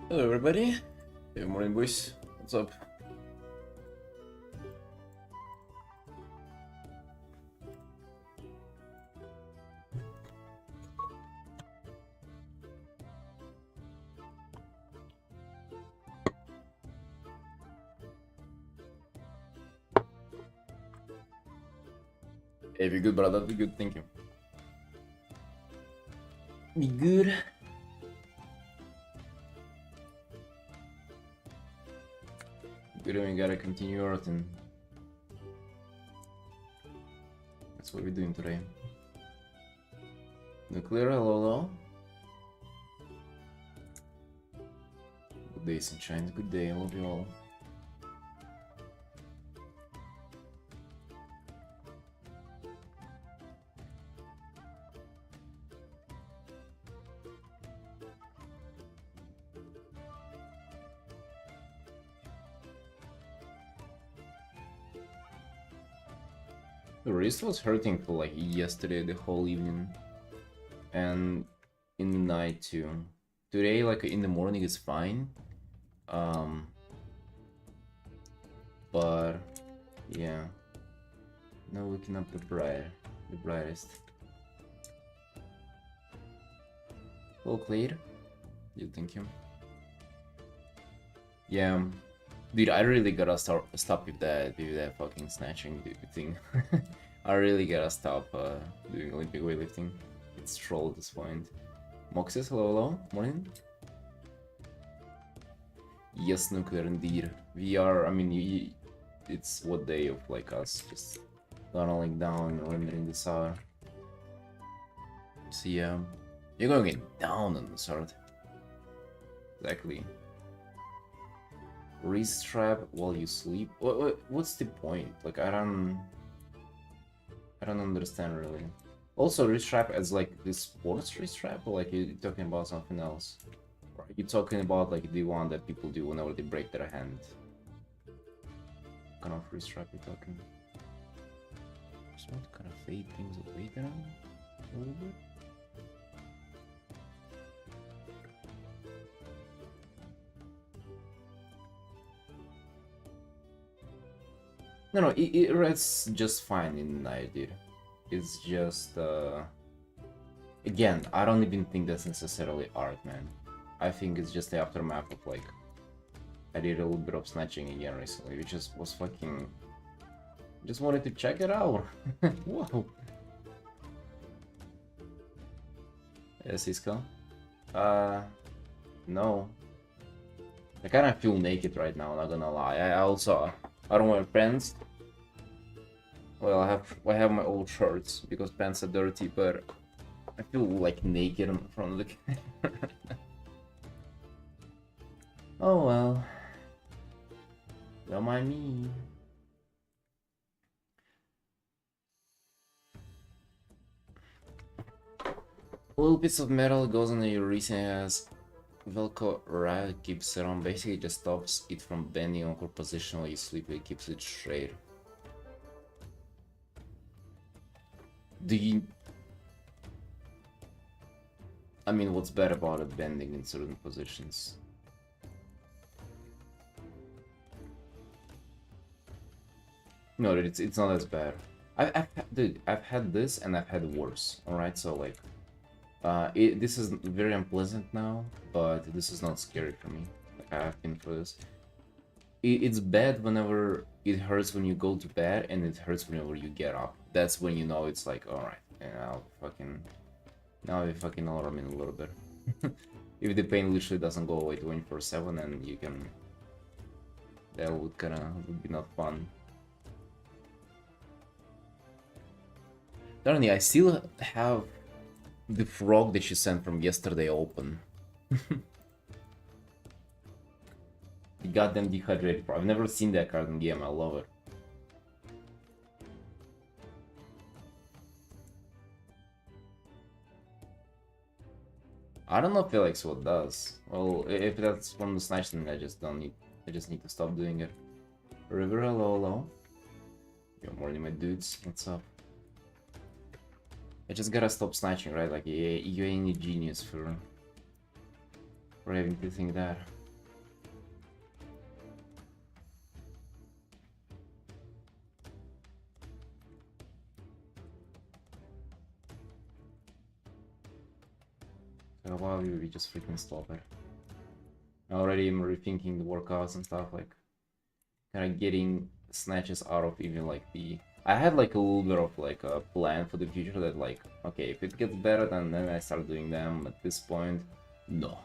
Hello everybody. Good morning boys. What's up? Hey, be good brother, be good, thank you. Be good. Good, and we gotta continue Artin. That's what we're doing today. Nuclear, hello. Good day, sunshine. Good day, I love you all. The wrist was hurting for like yesterday, the whole evening. And in the night too. Today, like in the morning, is fine. But yeah, now looking up the brightest. Well, clear. You think him? Yeah, dude, I really gotta stop with that fucking snatching thing. I really gotta stop doing Olympic weightlifting. It's troll at this point. Moxes, hello, morning. Yes, nuclear indeed. We are, I mean, it's what day of like us just tunneling down or in the hour. So yeah, you're gonna get down on the sword. Exactly. Wrist strap while you sleep. What's the point? Like I don't understand really. Also, wrist strap as like this sports wrist strap, or like you're talking about something else? Or are you talking about like the one that people do whenever they break their hand? What kind of wrist strap you talking? So what kind of fade things away there a little bit? No, it rests just fine in the night, dude. It's just, again, I don't even think that's necessarily art, man. I think it's just the aftermath of, like, I did a little bit of snatching again recently, which just was fucking... Just wanted to check it out. Whoa. Yes, Cisco? No. I kind of feel naked right now, not gonna lie. I don't wear pants. Well, I have my old shorts because pants are dirty, but I feel like naked in front of the camera. Oh well. Don't mind me. A little piece of metal goes on the urethra as Velcro rag keeps it on. Basically just stops it from bending awkward position while you sleep. It keeps it straight. I mean, what's bad about it bending in certain positions? No, it's not as bad. Dude, I've had this and I've had worse. All right, so like, this is very unpleasant now, but this is not scary for me. Like I've been through this. It's bad whenever it hurts when you go to bed, and it hurts whenever you get up. That's when you know it's like, all right, and now you fucking alarm in a little bit. If the pain literally doesn't go away 24/7, and you can, that would be not fun. Darny, I still have the frog that you sent from yesterday open. The goddamn dehydrated frog. I've never seen that card in game, I love it. I don't know if Felix what does. Well, if that's from the snatch, then I just need to stop doing it. River, hello. Good morning, my dudes. What's up? I just gotta stop snatching, right? Like, you ain't a genius for having to think that. Like, why would we just freaking stop it? I already am rethinking the workouts and stuff, like kind of getting snatches out of even like the. I had like a little bit of like a plan for the future that like, okay, if it gets better, then I start doing them. At this point, no,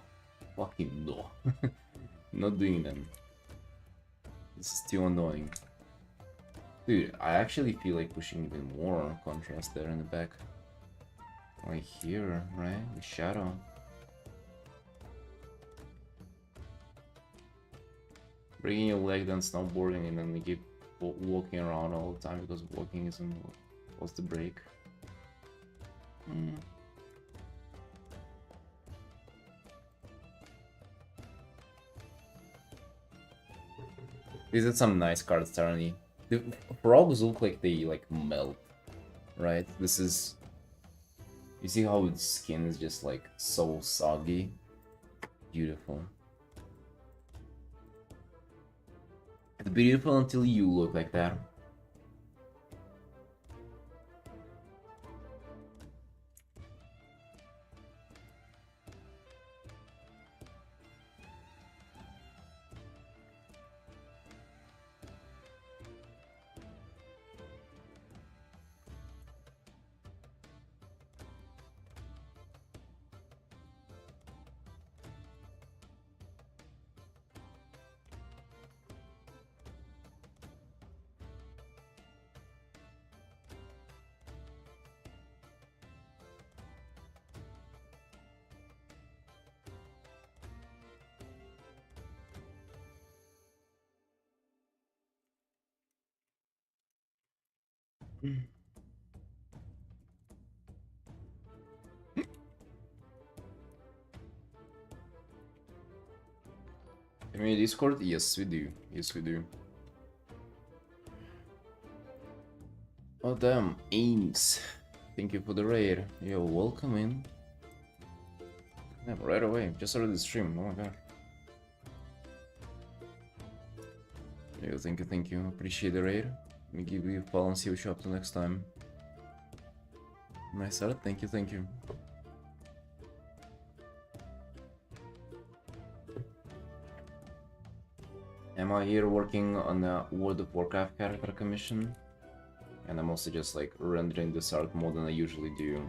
fucking no, not doing them. This is too annoying. Dude, I actually feel like pushing even more contrast there in the back. Like here, right? The shadow. Bringing your leg, then snowboarding, and then we keep walking around all the time because walking isn't what's the break. These are some nice cards, Tarani. The frogs look like they like melt, right? This is. You see how its skin is just like so soggy? Beautiful. It's beautiful until you look like that. I mean, Discord? Yes, we do. Yes, we do. Oh, damn. Ames. Thank you for the raid. Yo, welcome in. Yeah, right away. Just started the stream. Oh my god. Yo, thank you. Appreciate the raid. Let me give you a follow and see what you're up to next time. Nice art. Thank you. Am I here working on a World of Warcraft character commission? And I'm also just like rendering this art more than I usually do,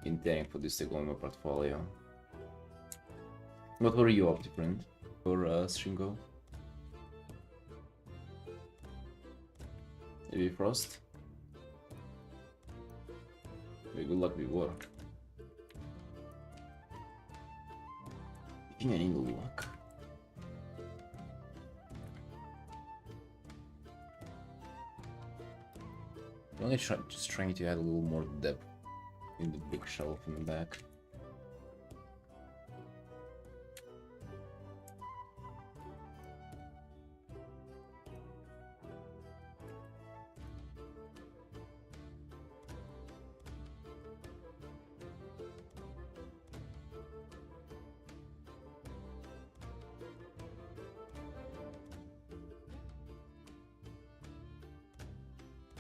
intending for this to go in my portfolio. What were you up to, friend? Or stream go? Maybe Frost? Maybe good luck with work. Giving any good luck. I'm only just trying to add a little more depth in the bookshelf in the back.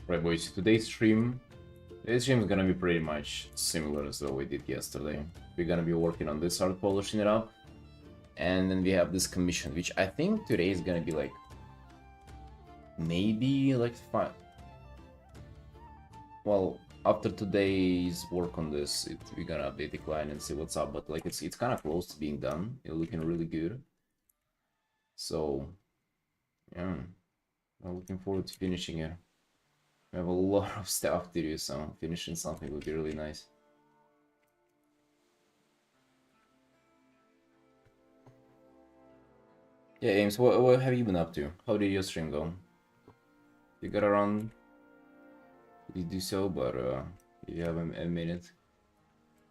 Right, boys, today's stream is gonna be pretty much similar as what we did yesterday. We're gonna be working on this art, polishing it up, and then we have this commission, which I think today is gonna be like maybe like fine. Well, after today's work on this, we're gonna update the client and see what's up. But like it's kind of close to being done. It's looking really good. So yeah, I'm looking forward to finishing it. We have a lot of stuff to do, so finishing something would be really nice. Yeah, Ames, what have you been up to? How did your stream go? You got around, you do so, but if you have a minute,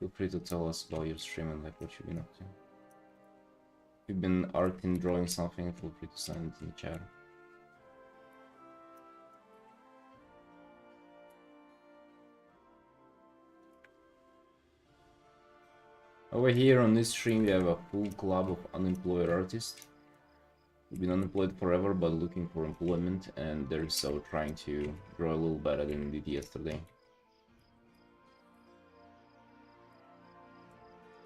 feel free to tell us about your stream and like what you've been up to. If you've been Artin drawing something, feel free to send it in the chat. Over here on this stream we have a full club of unemployed artists. We've been unemployed forever but looking for employment, and they're so trying to draw a little better than they did yesterday.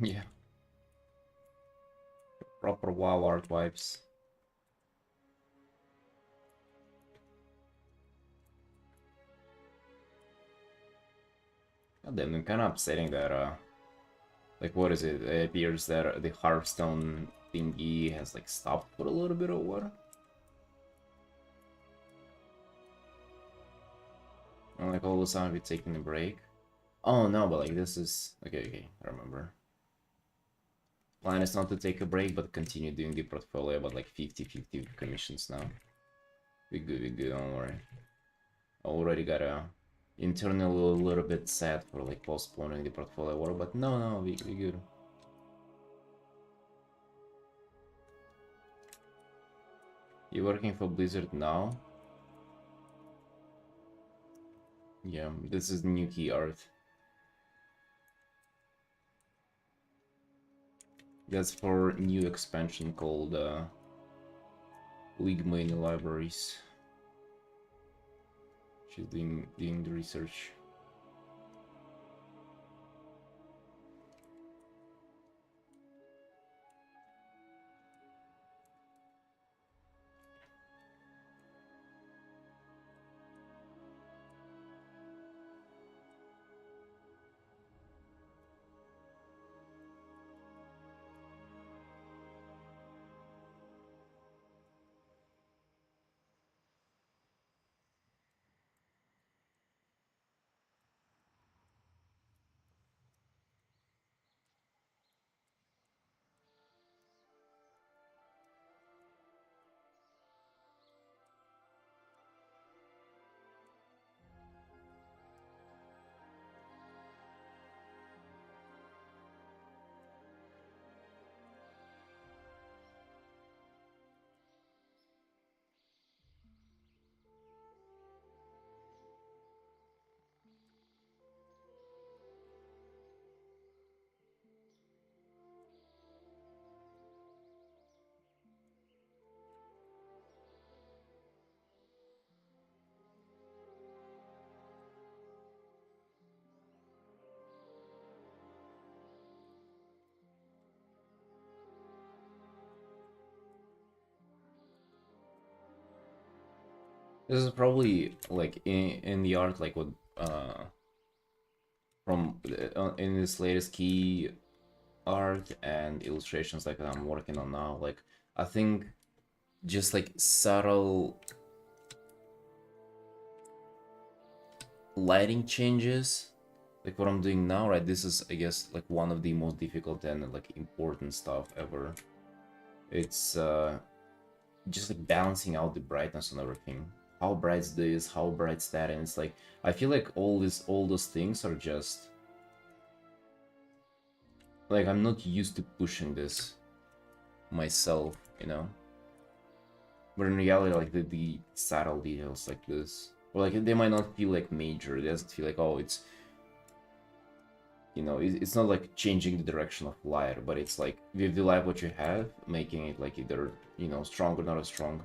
Yeah, proper WoW art vibes. God damn, I'm kind of upsetting that, like, what is it? It appears that the Hearthstone thingy has, like, stopped for a little bit or what? And, like, all of a sudden we're taking a break. Oh, no, but, like, this is... Okay, I remember. Plan is not to take a break, but continue doing the portfolio, but, like, 50-50 commissions now. We good, don't worry. Already got a... Internally a little bit sad for, like, postponing the portfolio work, but no, we good. You working for Blizzard now? Yeah, this is new key art. That's for new expansion called League Main Libraries. She's doing the research. This is probably like in the art, like what from in this latest key art and illustrations like I'm working on now. Like I think just like subtle lighting changes, like what I'm doing now, right? This is, I guess, like one of the most difficult and like important stuff ever. It's just like balancing out the brightness and everything. How bright's this? How bright's that? And it's like I feel like all those things are just like I'm not used to pushing this myself, you know. But in reality, like the subtle details like this, or like they might not feel like major. It doesn't feel like, oh, it's, you know, it's not like changing the direction of light, but it's like with the light what you have, making it like either, you know, strong or not as strong.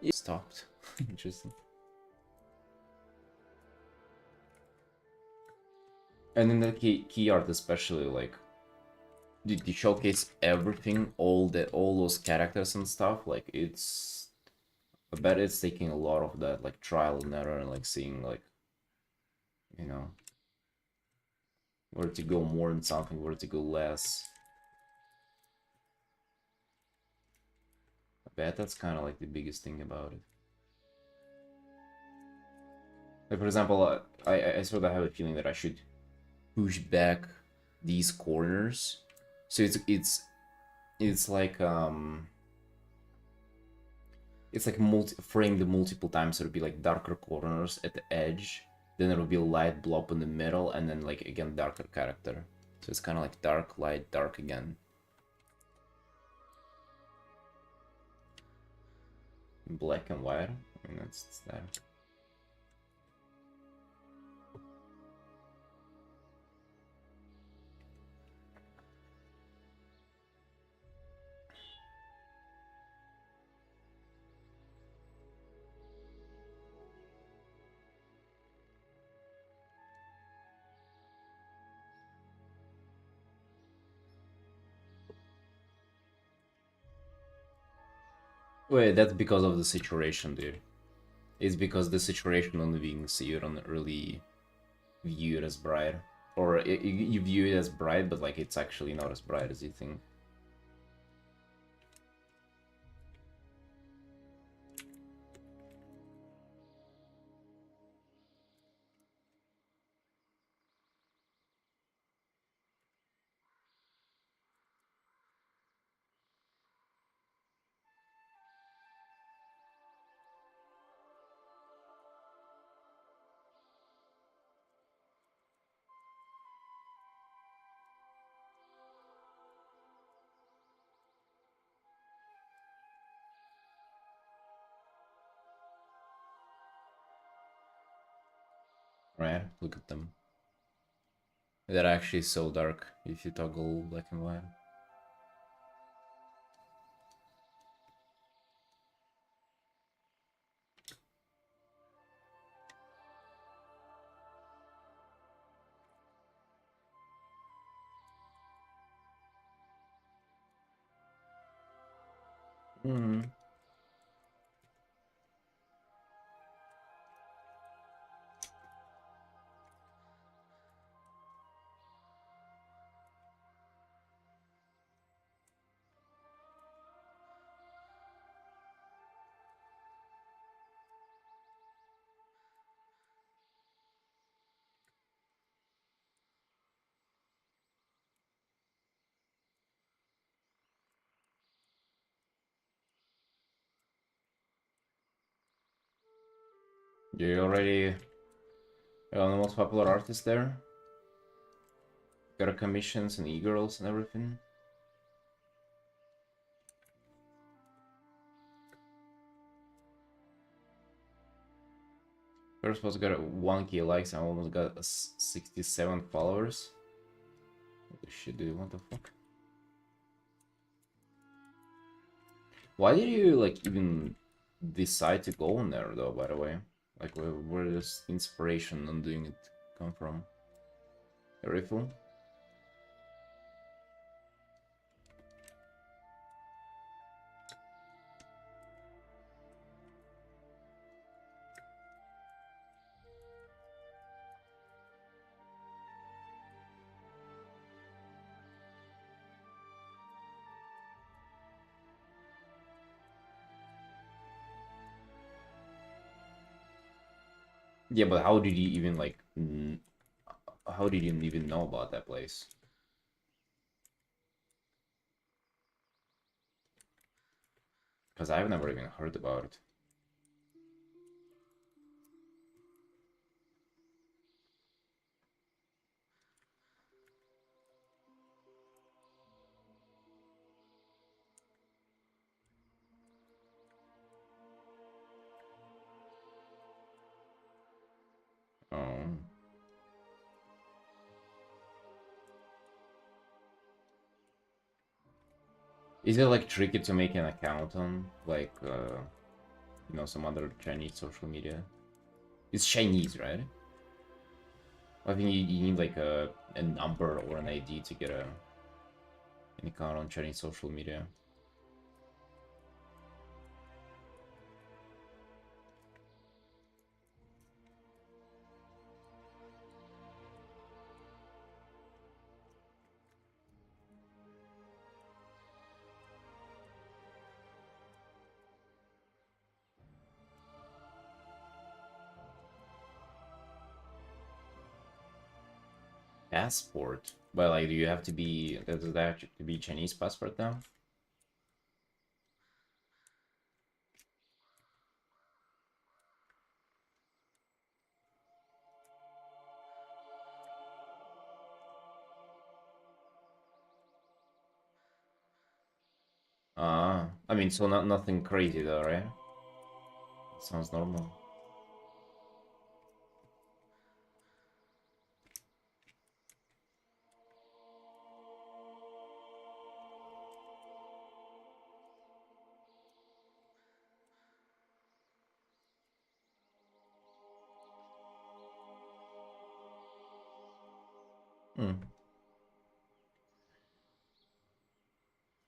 It stopped. Interesting. And then the key art especially, like the showcase everything, all those characters and stuff. Like it's, I bet it's taking a lot of that like trial and error and like seeing like, you know, where to go more in something, where to go less. I bet that's kind of like the biggest thing about it. Like for example, I sort of have a feeling that I should push back these corners, so it's like it's like framed multiple times. So it'll be like darker corners at the edge, then it'll be light blob in the middle, and then like again darker character. So it's kind of like dark, light, dark again. Black and white. I mean that's that. Wait, that's because of the saturation, dude. It's because the saturation on the wings you don't really view it as bright. Or you view it as bright, but like it's actually not as bright as you think. Right? Look at them. They're actually so dark if you toggle black and white. Hmm. You already on the most popular artist there? Got a commissions and e-girls and everything? We're supposed to get 1k likes and I almost got 67 followers. Holy shit, dude, what the fuck? Why did you, like, even decide to go on there, though, by the way? Like, where does inspiration on doing it come from? A rifle? Yeah, but how did you even, like, how did you even know about that place? Because I've never even heard about it. Oh. Is it, like, tricky to make an account on? Like, you know, some other Chinese social media? It's Chinese, right? I think you need, like, a number or an ID to get an account on Chinese social media. Passport? But, like, do you have to be... Does that have to be Chinese passport now? I mean, so nothing crazy though, right? Sounds normal. Hmm.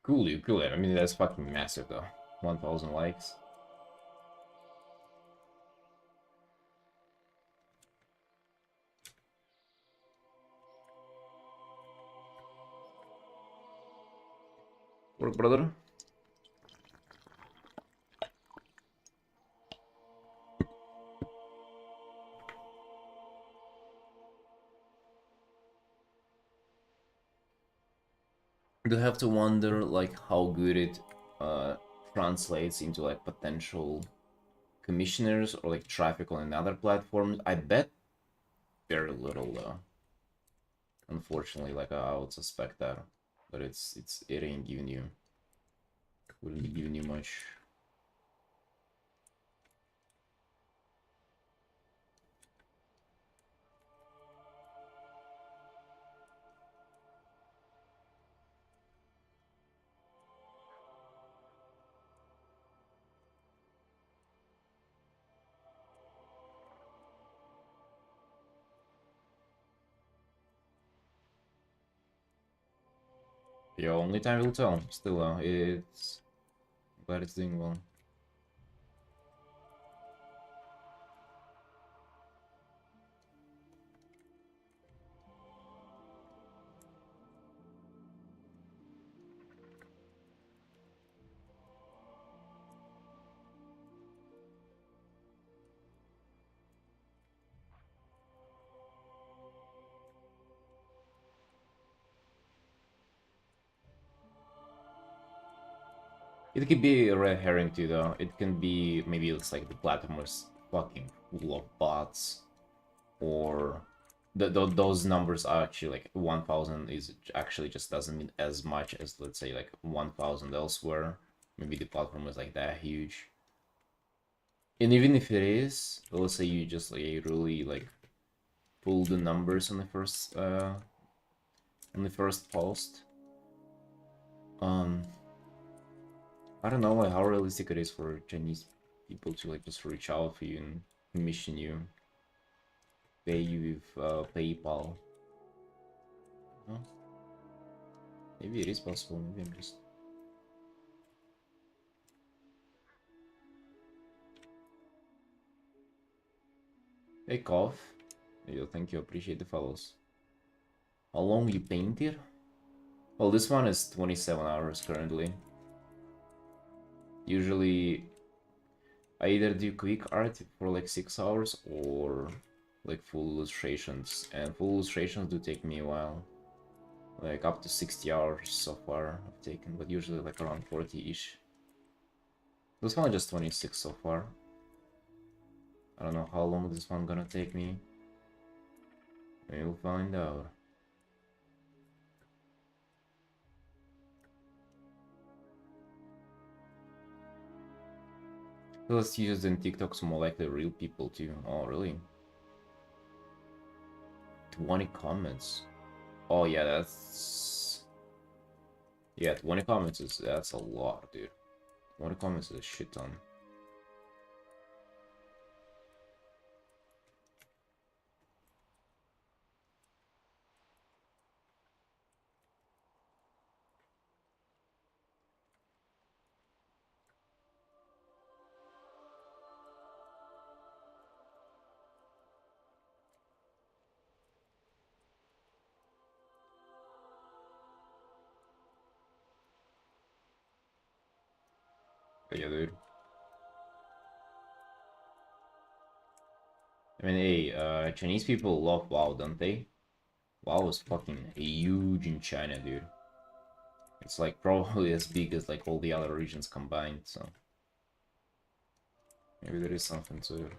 Cool, you cool. I mean, that's fucking massive though. 1,000 likes. Work, brother. Do have to wonder like how good it translates into like potential commissioners or like traffic on another platform. I bet very little though. Unfortunately, like I would suspect that, but it ain't giving you, wouldn't be giving you much. Yeah, only time will tell. Still, it's glad it's doing well. It could be a red herring too, though. It can be maybe it's like the platform was fucking full of bots, or those numbers are actually like 1,000 is actually just doesn't mean as much as let's say like 1,000 elsewhere. Maybe the platform was like that huge. And even if it is, let's say you just like really like pull the numbers on the first post. I don't know like how realistic it is for Chinese people to like just reach out for you and commission you, pay you with PayPal. Huh? Maybe it is possible. Maybe I'm just. Hey, Cough. Yo, thank you. Appreciate the follows. How long you painted? Well, this one is 27 hours currently. Usually, I either do quick art for like 6 hours or like full illustrations. And full illustrations do take me a while. Like up to 60 hours so far I've taken, but usually like around 40-ish. This one is just 26 so far. I don't know how long this one gonna take me. We'll find out. Plus users in TikTok's more likely real people too. Oh really? 20 comments. Oh yeah, that's... Yeah, 20 comments is... that's a lot, dude. 20 comments is a shit ton. But yeah, dude. I mean, hey, Chinese people love WoW, don't they? WoW is fucking huge in China, dude. It's like probably as big as like all the other regions combined, so maybe there is something to it.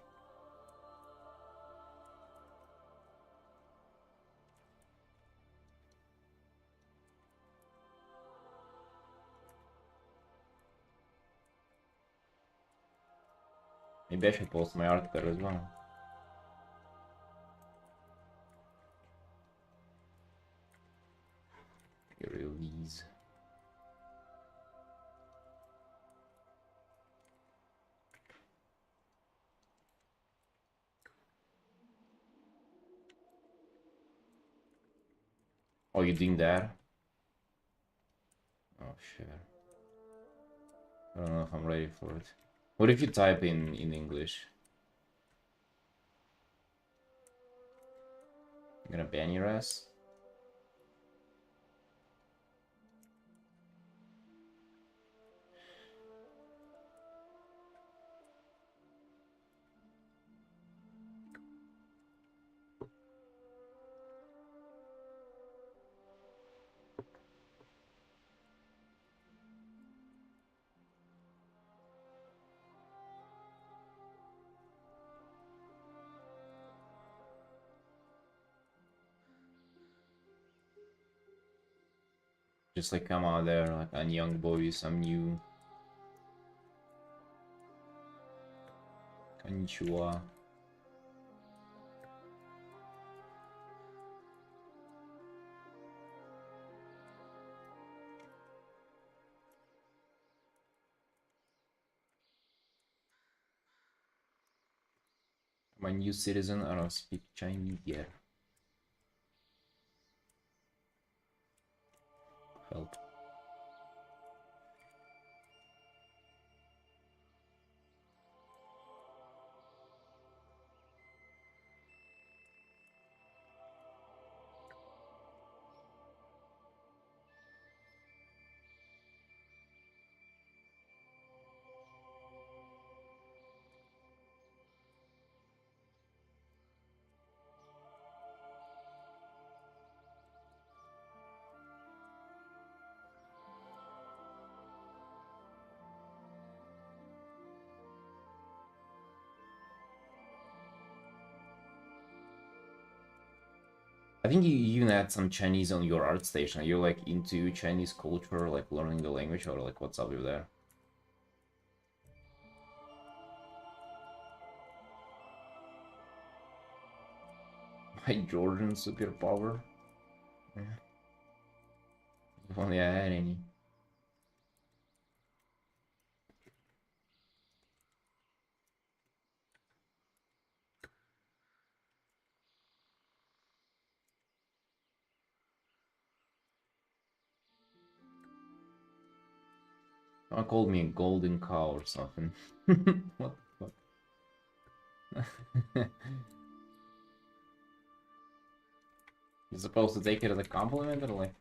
Maybe I should post my art there as well. Release. Oh, you doing that? Oh shit. I don't know if I'm ready for it. What if you type in English? I'm gonna ban your ass. Just like come out there, like I'm young boys, I'm new. Konnichiwa. I'm a new citizen, I don't speak Chinese yet. Help. I think you even had some Chinese on your art station. Are you like into Chinese culture, like learning the language, or like what's up with there? My Georgian superpower? Yeah. If only I had any. Someone called me a golden cow or something. What the fuck? You're supposed to take it as a compliment or like?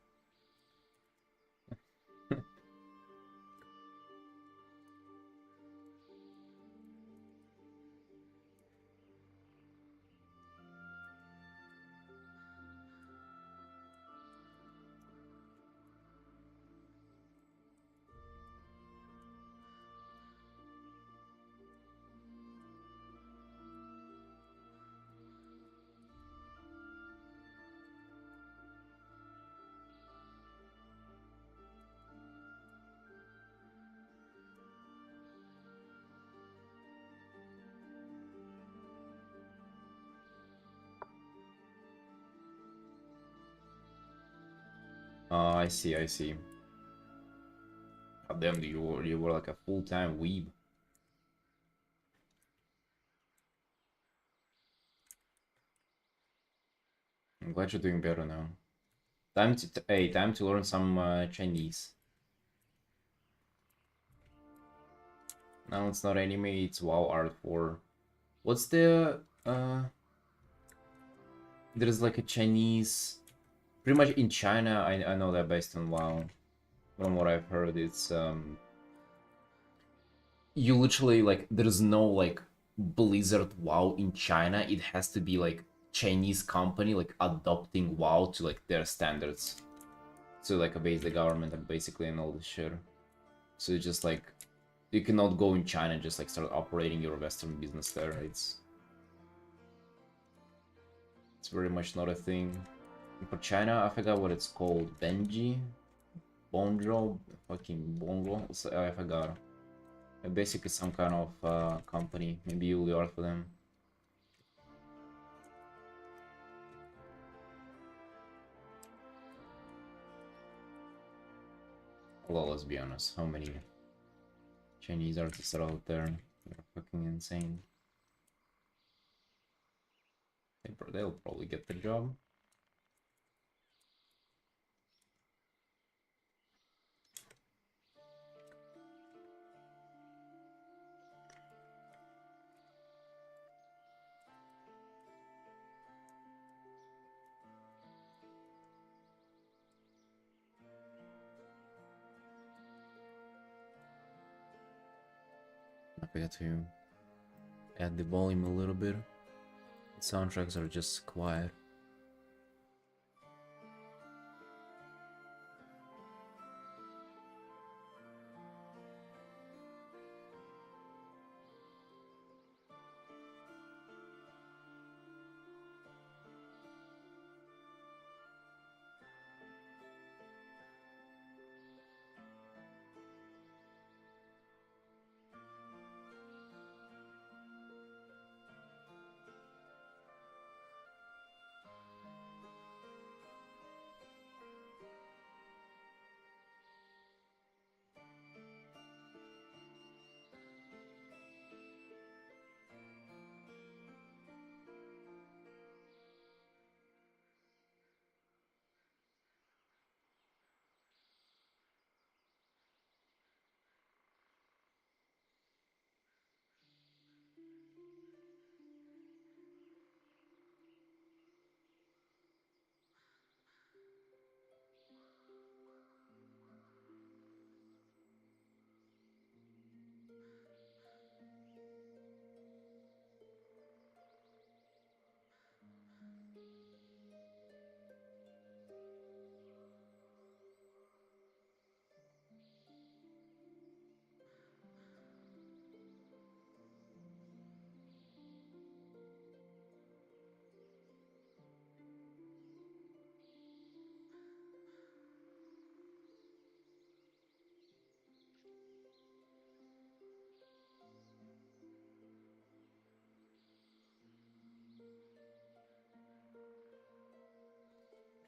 Oh, I see, I see. God damn, you were like a full-time weeb. I'm glad you're doing better now. Time to learn some Chinese. Now it's not anime, it's WoW art for. What's the there's like a Chinese, pretty much in China. I know that based on WoW. From what I've heard, it's you literally like there's no like Blizzard WoW in China. It has to be like Chinese company like adopting WoW to like their standards. So like obey the government and basically and all this shit. So it's just like you cannot go in China and just like start operating your Western business there. It's very much not a thing. And for China, I forgot what it's called. Benji? Bonjo? Fucking Bongo? I forgot. Basically some kind of company. Maybe you'll art for them. Well, let's be honest. How many Chinese artists are out there? They're fucking insane. They'll probably get the job. I forgot to add the volume a little bit. The soundtracks are just quiet.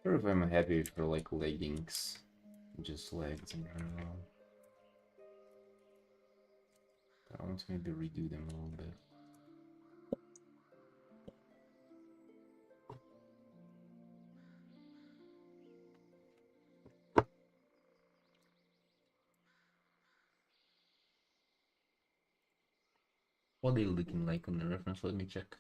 Sure, if I'm happy for like leggings, just legs in general. I want to maybe redo them a little bit. What are they looking like on the reference? Let me check.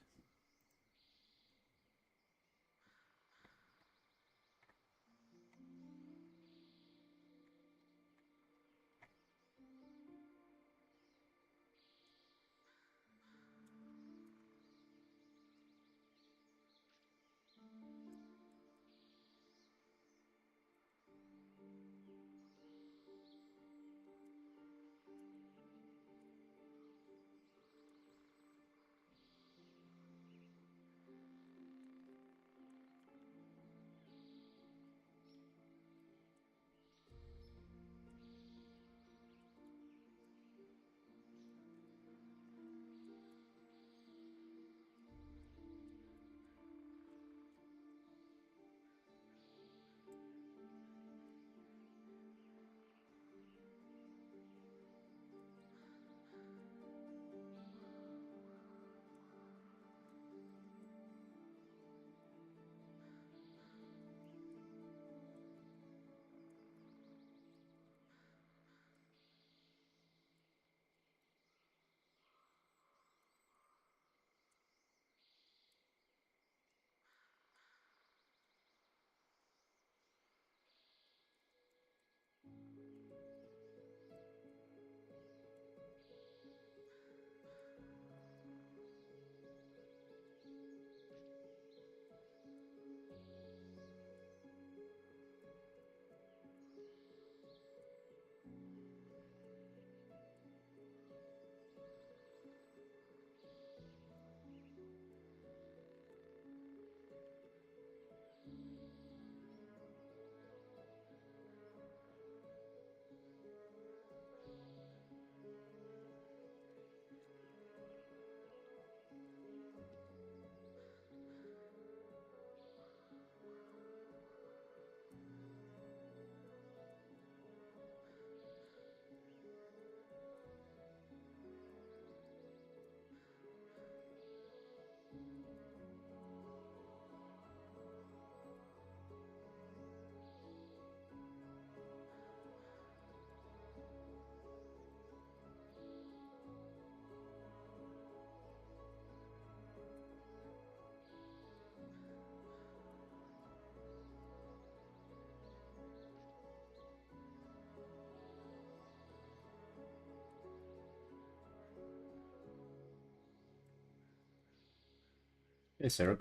Hey, Sarek.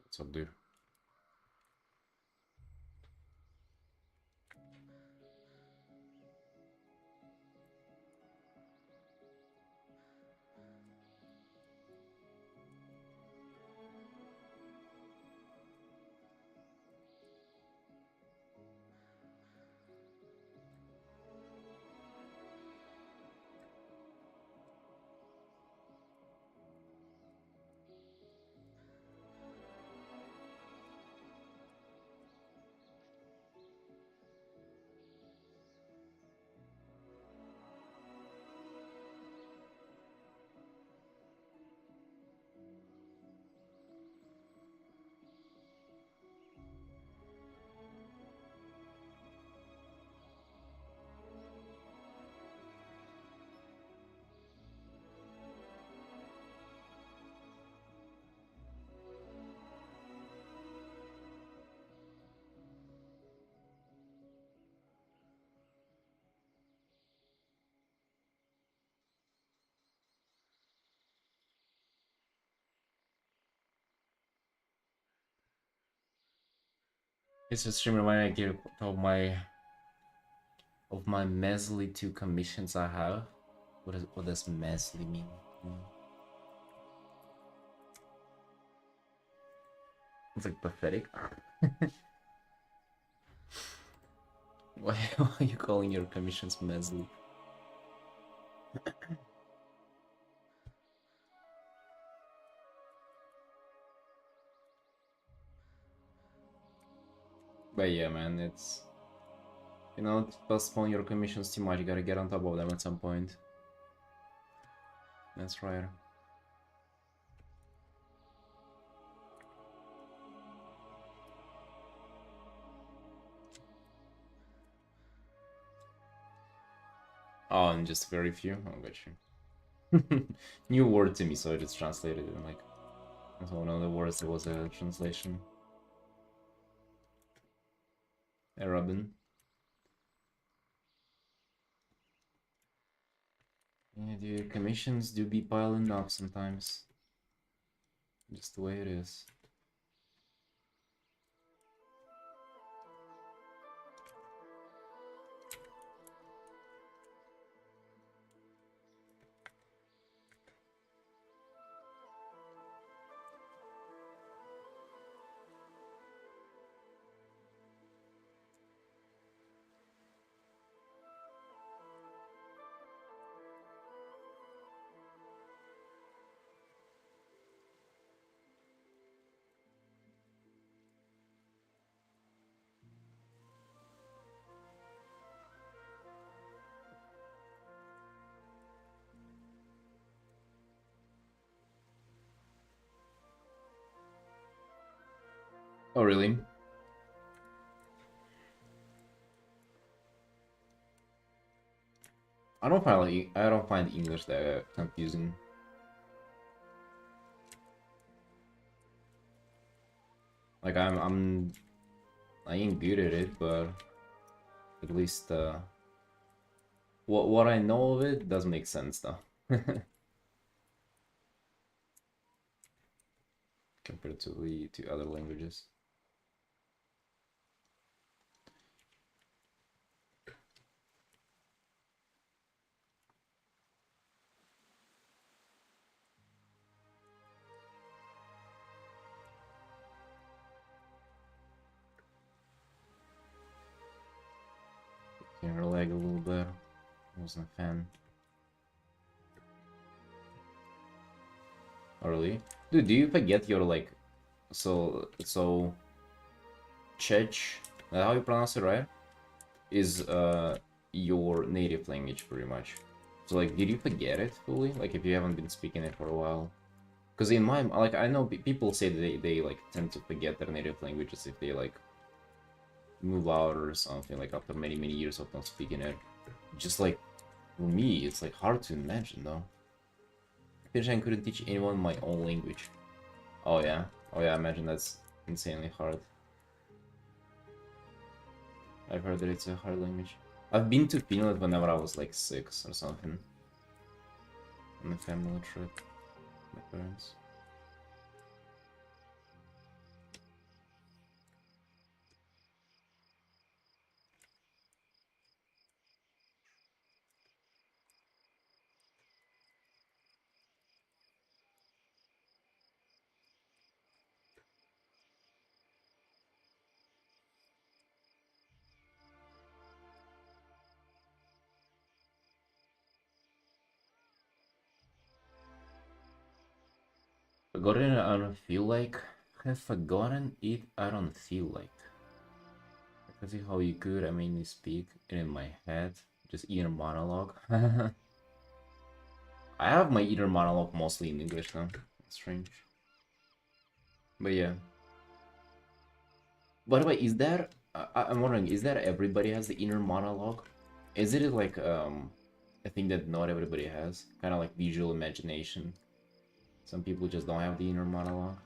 What's up, dude? It's a stream reminder I give of my measly 2 commissions I have. What does measly mean? It's like pathetic. Why are you calling your commissions measly? But yeah, man, it's... You know, to postpone your commissions too much, you gotta get on top of them at some point. That's right. Oh, and just very few? Oh, got you. New word to me, so I just translated it, like... That's one of the words that was a translation. Hey, Robin. Yeah, the commissions do be piling up sometimes. Just the way it is. Oh, really? I don't find English that confusing. Like I ain't good at it, but at least what I know of it does make sense though. Compared to other languages. Can lag a little bit. I wasn't a fan. Oh, really? Dude, do you forget your like so Czech, how you pronounce it, right? Is your native language pretty much. So like, did you forget it fully? Like if you haven't been speaking it for a while? Because in my, like, I know people say that they like tend to forget their native languages if they like move out or something, like after many years of not speaking it. Just like, for me, it's like hard to imagine though. I couldn't teach anyone my own language. Oh yeah, I imagine that's insanely hard. I've heard that it's a hard language. I've been to Finland whenever I was like 6 or something. On a family trip. My parents. Forgotten I don't feel like. Have forgotten it I don't feel like. I can see how you could, I mean, you speak in my head. Just inner monologue. I have my inner monologue mostly in English now. It's strange. But yeah. By the way, is there... I'm wondering, is that everybody has the inner monologue? Is it like a thing that not everybody has? Kind of like visual imagination. Some people just don't have the inner monologue.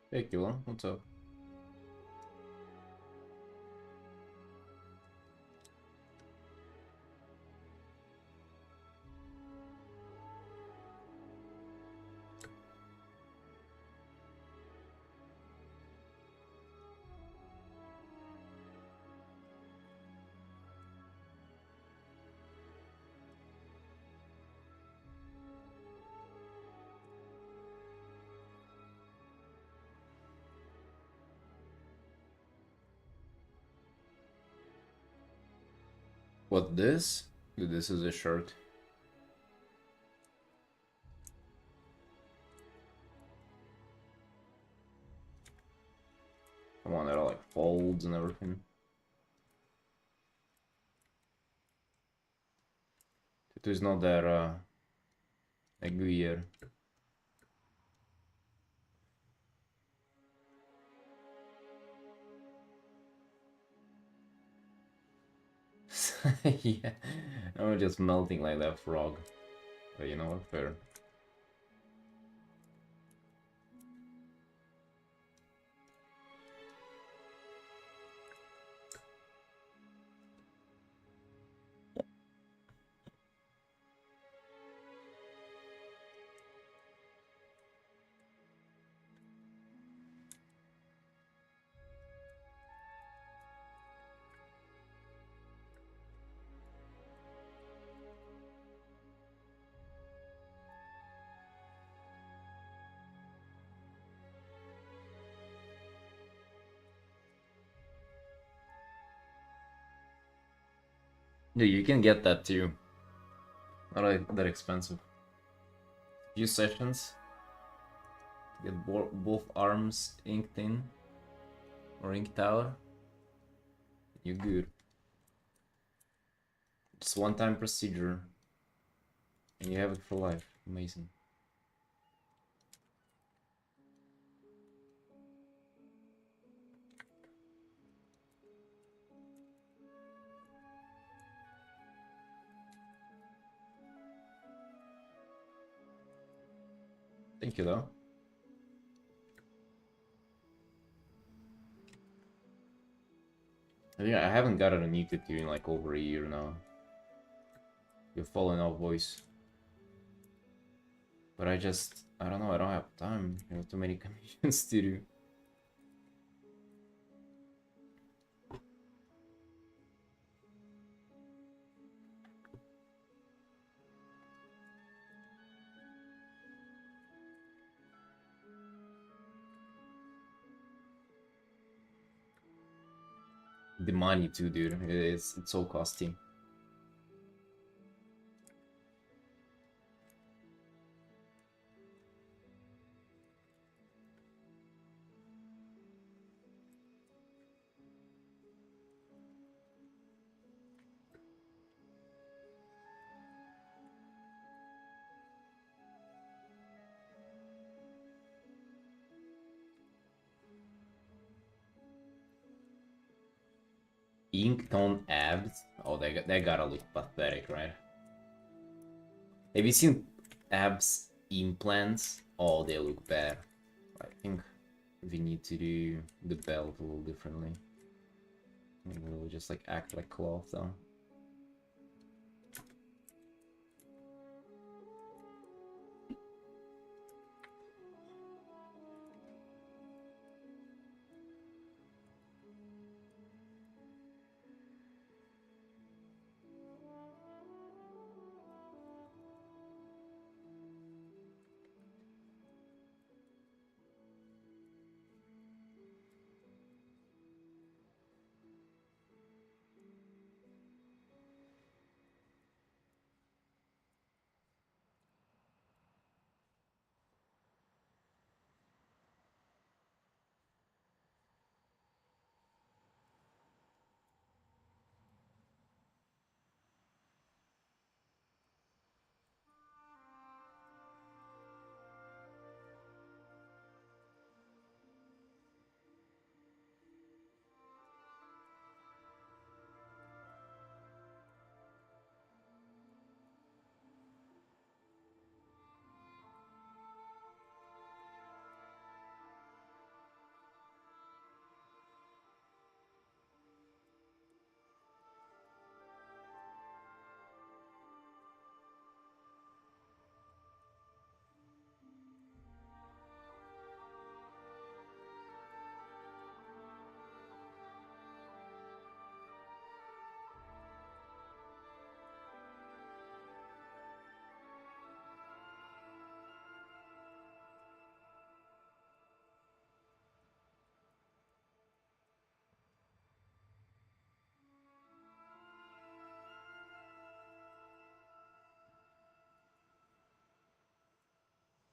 Hey, Killa, what's up? What, this? Dude, this is a shirt. Come on, there are like folds and everything. It is not that aiguille. Yeah, I'm just melting like that frog. But you know what? Fair. Yeah, you can get that too. Not like that expensive. Few sessions to get both arms inked in or inked out. You're good. Just one-time procedure. And you have it for life. Amazing. Thank you, though. I think I haven't gotten a new tattoo in like over a year now. You're falling off, voice. But I don't know, I don't have time. I have too many commissions to do. The money too, dude. It's so costly. Ink tone abs. Oh, they gotta look pathetic, right? Have you seen abs implants? Oh, they look bad. I think we need to do the belt a little differently. We'll just like act like cloth though.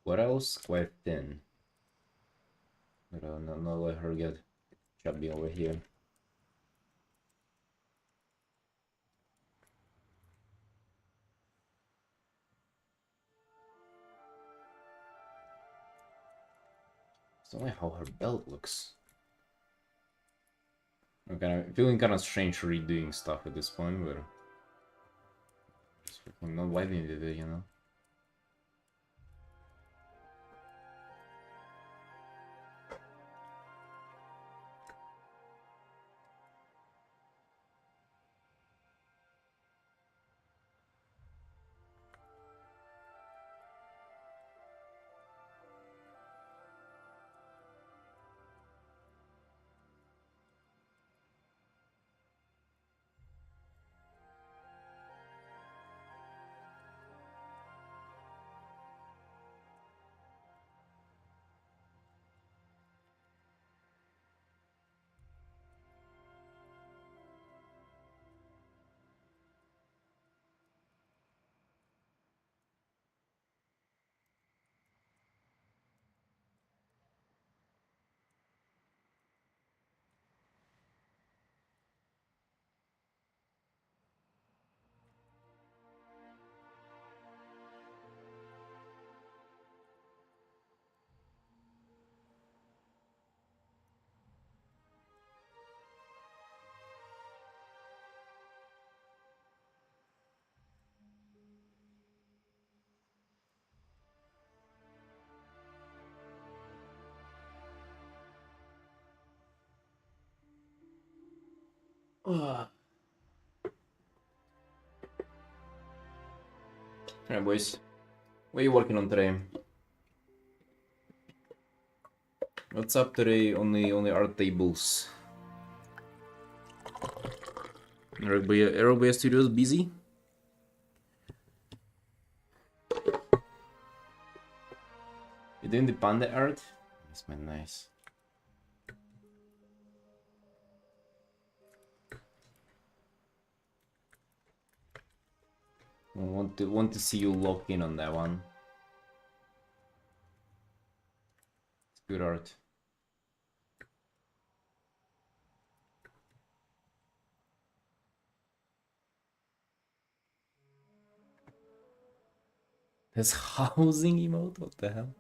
What else? Quite thin. But not let her get chubby over here. It's only how her belt looks. I'm feeling kind of strange redoing stuff at this point, but just freaking not wiping with it, you know. Alright, boys. What are you working on today? What's up today on the art tables? Everybody Studios busy? You doing the panda art? Yes, man, nice. I want to see you lock in on that one. It's good art. This housing emote? What the hell?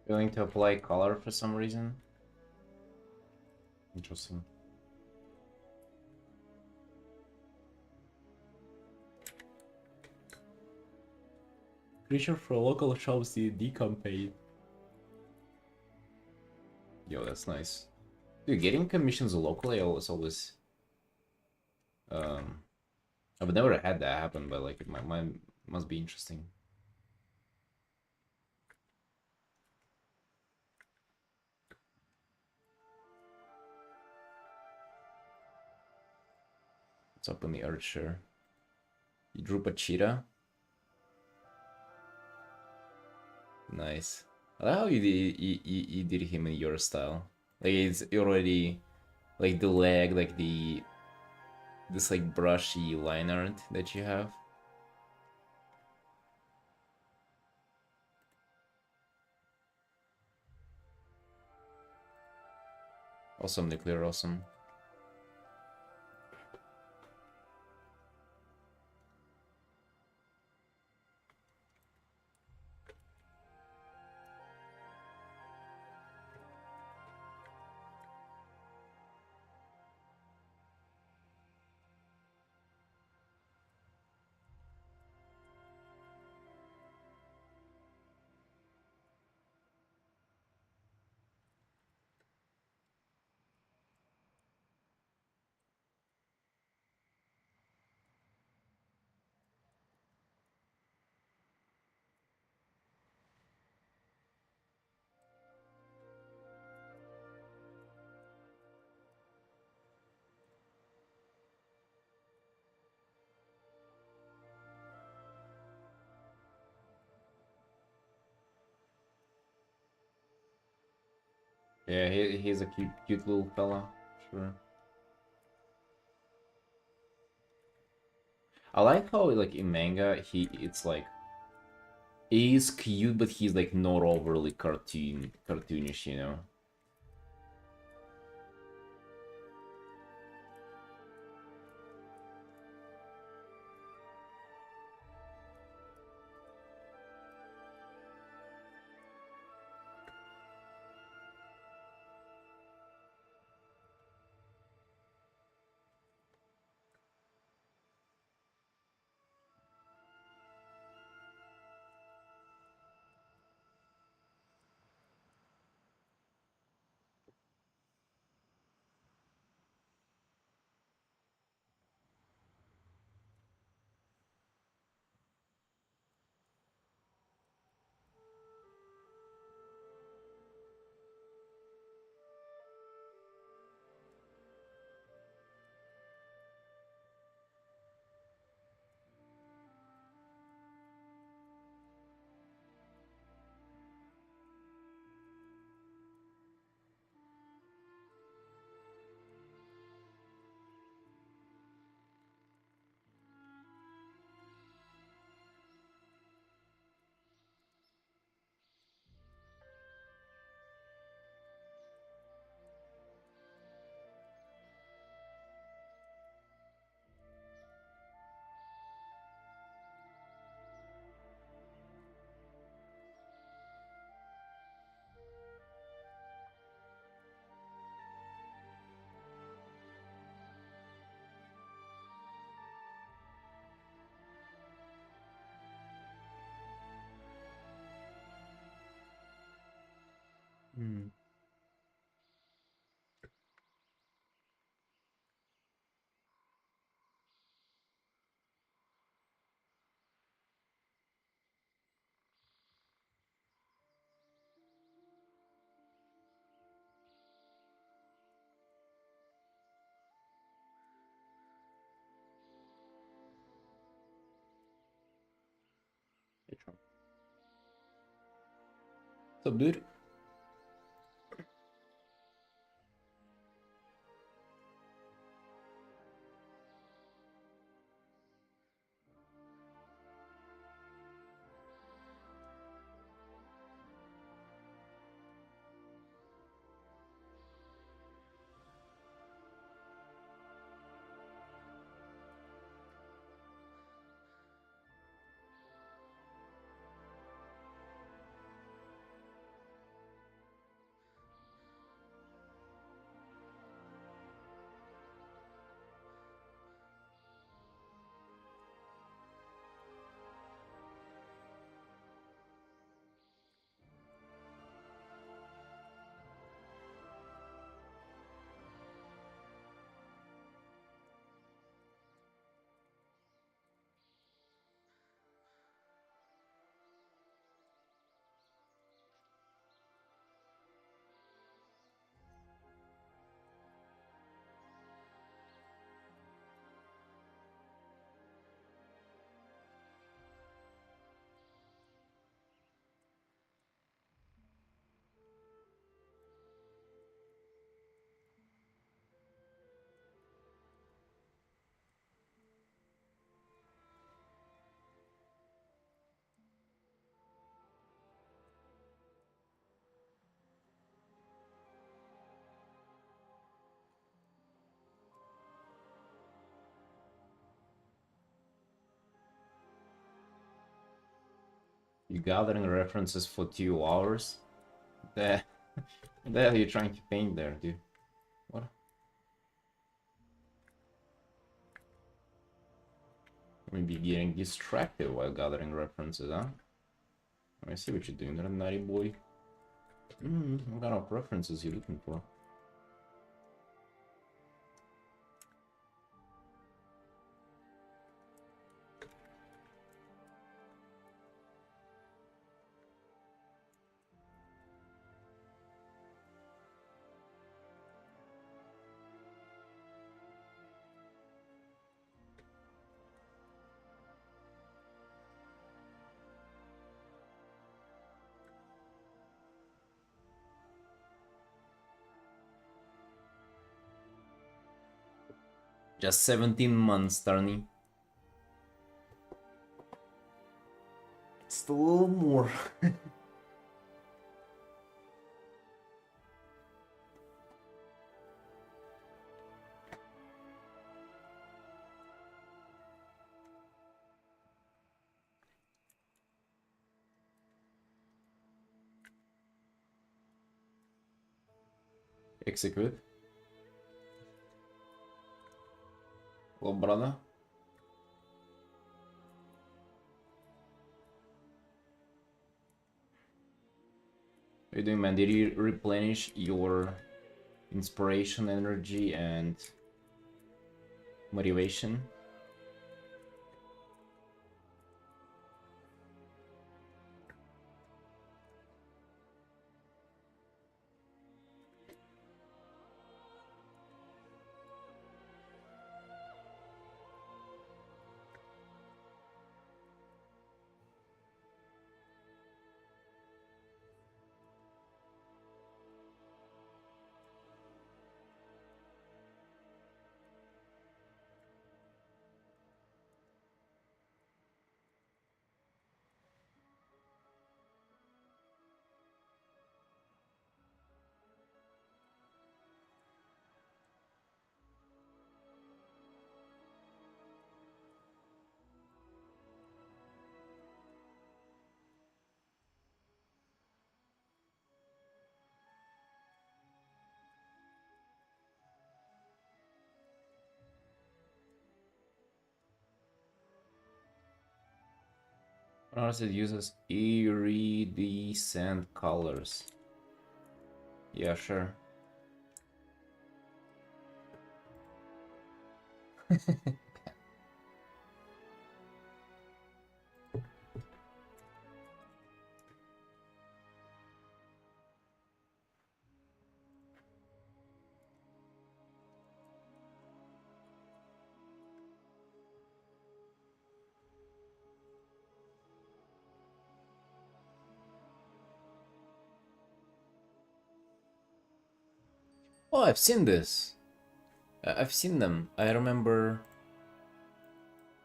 Going to apply color for some reason. Interesting. Creature for local shops the decampaign. Yo, that's nice. Dude, getting commissions locally is always I've never had that happen, but like it must be interesting. What's up on the archer? You drew a cheetah? Nice. I like how you did him in your style. Like it's already like the leg, like this like brushy line art that you have. Awesome, nuclear, awesome. Yeah, he's a cute little fella, sure. I like how like in manga it's like he's cute, but he's like not overly cartoonish, you know. Hmm. Hey, Trump. What's up, dude? You gathering references for 2 hours? The the hell are you trying to paint there, dude? What? Maybe getting distracted while gathering references, huh? I see what you're doing there, naughty boy. What kind of references you looking for? Just 17 months, Tarny. It's a little more. Execute. Little brother. What are you doing, man? Did you replenish your inspiration, energy, and motivation? What else it uses iridescent colors? Yeah, sure. Oh, I've seen this. I've seen them. I remember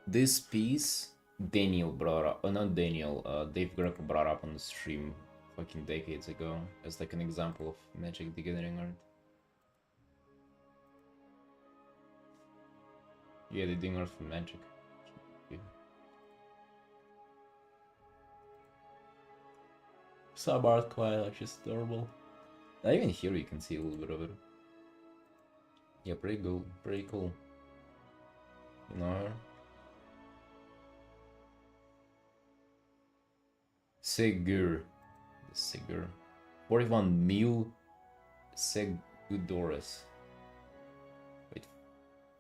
this piece Daniel brought up. Not Daniel. Dave Greco brought up on the stream fucking decades ago as like an example of Magic the Gathering art. Yeah, they're doing art for Magic. Yeah. Sub art quite like just adorable. Even here you can see a little bit of it. Yeah, pretty cool. Pretty cool. You know. Sigur. Sigur. 41 mil Seguidores. Wait,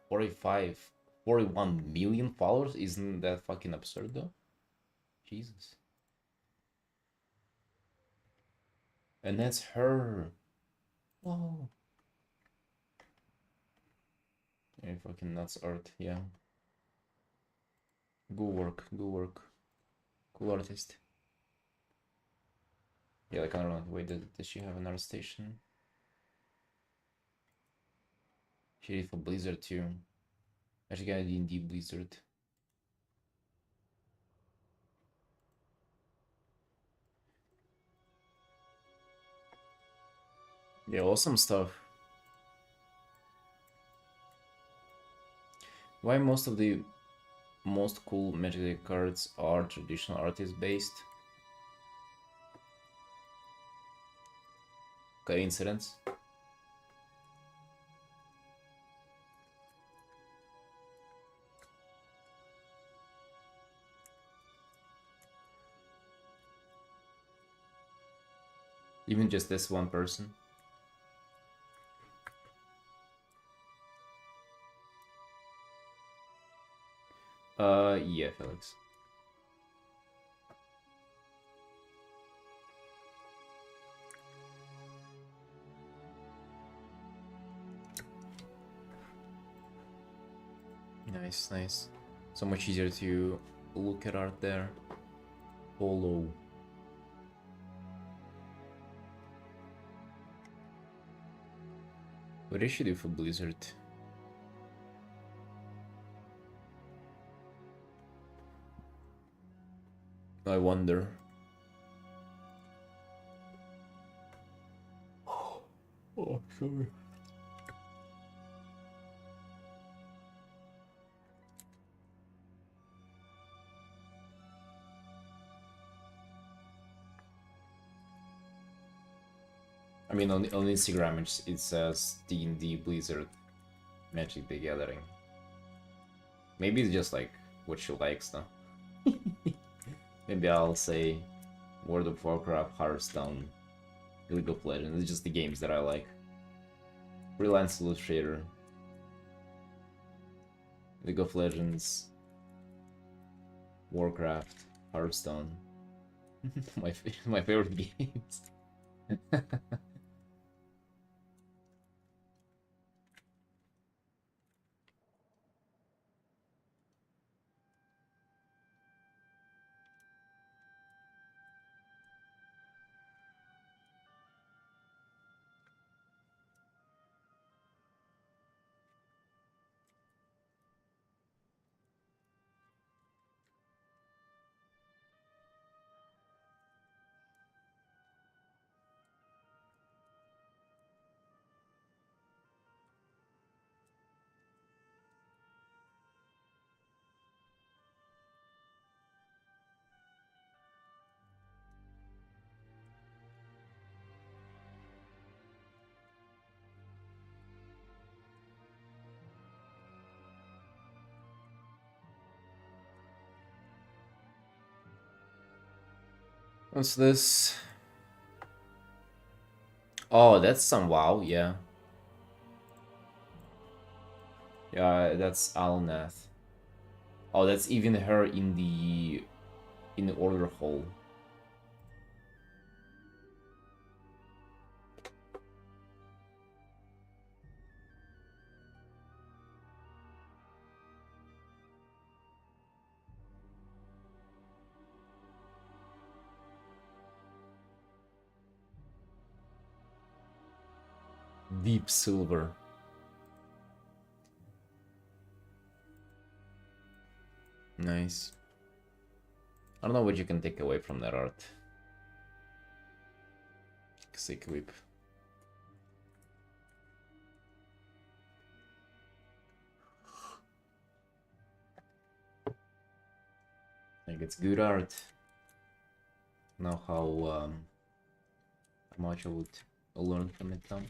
45. 41 million followers? Isn't that fucking absurd though? Jesus. And that's her. Whoa. Yeah, fucking nuts art, yeah. Good work, good work. Cool artist. Yeah, like I don't know, wait, does she have another station? She did for Blizzard too. Actually got D&D Blizzard. Yeah, awesome stuff. Why most of the most cool Magic cards are traditional artist based? Coincidence? Even just this one person? Yeah, Felix. Nice, nice. So much easier to look at art there. Follow. What did she do for Blizzard? I wonder. Oh, sorry. I mean, on Instagram it says D&D Blizzard Magic the Gathering. Maybe it's just like what she likes though. Maybe I'll say World of Warcraft, Hearthstone, League of Legends. It's just the games that I like. Freelance Illustrator, League of Legends, Warcraft, Hearthstone. my favorite games. What's this? Oh, that's some WoW, yeah. Yeah, that's Alnath. Oh, that's even her in the order hall. Deep silver. Nice. I don't know what you can take away from that art. Sick whip. Like it's good art. Know how much I would learn from it now.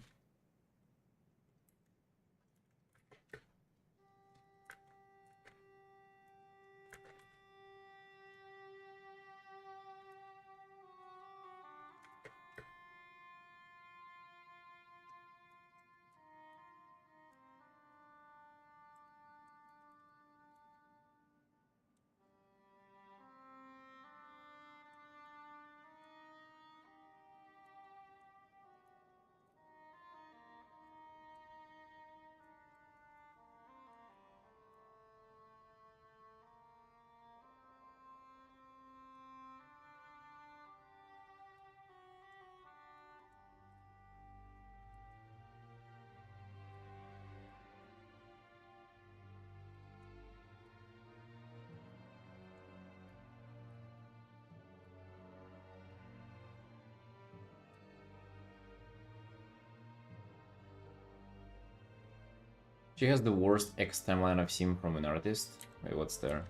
She has the worst X timeline I've seen from an artist. Wait, what's there?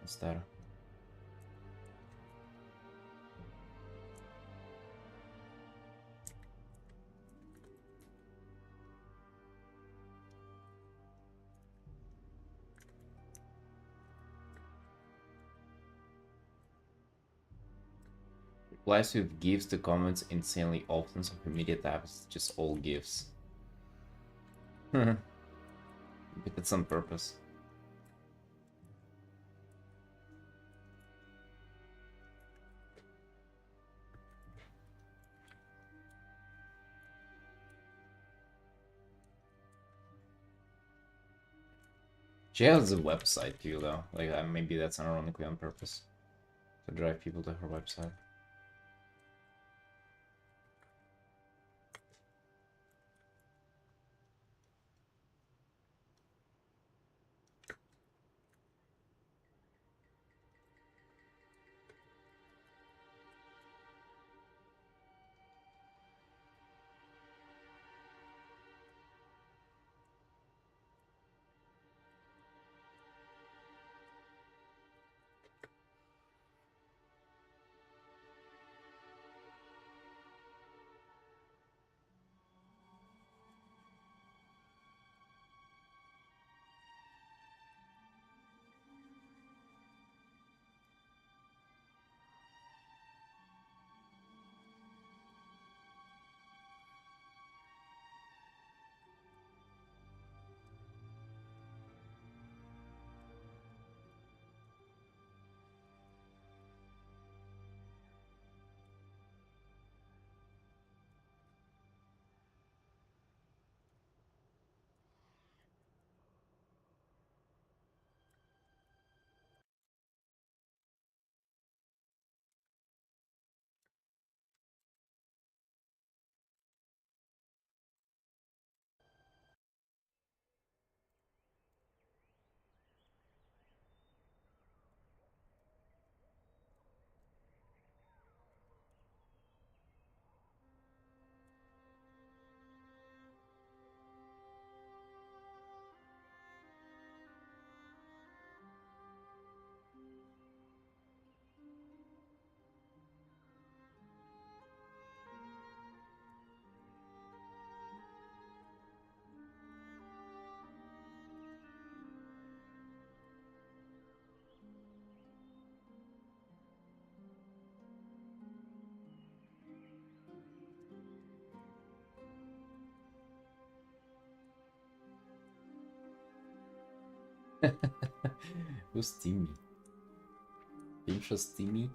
What's that? Replies with gifs to comments insanely often, so immediate tabs just all gifs. But that's on purpose. She has a website too, though. Like maybe that's ironically on purpose to drive people to her website. Who's Timmy? Pinchos Timmy?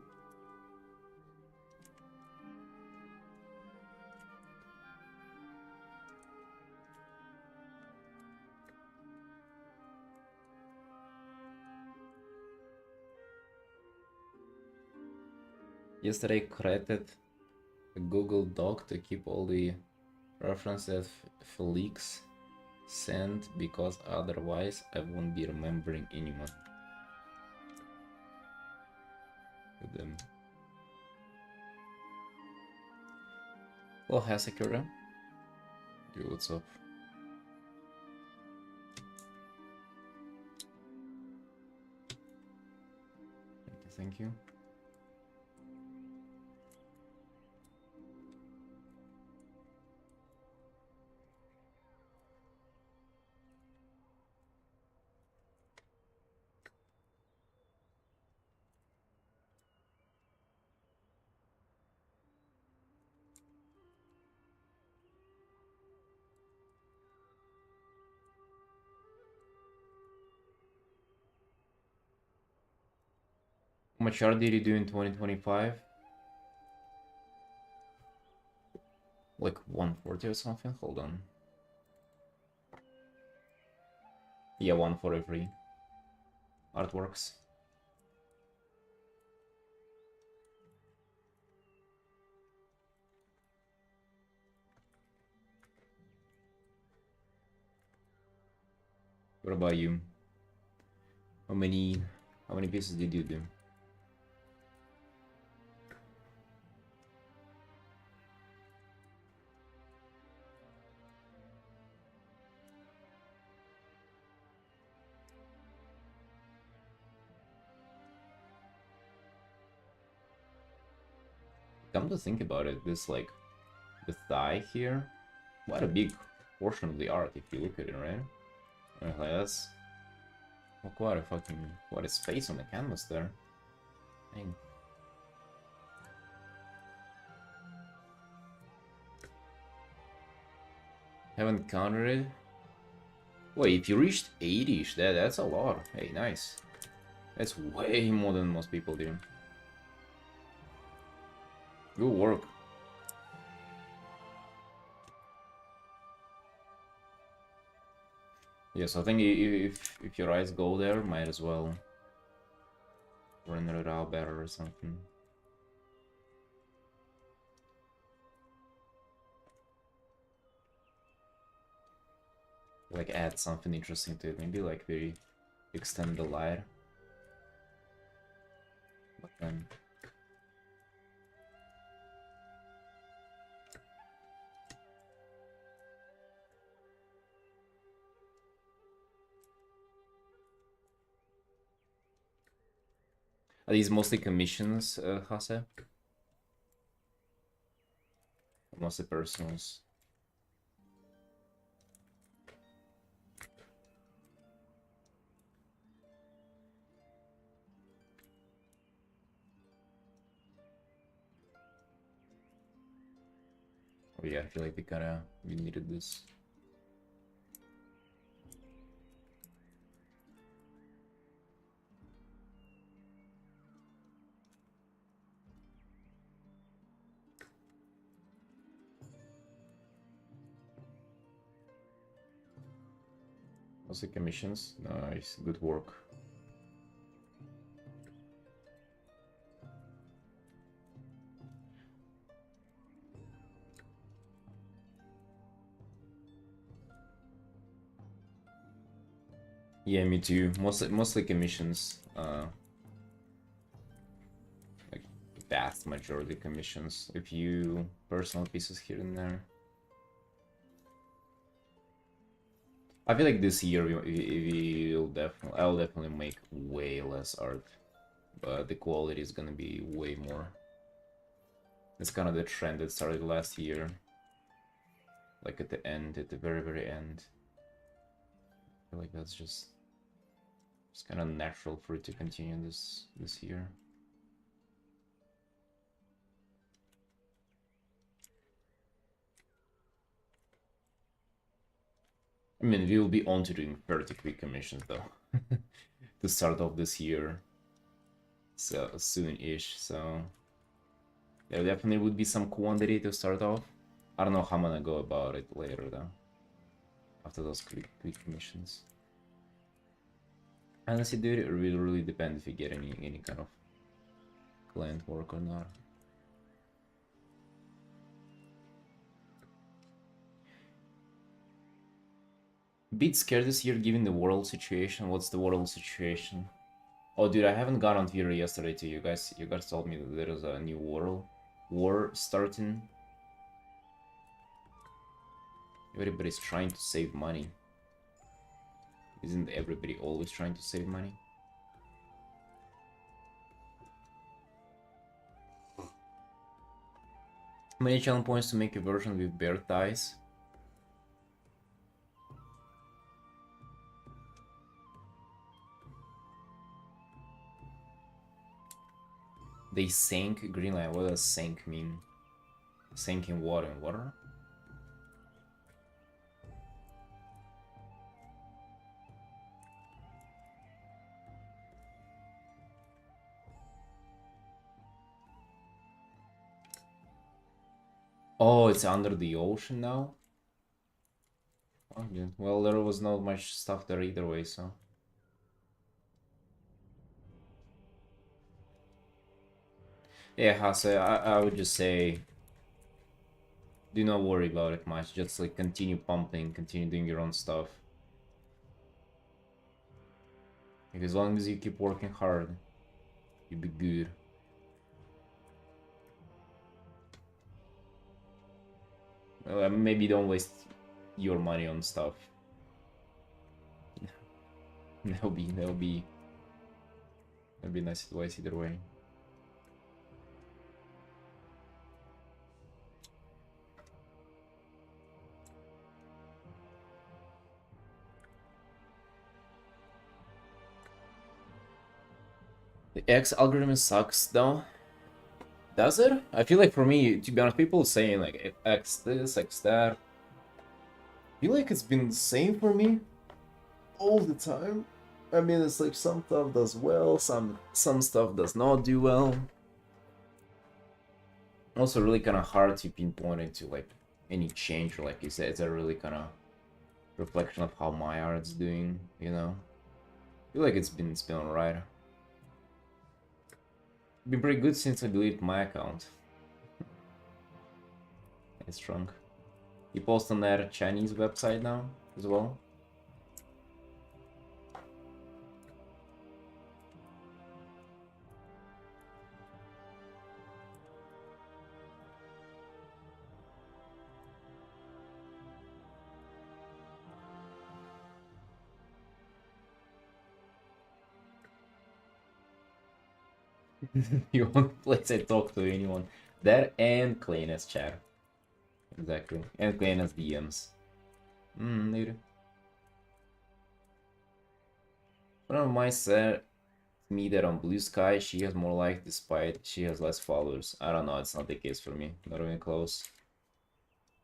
Yesterday I created a Google Doc to keep all the references Felix sent because otherwise I won't be remembering anyone. With them. Well, hi Sakura. Yo, what's up? Thank you. How much art did you do in 2025? Like 140 or something? Hold on. Yeah, one for every artworks. What about you? How many pieces did you do? Come to think about it, this like the thigh here, what a big portion of the art if you look at it, right? Like that's well, quite a space on the canvas there. Dang. Haven't counted it. Wait, if you reached 80ish, that's a lot. Hey, nice. That's way more than most people do. Good work. Yes, I think if your eyes go there, might as well render it out better or something. Like add something interesting to it, maybe like very extend the light. But then are these mostly commissions, Hase? Mostly personals. Oh yeah, I feel like we needed this. Mostly commissions. Nice, good work. Yeah, me too. Mostly commissions. Like vast majority commissions. A few personal pieces here and there. I feel like this year I'll definitely make way less art, but the quality is gonna be way more. It's kind of the trend that started last year, like at the very end. I feel like that's just it's kind of natural for it to continue this year. I mean, we will be on to doing 30 quick commissions though to start off this year. So soon-ish. So there definitely would be some quantity to start off. I don't know how I'm gonna go about it later though. After those quick commissions. Honestly, dude, it will really depend if you get any kind of client work or not. Bit scared this year given the world situation. What's the world situation? Oh, dude, I haven't got on Twitter yesterday to you guys. You guys told me that there is a new war starting. Everybody's trying to save money. Isn't everybody always trying to save money? Many challenge points to make a version with bear ties. They sank Greenland. What does sank mean? Sank in water and water? Oh, it's under the ocean now? Oh, yeah. Well, there was not much stuff there either way, so... Yeah, Hase, I would just say... Do not worry about it much, just like continue pumping, continue doing your own stuff. Like, as long as you keep working hard, you'll be good. Well, maybe don't waste your money on stuff. That'll be nice advice either way. The X algorithm sucks though. Does it? I feel like for me, to be honest, people saying like X this, X that. I feel like it's been the same for me all the time. I mean, it's like some stuff does well, some stuff does not do well. Also, really kind of hard to pinpoint into like any change, or like you said, it's a really kind of reflection of how my art's doing. You know, I feel like it's been alright. Been pretty good since I deleted my account. It's strong. You post on that Chinese website now as well. You won't place I talk to anyone. That and Cleanest chat. Exactly. And Cleanest DMs. Later. One of my said to me that on Blue Sky she has more likes despite she has less followers. I don't know, it's not the case for me. Not even close.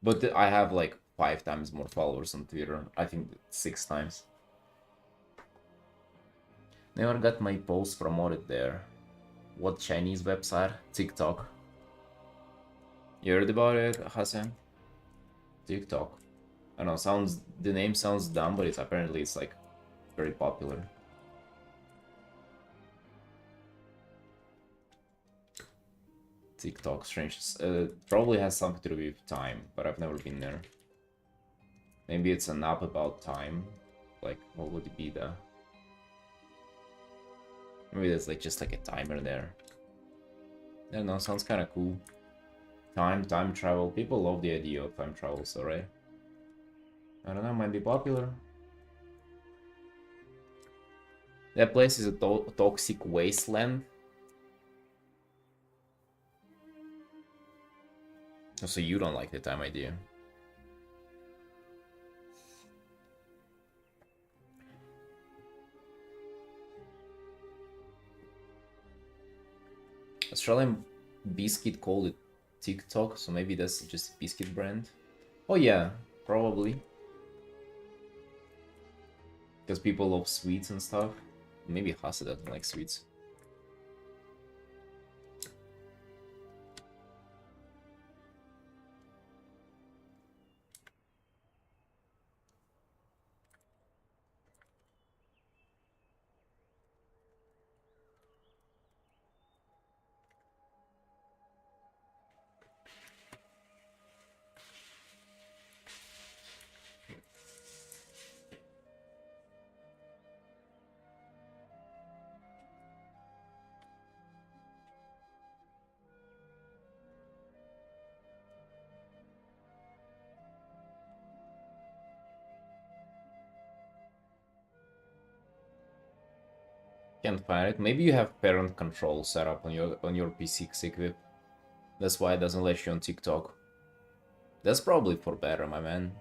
But I have like 5 times more followers on Twitter. I think 6 times. Never got my posts promoted there. What Chinese website? TikTok. You heard about it, Hassan? TikTok. I don't know, the name sounds dumb, but apparently it's like very popular. TikTok, strange. Probably has something to do with time, but I've never been there. Maybe it's an app about time. Like, what would it be there? Maybe there's like just like a timer there. I don't know, sounds kind of cool. Time travel. People love the idea of time travel, so right? I don't know, might be popular. That place is a toxic wasteland. Oh, so you don't like the time idea. Australian biscuit called it TikTok, so maybe that's just a biscuit brand. Oh yeah, probably. Because people love sweets and stuff. Maybe Hasa doesn't like sweets. Can't find it. Maybe you have parent control set up on your PC equip. That's why it doesn't let you on TikTok. That's probably for better, my man.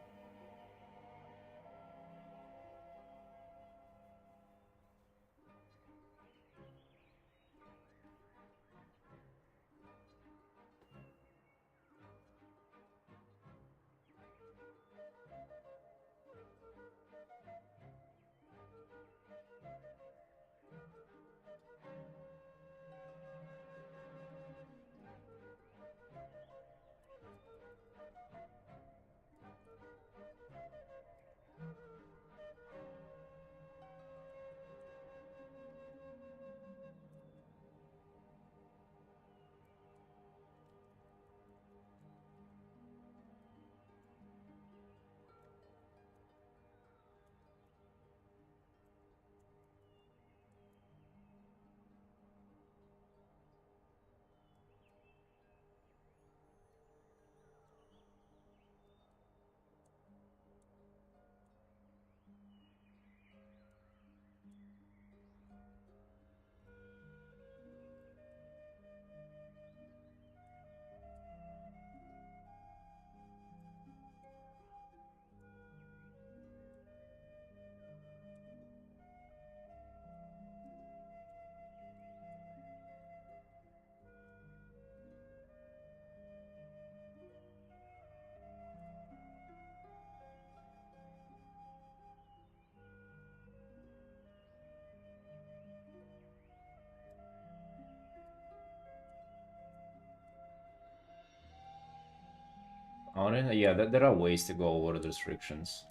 Yeah, there are ways to go over the restrictions.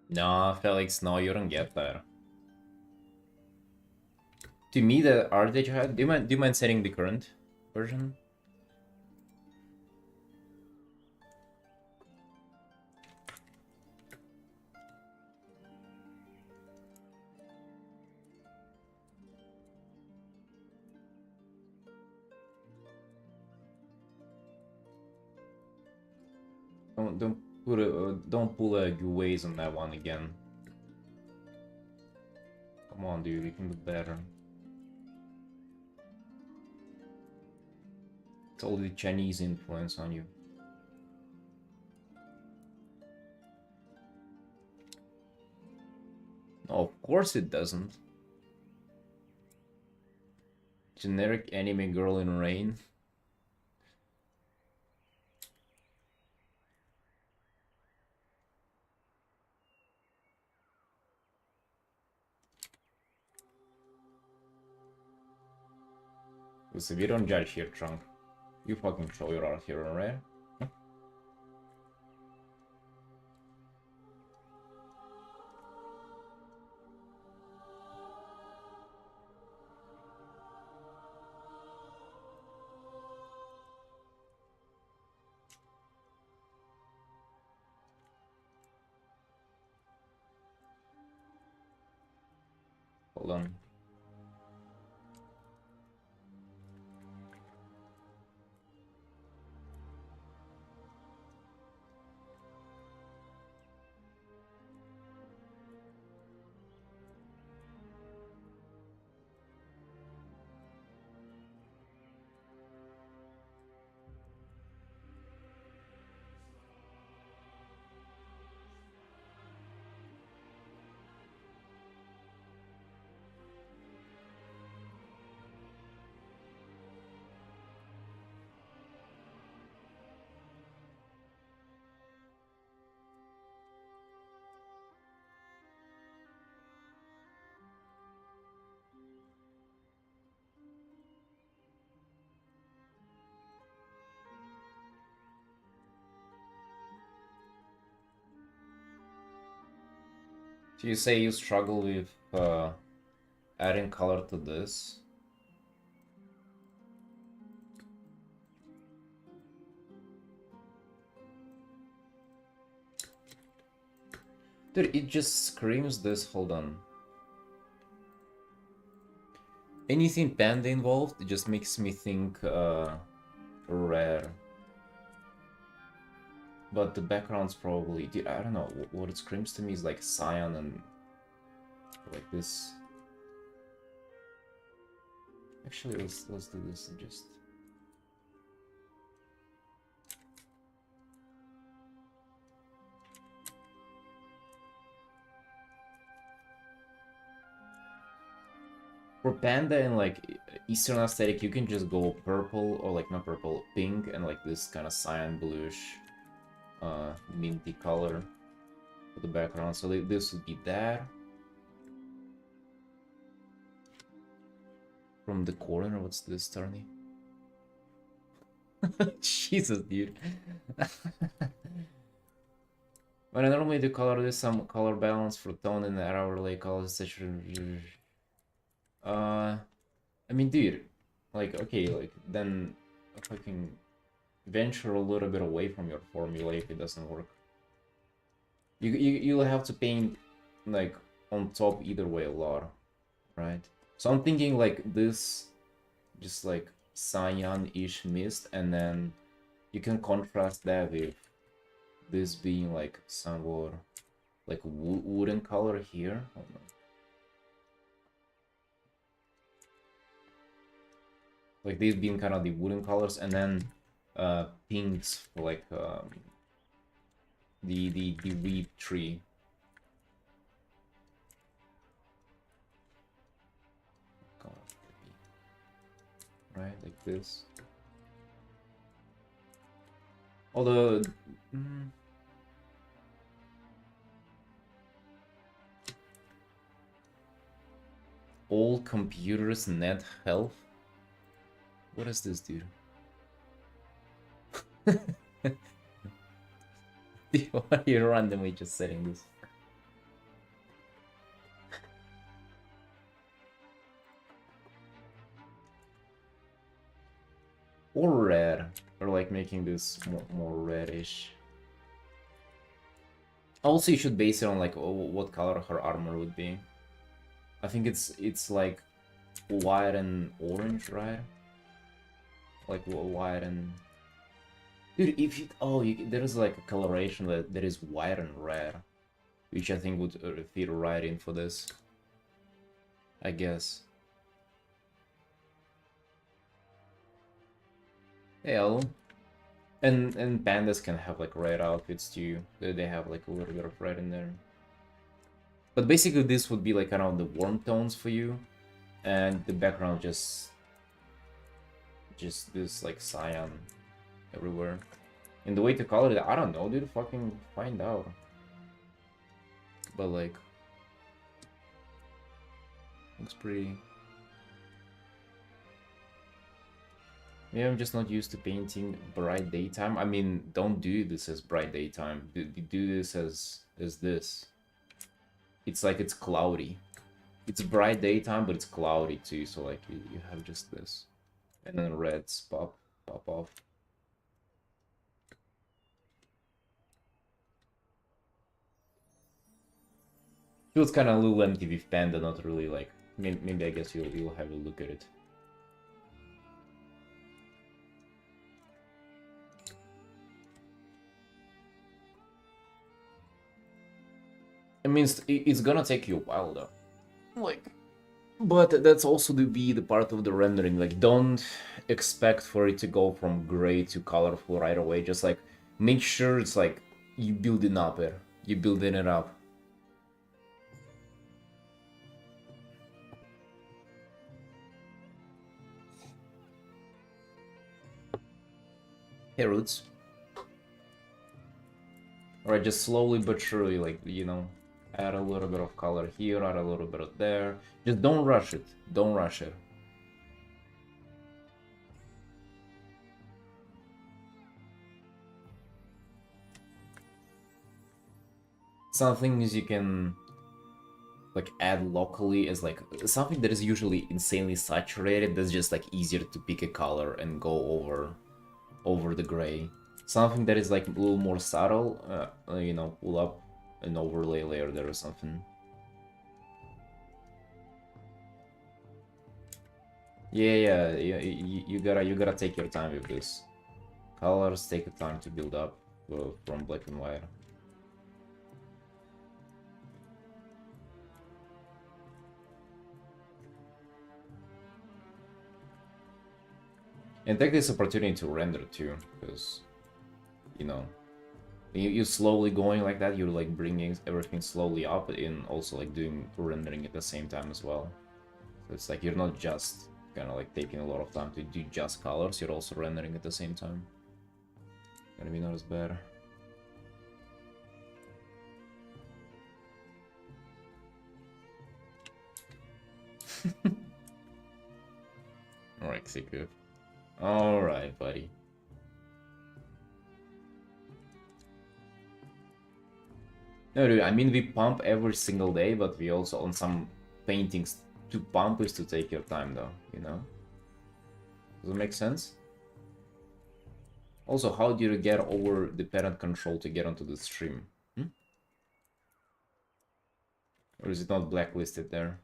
No, Felix, no, you don't get there. To me, the art that you had, do you mind setting the current version? Don't pull a ways on that one again. Come on, dude, you can do better. It's all the Chinese influence on you. No, of course it doesn't. Generic anime girl in rain. Listen, we don't judge here, Trunk. You fucking show your art here, alright? Hold on. So you say you struggle with adding color to this? Dude, it just screams this. Hold on. Anything panda involved, it just makes me think rare. But the background's probably, dude, I don't know, what it screams to me is like cyan and like this. Actually, let's do this and just. For panda and like Eastern aesthetic, you can just go purple or like not purple, pink and like this kind of cyan bluish, minty color for the background. So this would be that. From the corner, what's this, Tarny? Jesus, dude. When I normally do color, there's some color balance for tone and error overlay colors, etc. I mean, dude, like, okay, like, then fucking venture a little bit away from your formula if it doesn't work. You'll have to paint, like, on top either way a lot, right? So I'm thinking, like, this, just, like, cyan-ish mist, and then you can contrast that with this being, like, somewhat, like, wooden color here. Hold on. Like these being kind of the wooden colors, and then pinks for like the weed tree. Right, like this. Although all computers net health. What is this, dude? Why are you randomly just setting this? or red, or like making this more reddish. Also, you should base it on like what color her armor would be. I think it's like white and orange, right? Like white and... Dude, if you... Oh, there is like a coloration that is white and red, which I think would fit right in for this, I guess. Yeah, and pandas can have like red outfits too. They have like a little bit of red in there. But basically this would be like around the warm tones for you, and the background just this like cyan everywhere. And the way to color it, I don't know, dude. Fucking find out. But like, looks pretty. Maybe I'm just not used to painting bright daytime. I mean, don't do this as bright daytime. Do this as this. It's like it's cloudy. It's bright daytime, but it's cloudy too. So like you have just this, and then reds pop off. Feels kind of a little empty with Panda, not really like... Maybe I guess you'll have a look at it. I mean, it's gonna take you a while though. Like, but that's also to be the part of the rendering. Like, don't expect for it to go from gray to colorful right away. Just like make sure it's like you building up it. You building it up. Hey, Roots. Alright, just slowly but surely, like, you know, add a little bit of color here, add a little bit of there. Just don't rush it. Don't rush it. Some things you can like add locally is like something that is usually insanely saturated that's just like easier to pick a color and go over the gray. Something that is like a little more subtle, you know, pull up an overlay layer there or something. Yeah, you gotta take your time with this. Colors take time to build up from black and white. And take this opportunity to render too, because, you know, you slowly going like that, you're like bringing everything slowly up and also like doing rendering at the same time as well. So it's like you're not just kind of like taking a lot of time to do just colors, you're also rendering at the same time. Gonna be not as bad. Alright, Siku. Alright, buddy. No, dude, I mean, we pump every single day, but we also, on some paintings, to pump is to take your time, though, you know? Does it make sense? Also, how do you get over the parent control to get onto the stream? Hmm? Or is it not blacklisted there?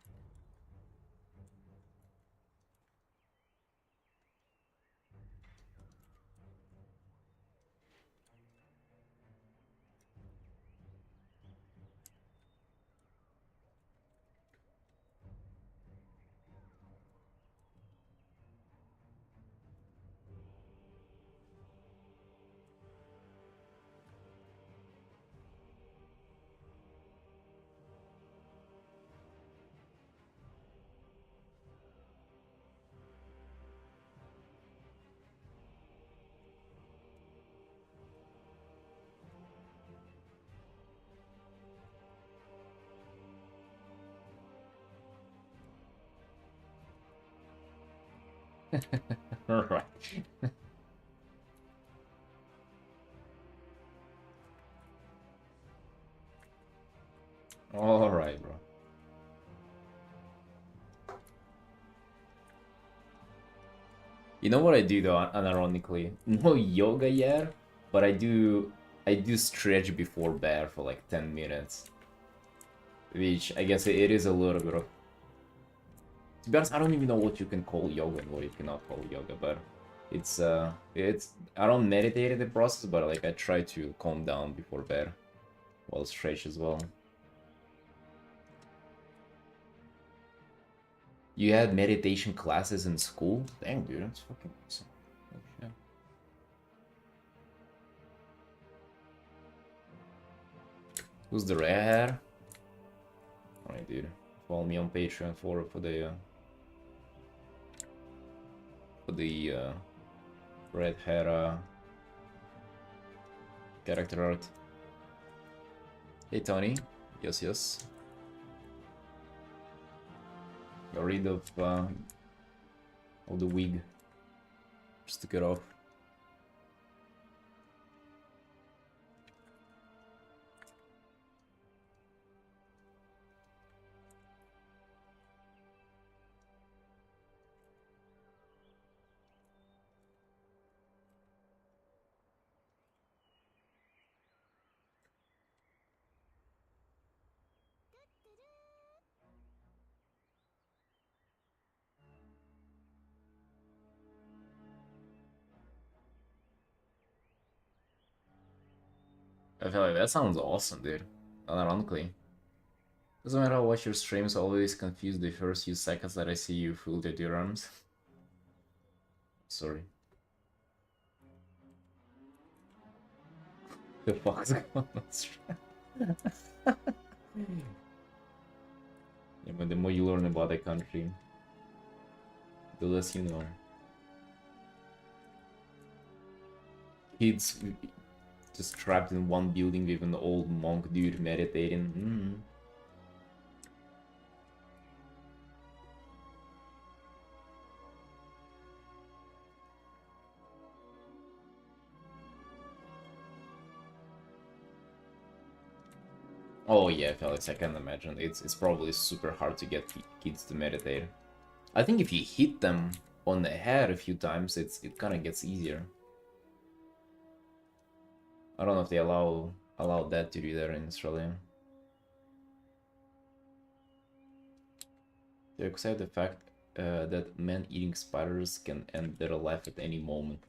Alright. Alright, bro. You know what I do though, unironically? No yoga yet, but I do stretch before bed for like 10 minutes. Which I guess it is a little bit of, to be honest, I don't even know what you can call yoga and what you cannot call yoga, but it's I don't meditate in the process, but like I try to calm down before bed while stretch as well. You had meditation classes in school? Dang, dude, that's fucking awesome. Oh, shit. Who's the red hair? Alright, dude. Follow me on Patreon for the red hair character art. Hey Tony. Yes, yes. Got rid of the wig. Just took it off. I feel like that sounds awesome, dude. Unironically. Doesn't matter how I watch your streams, always confused the first few seconds that I see you folded your arms. Sorry. The fuck's going on? Yeah, but the more you learn about the country, the less you know. Kids just trapped in one building with an old monk dude meditating. Oh yeah, Felix, I can imagine. It's probably super hard to get kids to meditate. I think if you hit them on the head a few times, it kind of gets easier. I don't know if they allow that to do there in Australia. They accept the fact that men eating spiders can end their life at any moment.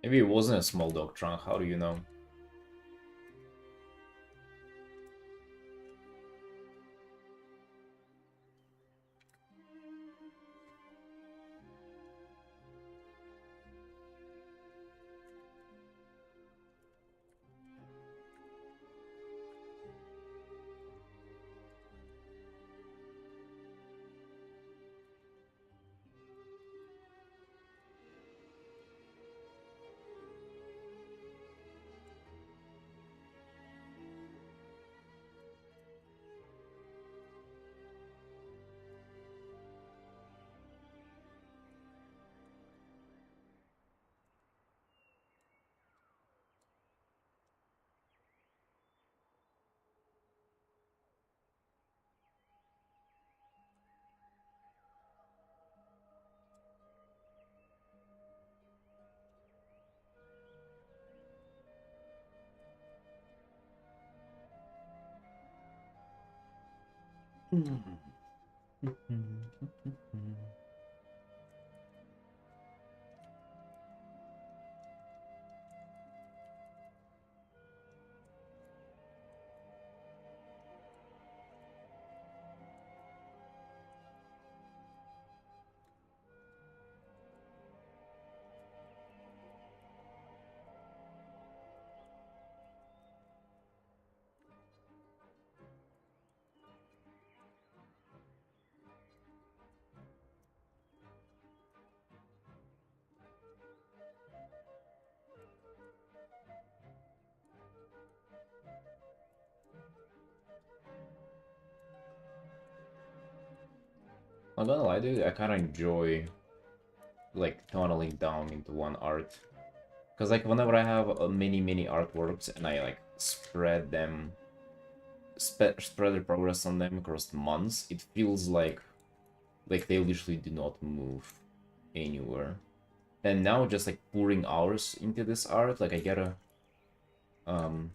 Maybe it wasn't a small dog trunk, how do you know? I'm not gonna lie, dude, I kind of enjoy like tunneling down into one art. Because like whenever I have many artworks and I like spread them, spread the progress on them across months, it feels like they literally do not move anywhere. And now just like pouring hours into this art, like I gotta um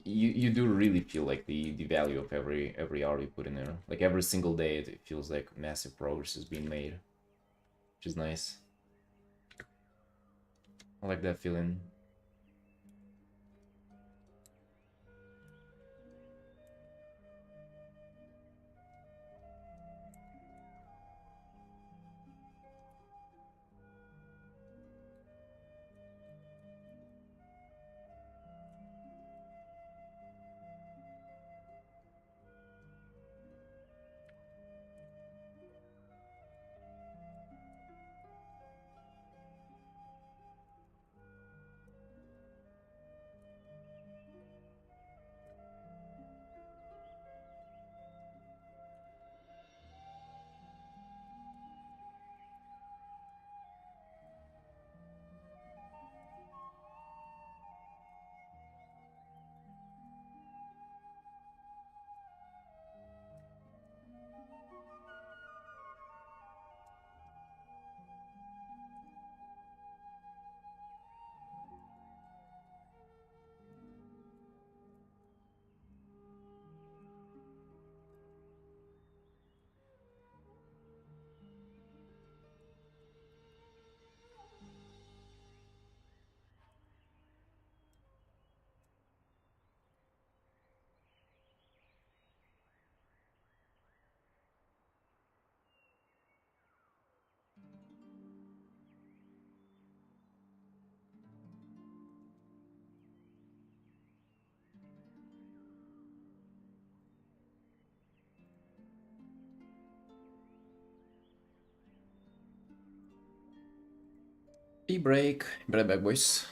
you do really feel like the value of every hour you put in there. Like every single day it feels like massive progress is being made, which is nice. I like that feeling. Tea break. Be right back, boys.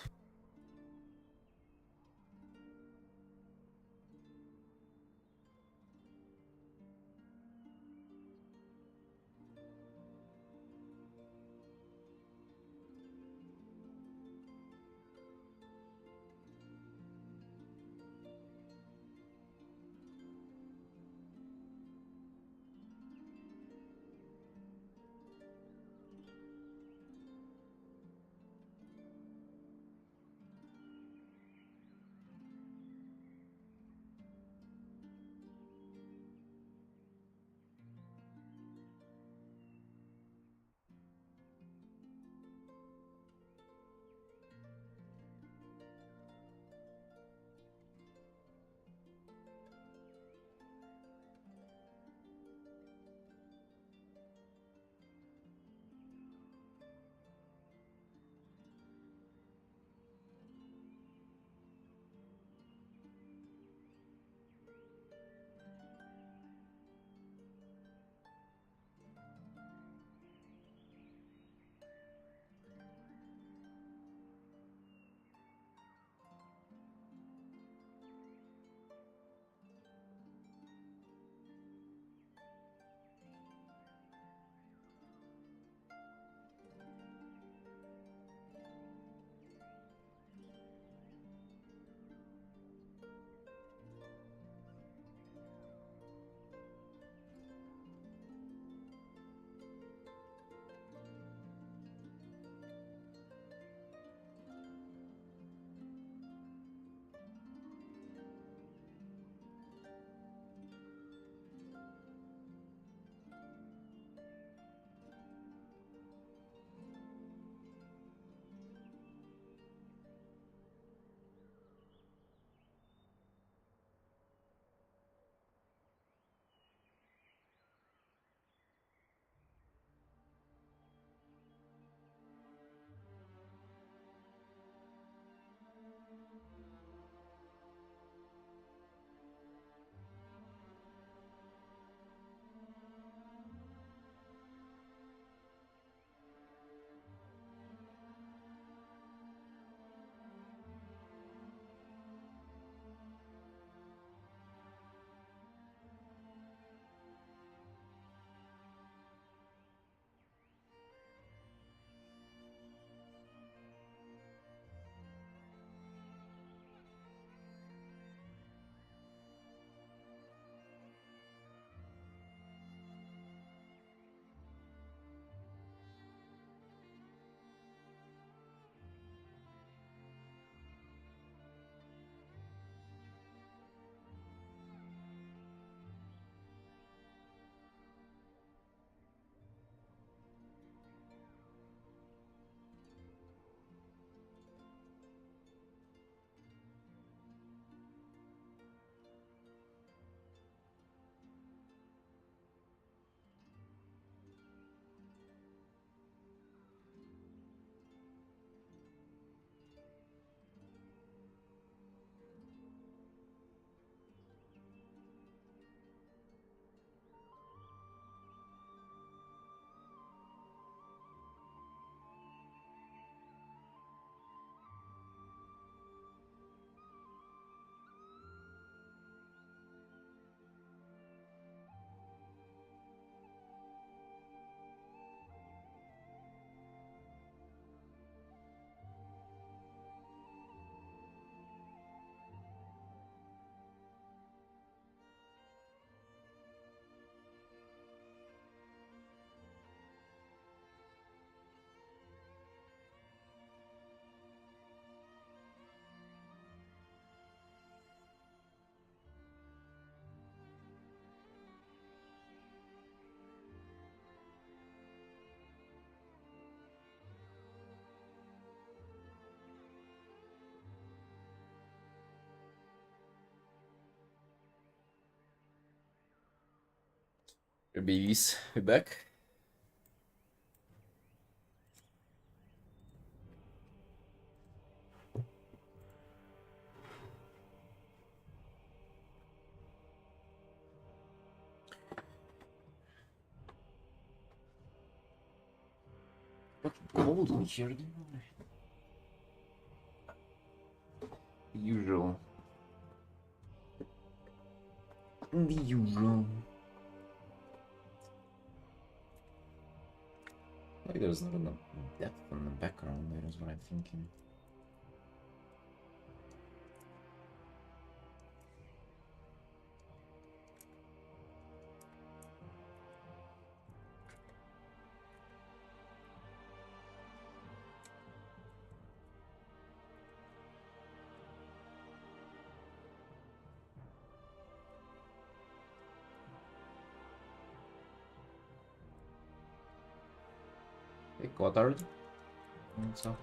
Hey babies, we back. Fucking cold in here again. Usual. The usual. Like there's not enough depth in the background, that is what I'm thinking. Hey, Cotard. What's up?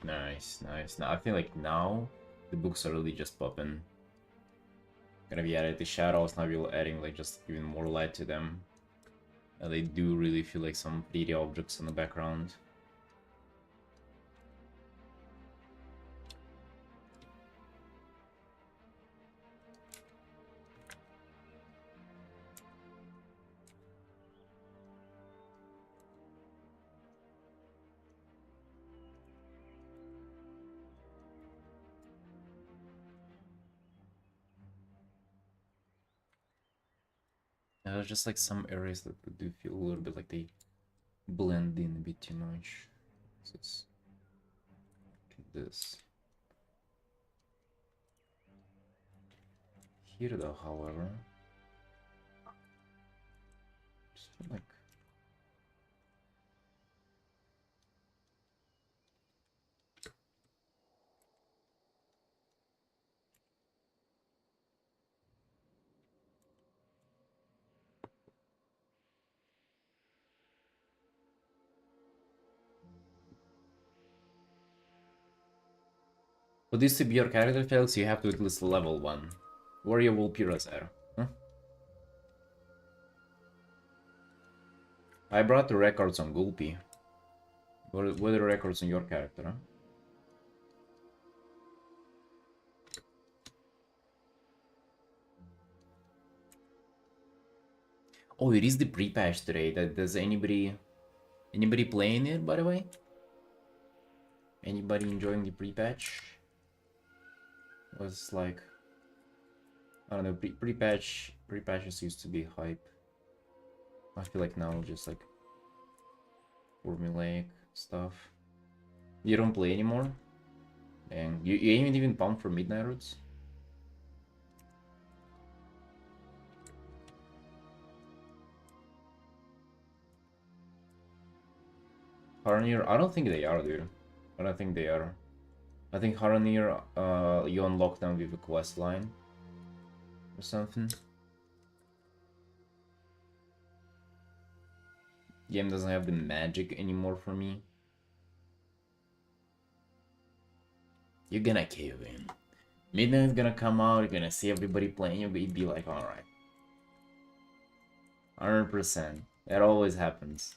Nice, nice. Now I feel like now the books are really just popping. Gonna be added to shadows, now we're adding like just even more light to them. And they do really feel like some pretty objects in the background. There's just like some areas that do feel a little bit like they blend in a bit too much. This this. Here though, however, just feel like for this to be your character, Felix, you have to at least level 1. Where are your Vulpiras at? Huh? I brought the records on Gulpi. What are the records on your character? Huh? Oh, it is the pre-patch today. Does anybody playing it, by the way? Anybody enjoying the pre-patch? Was like, I don't know, pre-patches used to be hype. I feel like now just like formulaic stuff. You don't play anymore? And you ain't even pumped for Midnight Roots? Haranir, I don't think they are, dude. I don't think they are. I think Haranir, you unlock them with a quest line or something. Game doesn't have the magic anymore for me. You're gonna cave in. Midnight's gonna come out, you're gonna see everybody playing, you'll be like, alright. 100%. That always happens.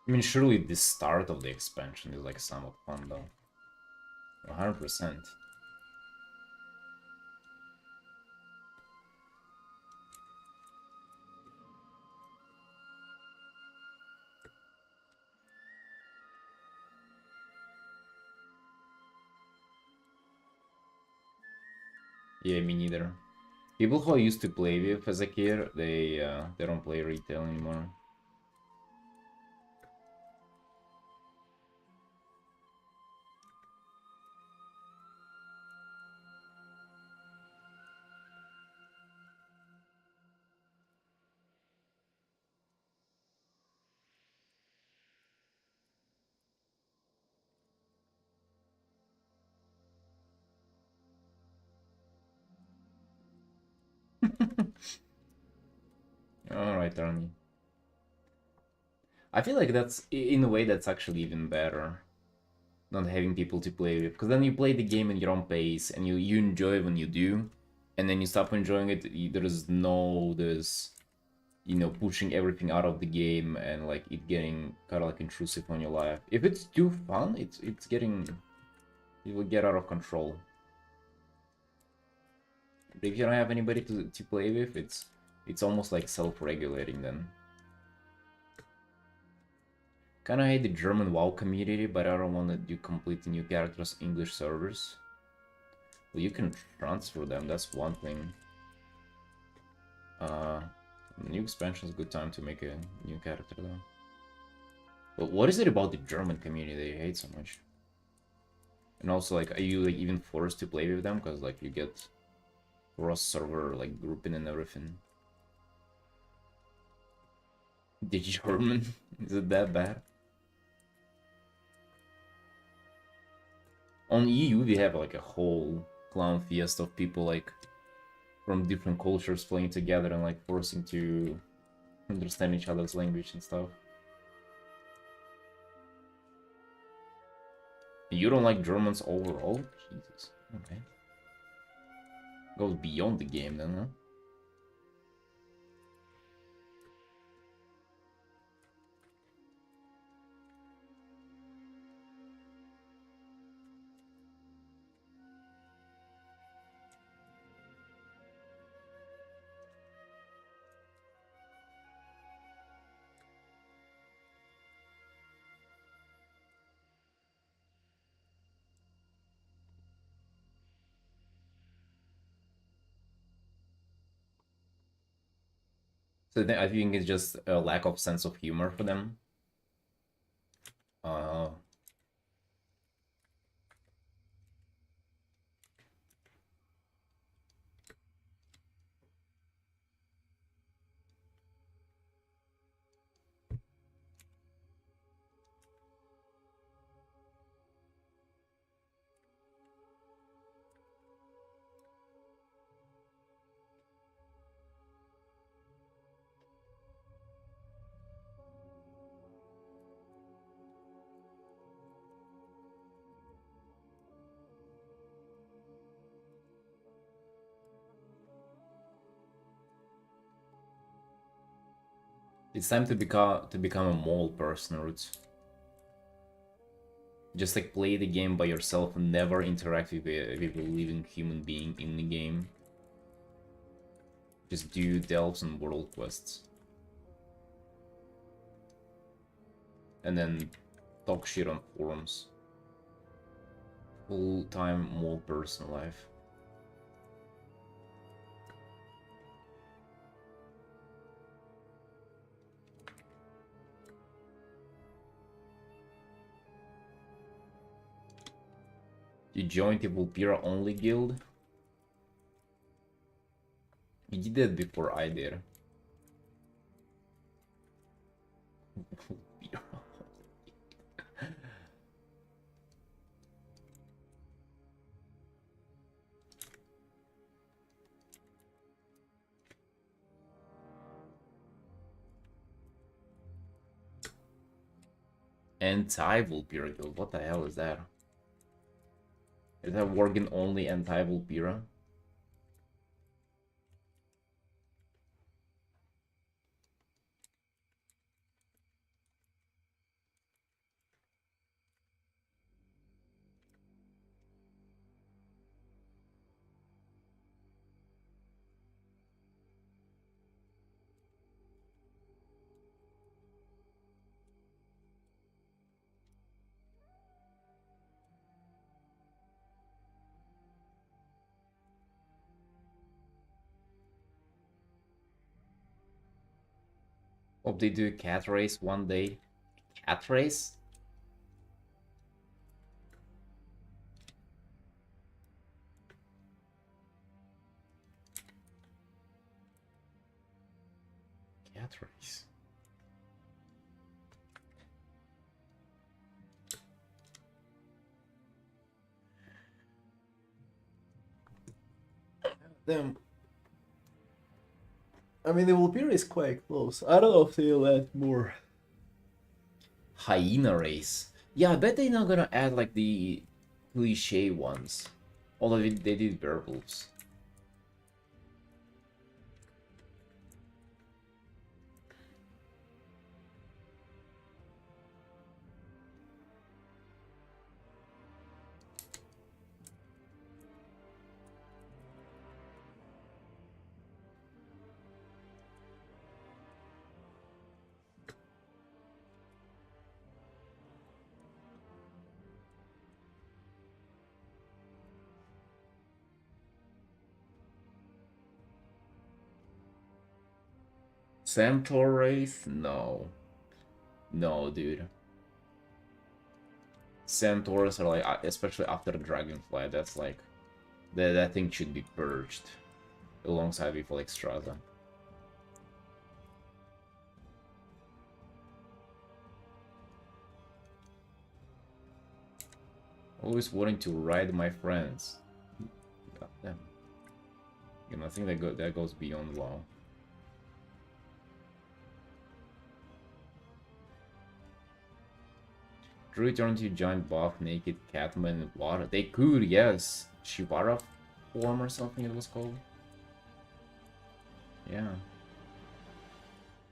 I mean, surely the start of the expansion is like somewhat fun though. 100%. Yeah, me neither. People who I used to play with as a kid, they don't play retail anymore. Alright, Ronnie. I feel like that's, in a way, that's actually even better. Not having people to play with. Because then you play the game at your own pace, and you enjoy when you do. And then you stop enjoying it, there's no this, you know, pushing everything out of the game and like it getting kind of like intrusive on your life. If it's too fun, it's getting, it will get out of control. But if you don't have anybody to play with, it's almost like self-regulating then. Kinda hate the German WoW community, but I don't want to do completely new characters English servers. Well, you can transfer them, that's one thing. New expansion is a good time to make a new character though. But what is it about the German community that you hate so much? And also, like, are you like even forced to play with them? Because like you get cross server like grouping and everything. The German? Is it that bad? On EU, we have like a whole clown fiesta of people like from different cultures playing together and like forcing to understand each other's language and stuff. You don't like Germans overall? Jesus. Okay. Goes beyond the game then, huh? So then I think it's just a lack of sense of humor for them. Uh, It's time to become a mole person, Roots. Just like play the game by yourself and never interact with a living human being in the game. Just do delves and world quests. And then talk shit on forums. Full-time mole person life. You joined the Vulpira only guild? You did that before I did. Anti-Vulpira guild? What the hell is that? Is that working only anti-Vulpira? Hope they do a cat race one day. Cat race? Cat race. Damn. I mean, the Vulpira is quite close. I don't know if they'll add more. Hyena race. Yeah, I bet they're not gonna add like the cliche ones. Although they did werewolves. Centaur race? No. No, dude. Centaurs are like, especially after Dragonfly, that's like, that thing should be purged alongside with like Strata. Always wanting to ride my friends. God damn. You know, I think that goes beyond WoW. Druid turn to giant buff, naked catman in water. They could, yes. Shivara form or something it was called. Yeah.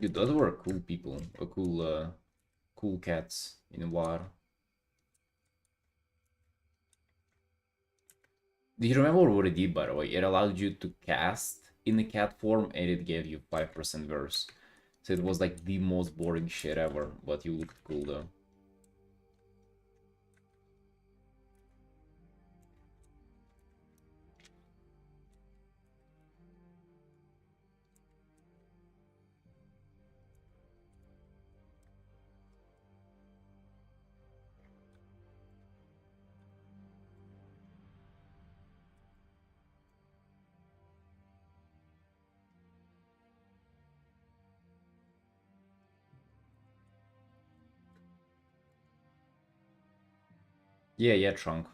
Dude, those were cool people. Cool cats in water. Do you remember what it did, by the way? It allowed you to cast in the cat form and it gave you 5% verse. So it was like the most boring shit ever, but you looked cool though. Yeah, Trunk.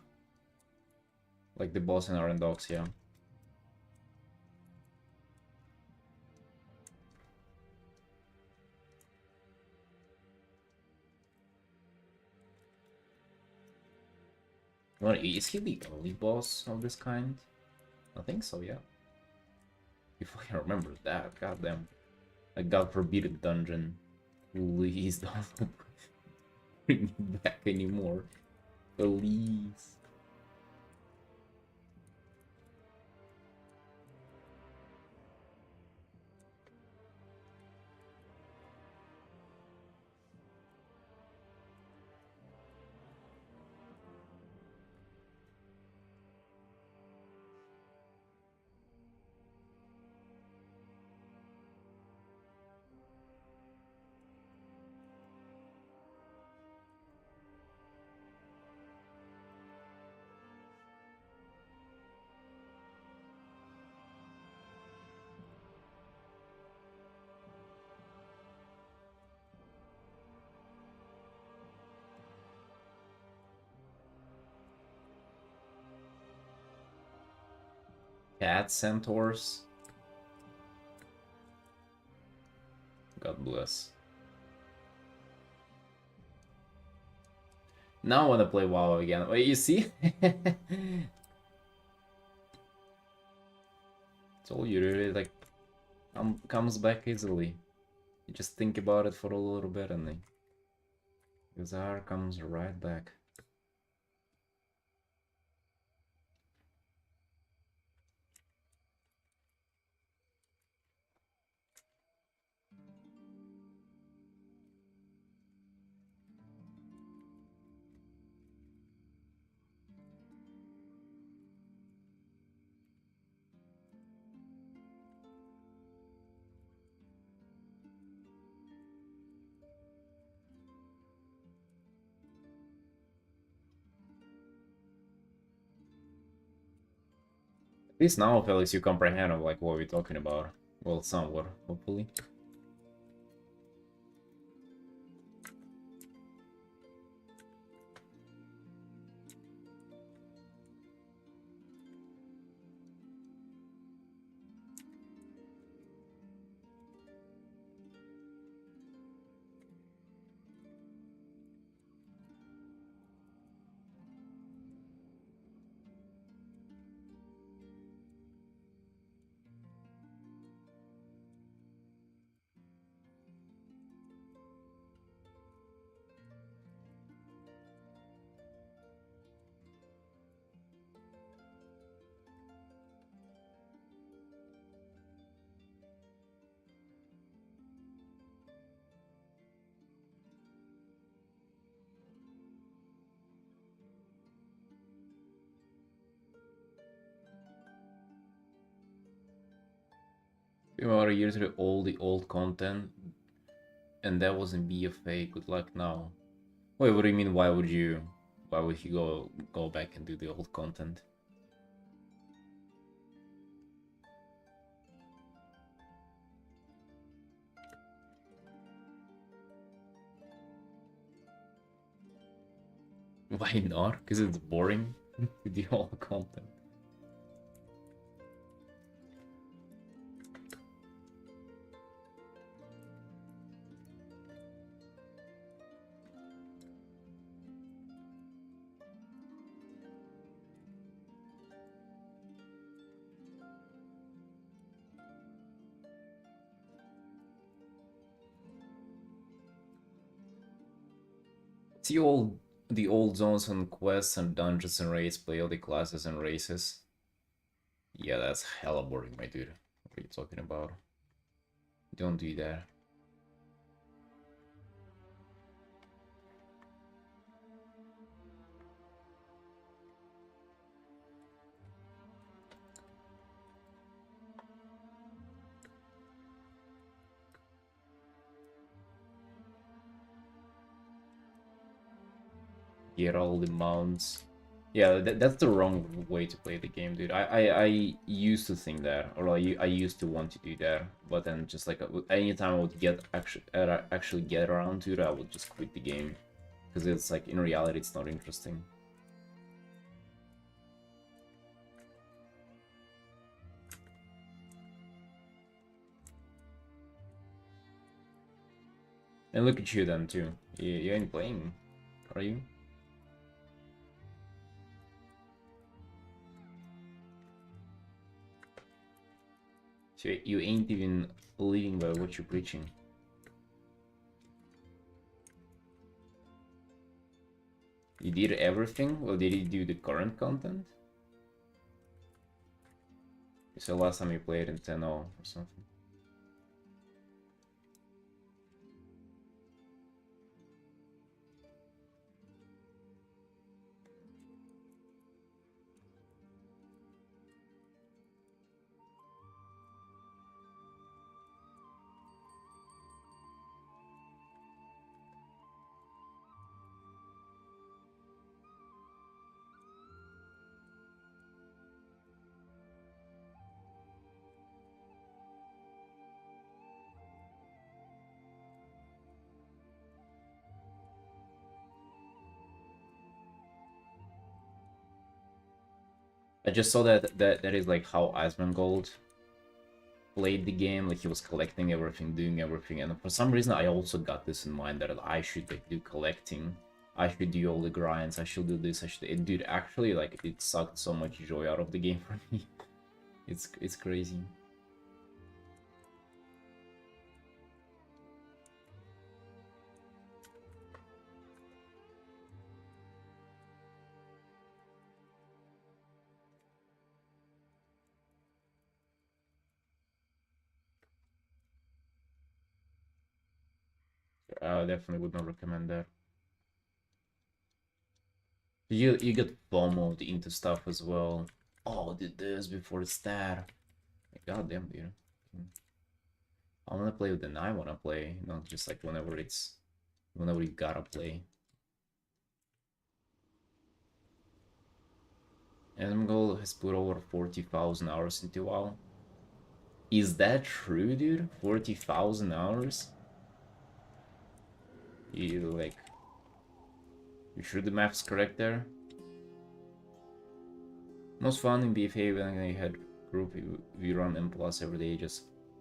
Like the boss in Artin Dogs, yeah. Well, is he the only boss of this kind? I think so, yeah. If I can remember that, goddamn. A god forbidden dungeon. Please don't bring me back anymore. Please. Cat centaurs. God bless. Now I want to play WoW again. Wait, you see? Told you, really, like, comes back easily. You just think about it for a little bit and the desire comes right back. At least now, Felix, you comprehend of like what we're talking about. Well, somewhat, hopefully. About a year through all the old content, and that wasn't BFA. Good luck now. Wait, what do you mean? Why would you? Why would he go back and do the old content? Why not? Because it's boring. The old content. The old zones and quests and dungeons and raids, play all the classes and races. Yeah, that's hella boring, my dude. What are you talking about? Don't do that. Get all the mounts. Yeah, that's the wrong way to play the game, dude. I used to think that, or I used to want to do that, but then just like anytime I would actually get around to it, I would just quit the game because it's like in reality it's not interesting. And look at you then too. You ain't playing, are you? So you ain't even living by what you're preaching. You did everything, or did you do the current content? So last time you played in 10-0 or something. I just saw that is like how Iceman Gold played the game, like he was collecting everything, doing everything, and for some reason I also got this in mind that I should like do collecting, I should do all the grinds, I should do this, I should. It, dude, actually, like it sucked so much joy out of the game for me. It's crazy. I definitely would not recommend that. You get FOMO'd into stuff as well. Oh, did this before it's that. God damn, dude. I wanna play with the I wanna play, not just like whenever you gotta play. Gold has put over 40,000 hours into WoW. Is that true, dude? 40,000 hours? You sure the math's correct there? Most fun in BFA when I had group, we run M plus every day,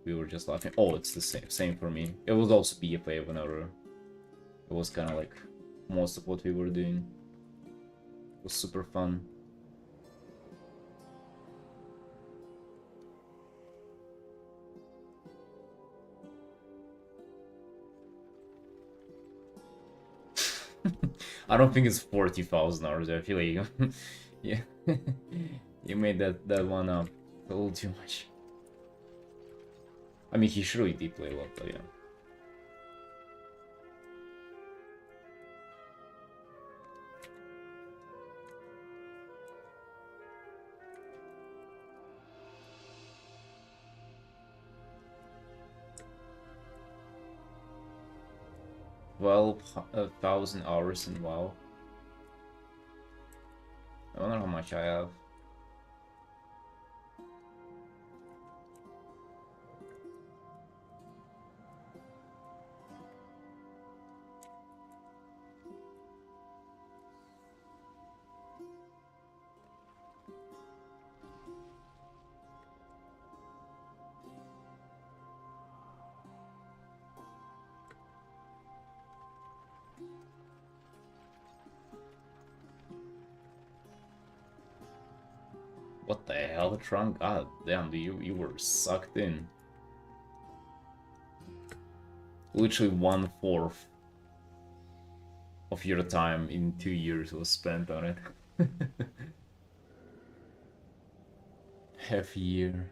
we were just laughing. Oh, it's the same for me. It was also BFA whenever it was kind of like most of what we were doing. It was super fun. I don't think it's 40,000 hours. I feel like yeah, you made that one up a little too much. I mean, he surely did play a lot, but yeah. Well, 1,000 hours in WoW. I wonder how much I have. What the hell, Trunk? God damn, dude, you were sucked in. Literally 1/4 of your time in 2 years was spent on it. Half a year.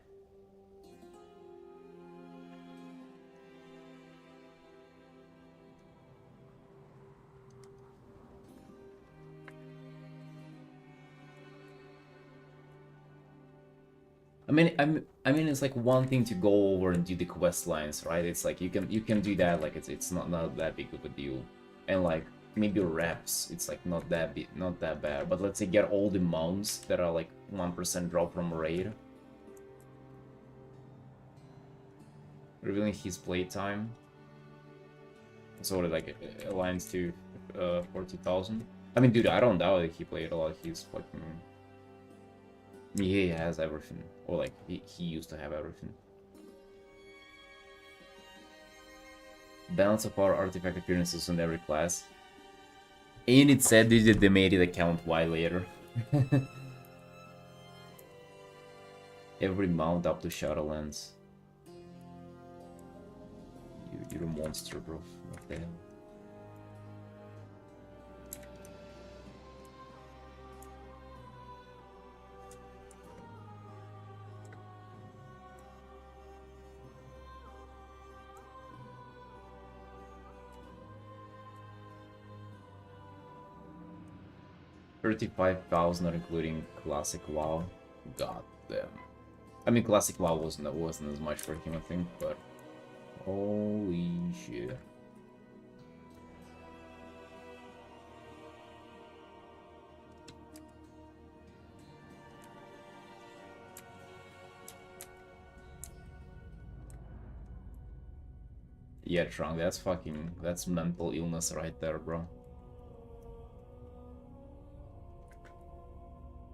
I mean, it's like one thing to go over and do the quest lines, right? It's like you can do that, like it's not that big of a deal, and like maybe reps, it's like not that bad. But let's say get all the mounts that are like 1% drop from raid. Revealing his playtime, so it like aligns to 40,000. I mean, dude, I don't doubt that he played a lot. He's fucking. He has everything, or like he used to have everything. Balance of power artifact appearances on every class. And it said that they made it account Y later. Every mount up to Shadowlands. You're a monster, bro. What the hell? $35,000 not including classic WoW. God damn. I mean, classic WoW wasn't as much for him, I think, but holy shit. Yeah, Trunk, that's mental illness right there, bro.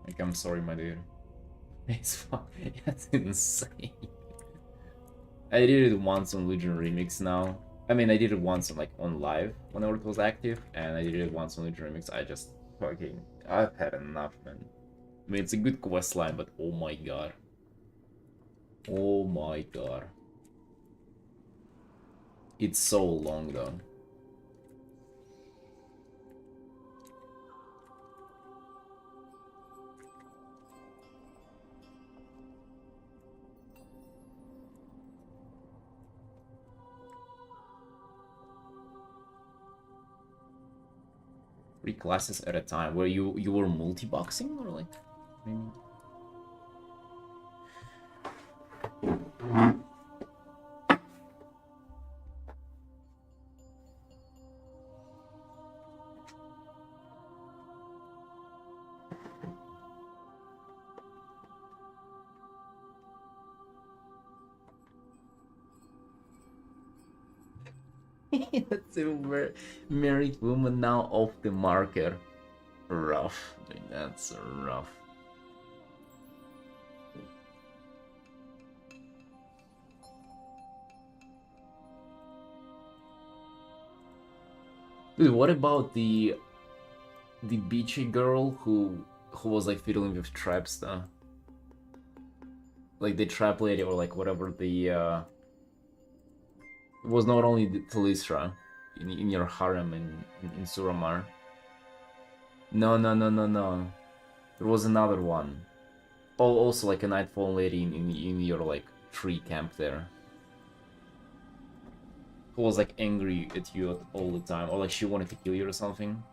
Like, I'm sorry, my dude. That's insane. I did it once on Legion Remix now. I mean, I did it once on, like, on live whenever it was active, and I did it once on Legion Remix. I've had enough, man. I mean, it's a good quest line, but oh my god. Oh my god. It's so long, though. Three classes at a time. Where you were multi-boxing or like? Maybe? That's a married woman now off the market. Rough, dude, that's rough. Dude, what about the beachy girl who was like fiddling with traps though? Like the trap lady or like whatever the it was not only the Talisra in your harem in Suramar. No, no, no, no, no. There was another one. Oh, also like a Nightfall lady in your like tree camp there. Who was like angry at you all the time, or like she wanted to kill you or something.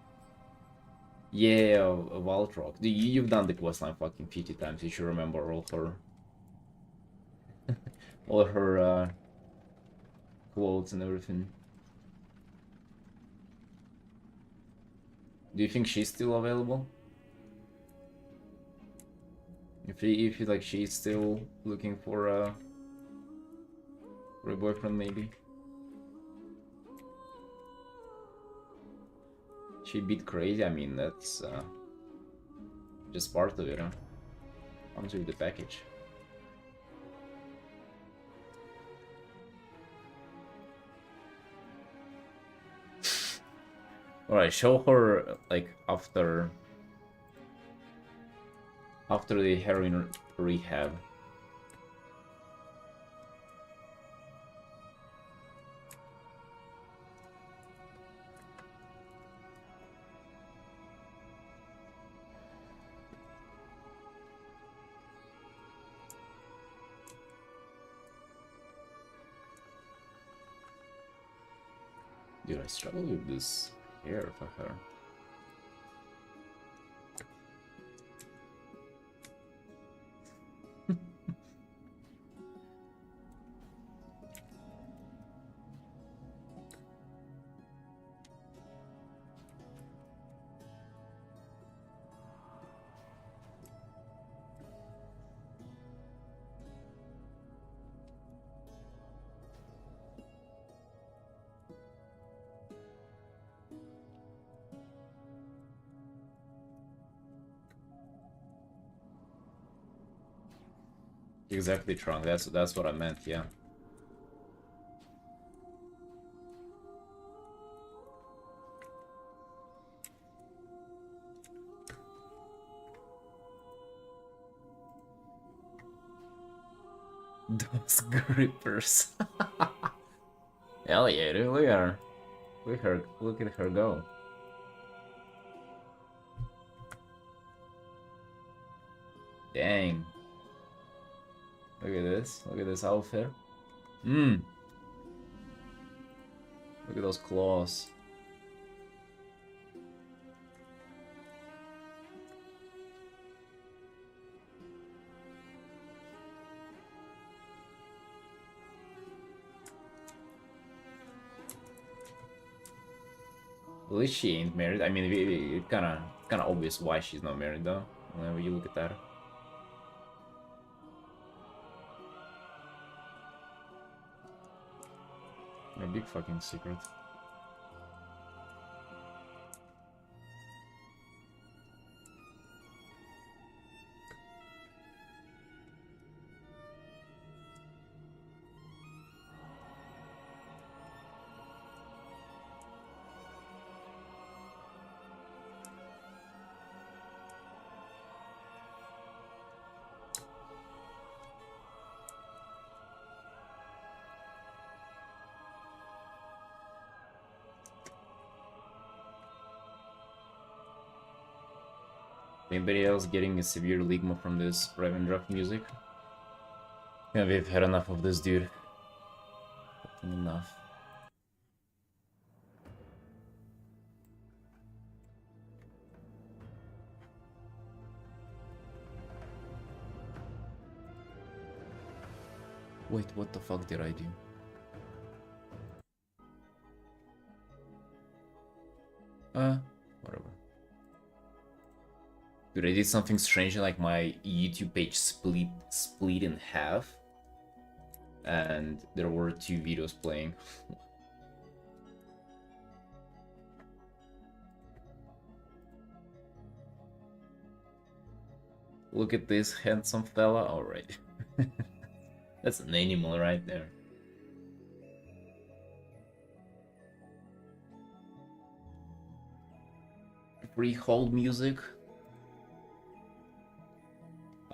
Yeah, Valtrock. You've done the questline fucking 50 times. You should remember all her quotes and everything. Do you think she's still available? If you like, she's still looking for a boyfriend, maybe. She beat crazy. I mean, that's just part of it, huh? Comes with the package. Alright, show her like after the heroin rehab. Dude, I struggle with this hair for her. Exactly, Trunk. That's what I meant. Yeah. Those grippers. Hell yeah, dude, look at her. Look at her go. Dang. Look at this outfit. Mmm. Look at those claws. At least she ain't married. I mean, it kinda obvious why she's not married though. Whenever you look at that. A big fucking secret. Anybody else getting a severe ligma from this Raven Draft music? Yeah, we've had enough of this dude. Enough. Wait, what the fuck did I do? Whatever. Dude, I did something strange, like my YouTube page split in half. And there were 2 videos playing. Look at this handsome fella. Alright. That's an animal right there. Free hold music.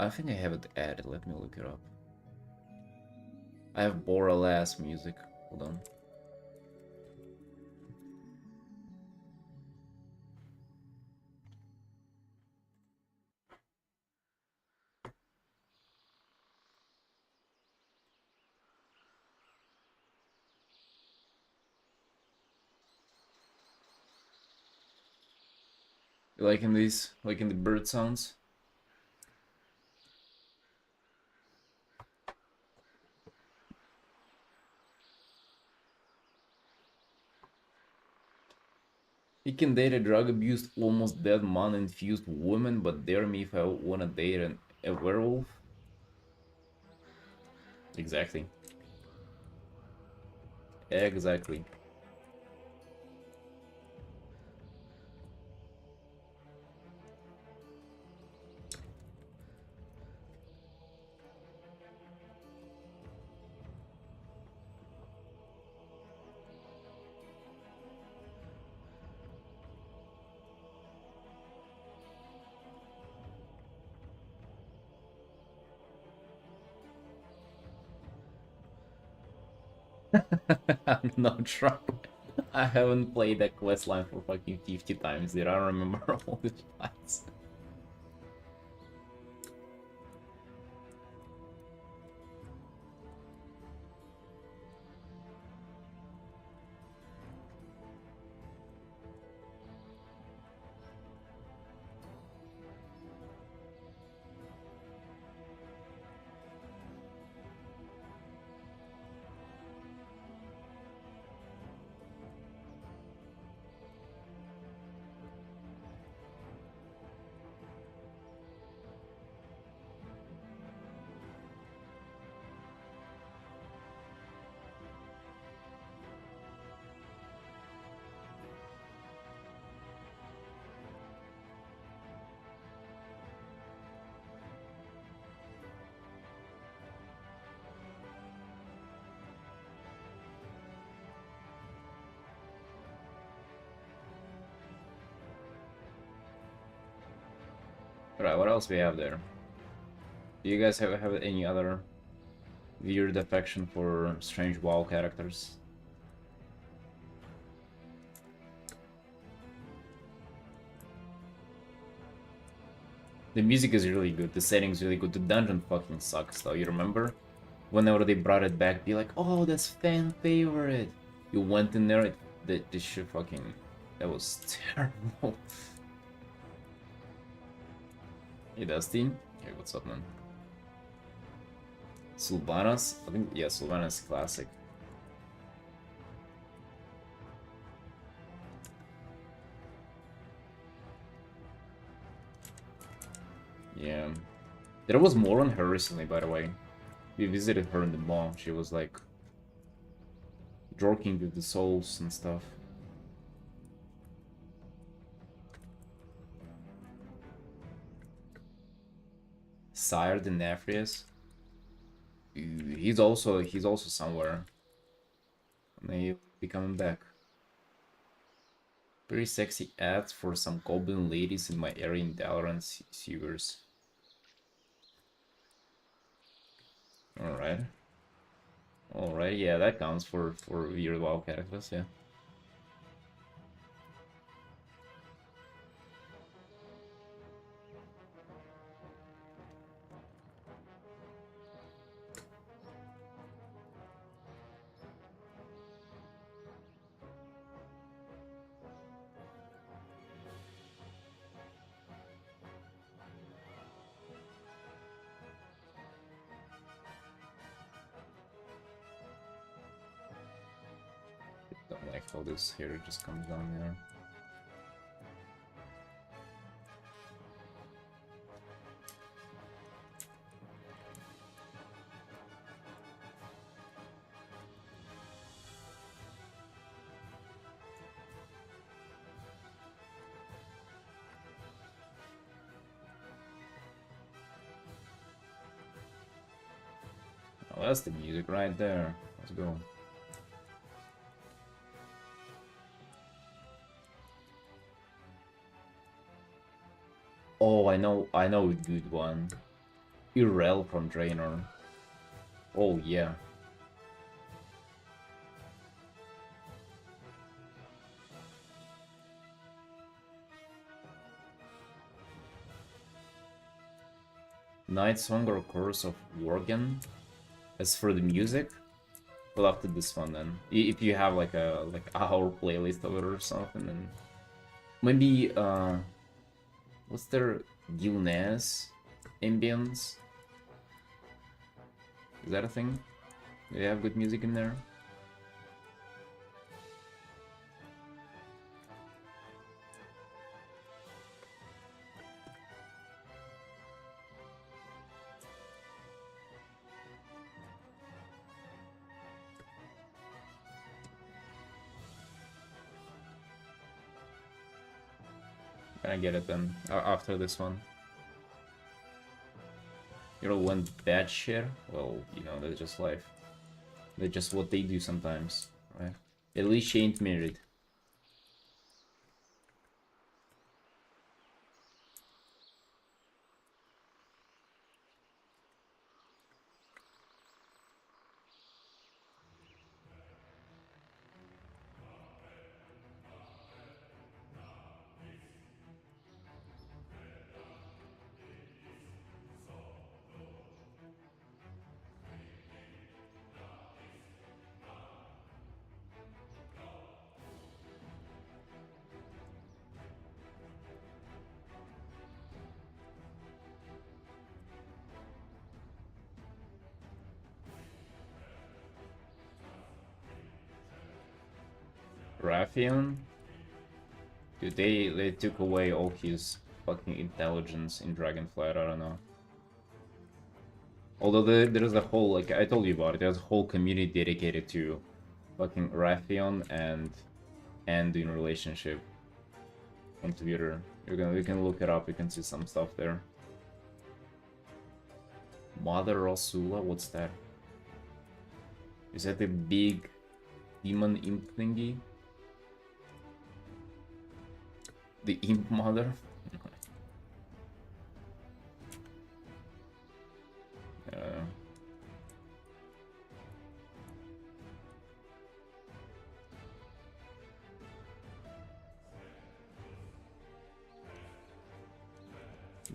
I think I have it added. Let me look it up. I have Borealas music. Hold on. You liking these? Liking the bird sounds? He can date a drug-abused, almost dead man-infused woman, but dare me if I wanna date a werewolf? Exactly. Exactly. I'm not trying. I haven't played that quest line for fucking 50 times, dude. I don't remember all the fights. Right, what else we have there? Do you guys have any other weird affection for strange WoW characters? The music is really good, the setting's really good, the dungeon fucking sucks though, you remember? Whenever they brought it back, be like, oh, that's fan favorite. You went in there, this shit fucking, that was terrible. Hey Dusty, hey, what's up, man? Sylvanas? I think, yeah, Sylvanas classic. Yeah. There was more on her recently, by the way. We visited her in the mall. She was like joking with the souls and stuff. Sire the Nefrius. He's also somewhere. May be coming back. Very sexy ads for some goblin ladies in my area in Dalaran sewers. Alright. Alright, yeah, that counts for weird WoW characters, yeah. Don't like how this here just comes down there. Oh, that's the music right there. Let's go. Oh, I know a good one. Irel from Draenor. Oh, yeah. Night Song or Chorus of Worgen. As for the music, we'll have to this one then. If you have like our playlist of it or something, then maybe what's their Gilnes ambience? Is that a thing? Do they have good music in there? Can I get it then after this one? You know, when bad shit, well, you know, that's just life. That's just what they do sometimes, right? At least she ain't married. Raffion? Dude, they took away all his fucking intelligence in Dragonflight, I don't know. Although there's a whole, like I told you about it, there's a whole community dedicated to fucking Raffion and in relationship on Twitter. You can look it up, you can see some stuff there. Mother Rosula, what's that? Is that the big demon imp thingy? The imp mother?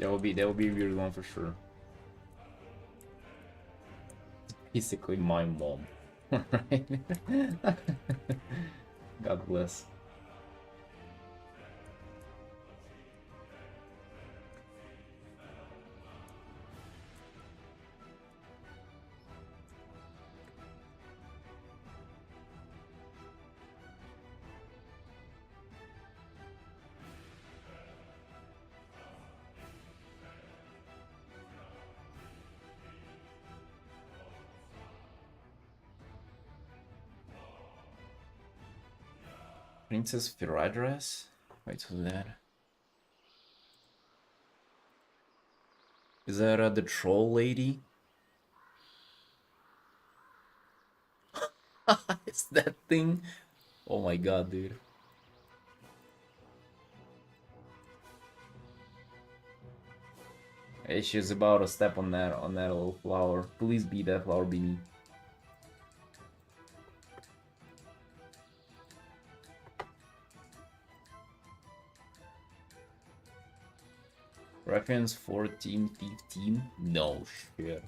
That will be a weird one for sure. Basically my mom. Right? God bless. Princess Firadress? Wait, who's that? Is that the troll lady? It's that thing? Oh my god, dude. Hey, she's about to step on that little flower. Please be that flower beneath. Reference 1415? No shit.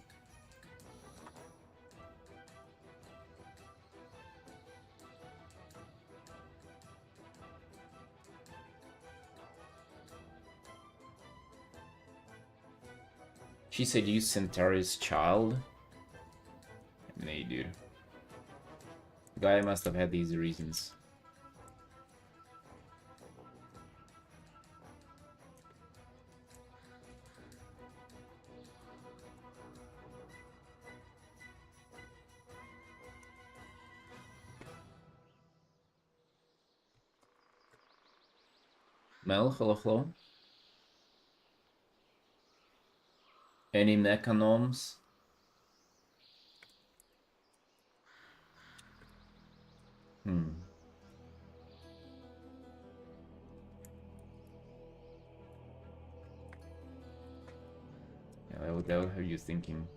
She said you Centauri's child? I mean, hey, dude. The guy must have had these reasons. Mel, hello. Any mechanomes? Yeah, that would have you thinking.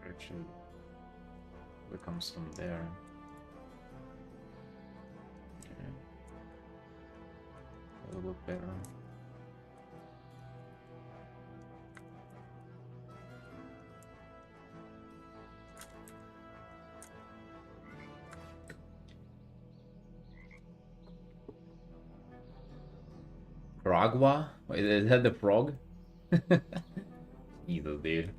Actually, it comes from there. Okay. That'll look better. Frogwa? Wait, is that the frog? Either, dude.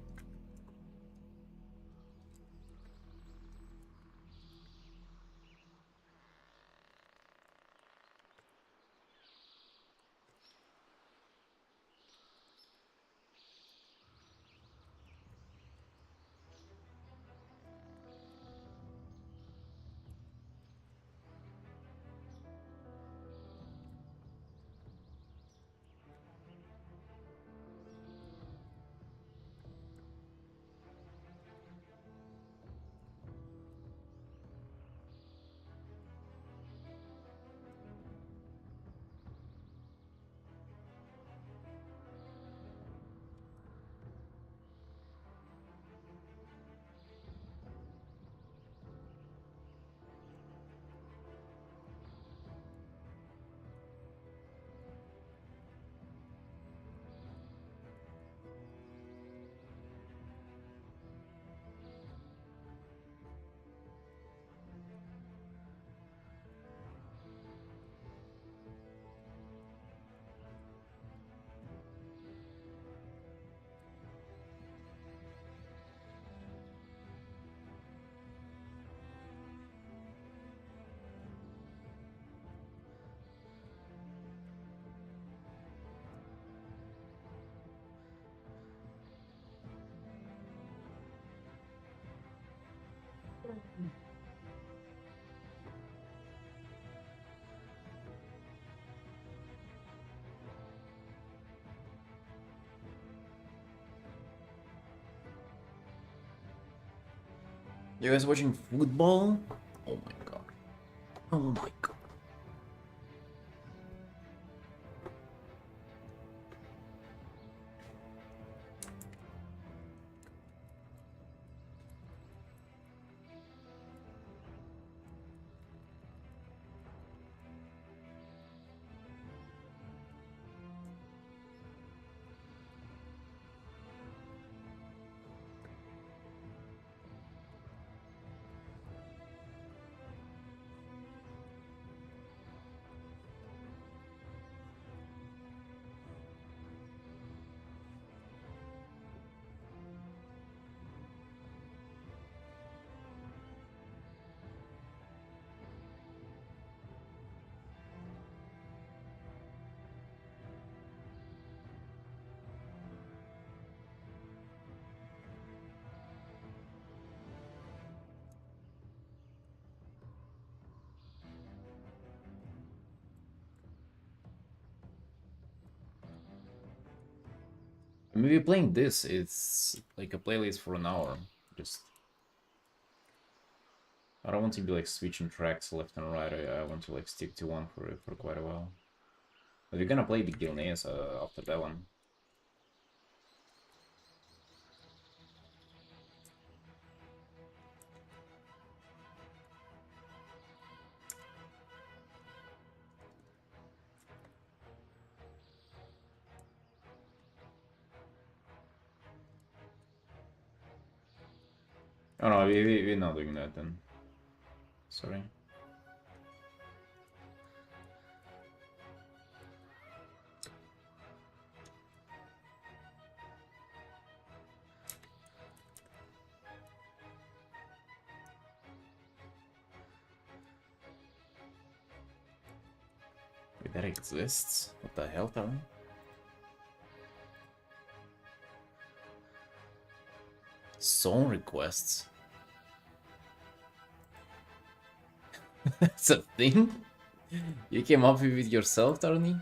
You guys watching football? Oh my god. Oh my god. Maybe playing this, it's like a playlist for an hour. Just I don't want to be like switching tracks left and right. I want to like stick to one for quite a while. But we're gonna play the Gilneas after that one. Oh no, we're not doing that then. Sorry. Wait, that exists? What the hell, Talon? Song requests? That's a thing? You came up with it yourself, Tarni?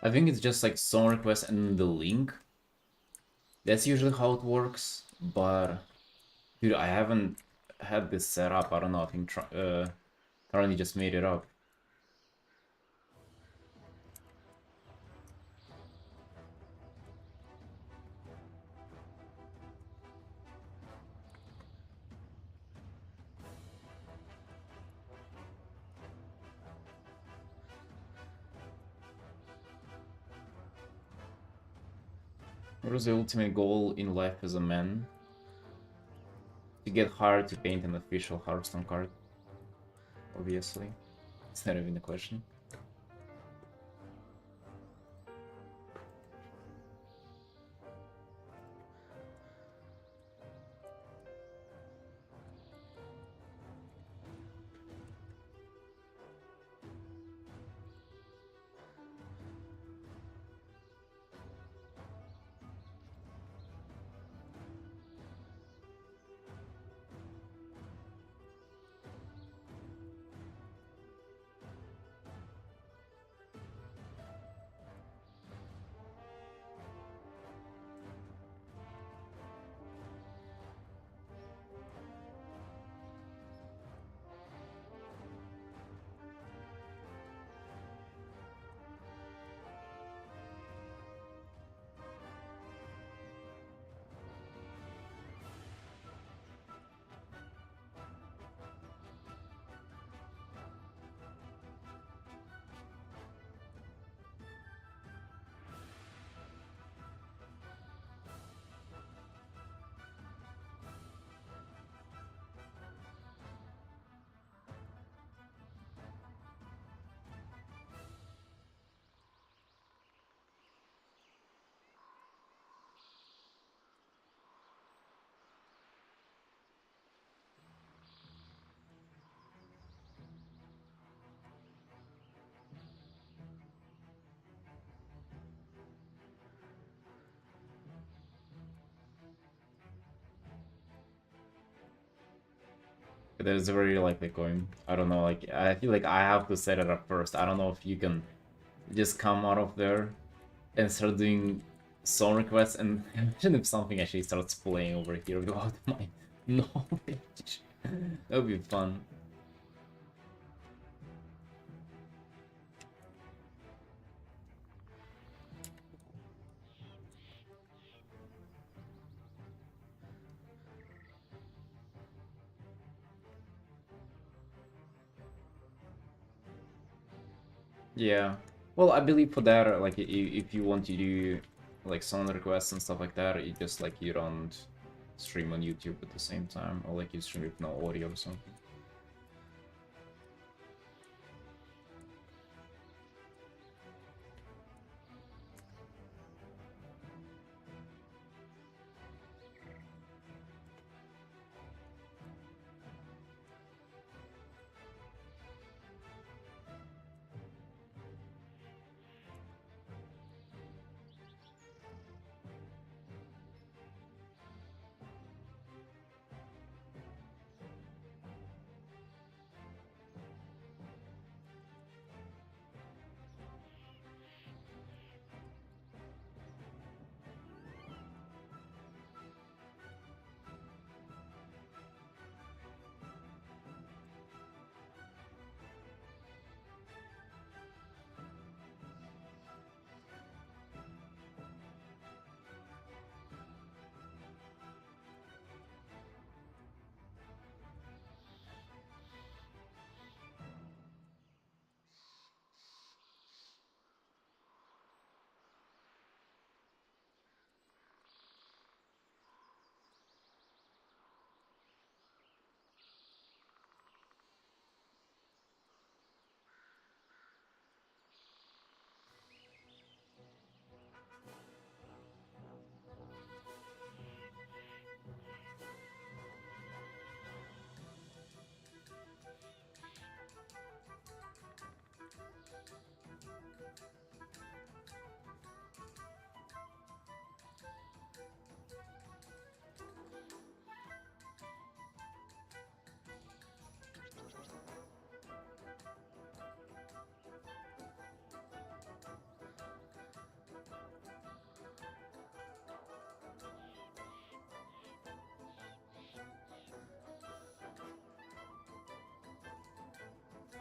I think it's just like song request and the link. That's usually how it works, but dude, I haven't had this set up. I don't know, I think Tarni just made it up. What was the ultimate goal in life as a man? To get hired to paint an official Hearthstone card. Obviously. It's not even a question. There's a very likely coin. I don't know, like, I feel like I have to set it up first. I don't know if you can just come out of there and start doing song requests, and imagine if something actually starts playing over here without my knowledge. That would be fun. Yeah. Well, I believe for that, like, if you want to do like song requests and stuff like that, you just like you don't stream on YouTube at the same time, or like you stream with no audio or something.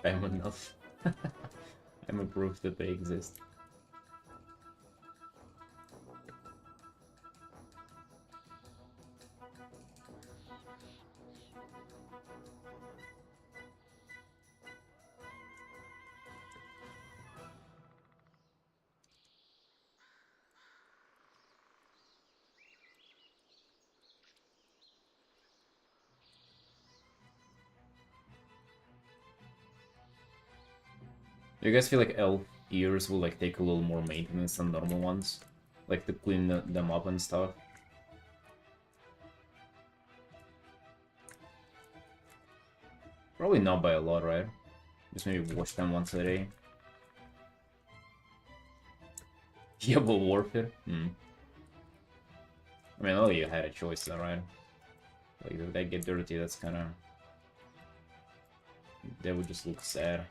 I'm enough. I'm a proof that they exist. Do you guys feel like elf ears will like take a little more maintenance than normal ones? Like to clean them up and stuff? Probably not by a lot, right? Just maybe wash them once a day. Diablo Warfare? Hmm. I mean, oh, you had a choice though, right? Like, if they get dirty, that's kinda... That would just look sad.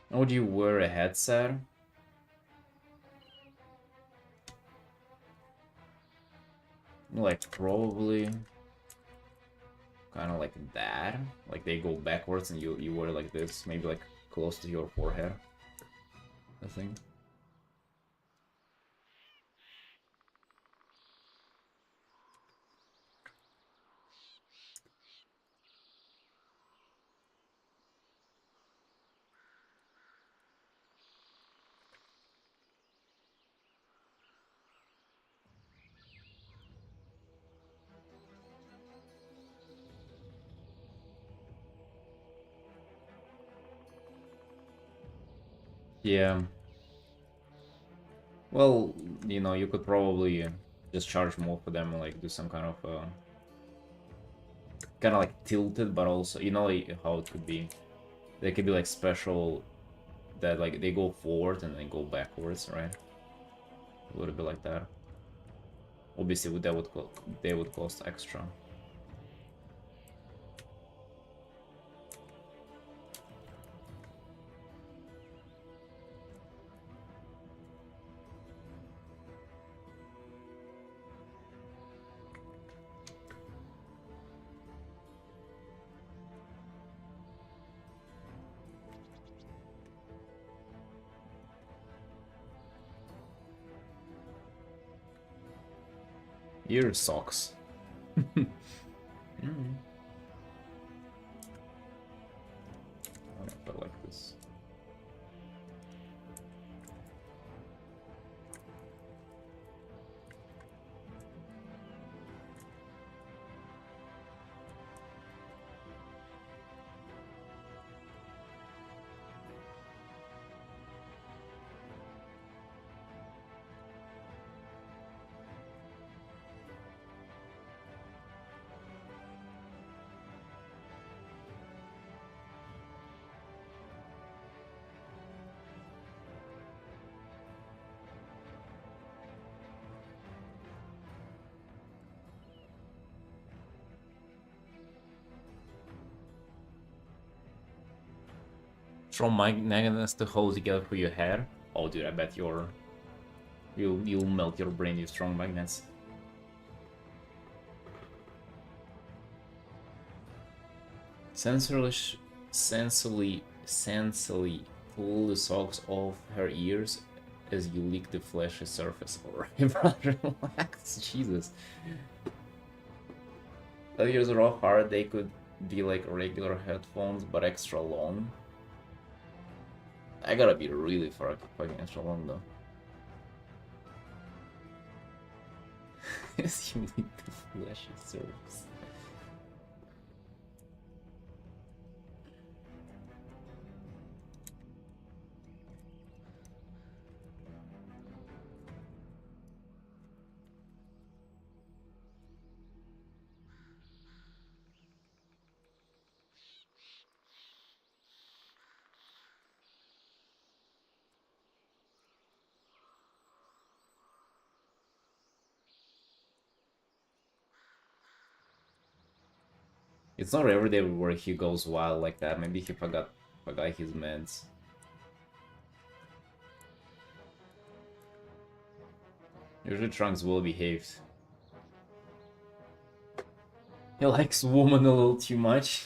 Oh, would you wear a headset? Like, probably... Kind of like that. Like, they go backwards and you wear like this. Maybe like close to your forehead, I think. Yeah. Well, you know, you could probably just charge more for them and like do some kind of like tilted, but also, you know, like, how it could be. They could be like special that like they go forward and then go backwards, right? A little bit like that. Obviously, they would cost extra. Ear socks. Mm. I put like this. Strong magnets to hold together for your hair. Oh, dude, I bet you'll melt your brain with strong magnets. Sensually pull the socks off her ears as you lick the fleshy surface. Alright, brother, relax. Jesus. Those ears are all hard. They could be like regular headphones, but extra long. I gotta be really fucking extra long though. As you lick the fleshy surface. It's not every day where he goes wild like that. Maybe he forgot his meds. Usually Trunks well behaved. He likes woman a little too much.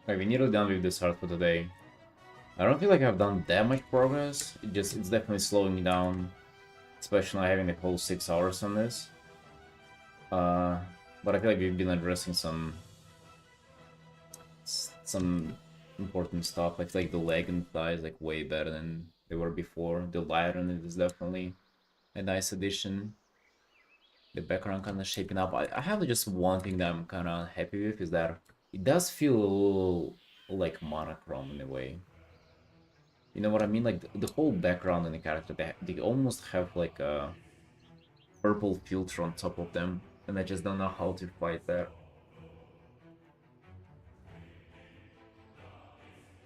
Okay, we're nearly done with this art for today. I don't feel like I've done that much progress. It's definitely slowing me down, especially not having the whole 6 hours on this. But I feel like we've been addressing some important stuff. I feel like the leg and thighs like way better than they were before. The light on it is definitely a nice addition. the background kind of shaping up. I have just one thing that I'm kind of happy with is that it does feel a little like monochrome in a way. You know what I mean? Like the whole background and the character, they almost have like a purple filter on top of them, and I just don't know how to fight that.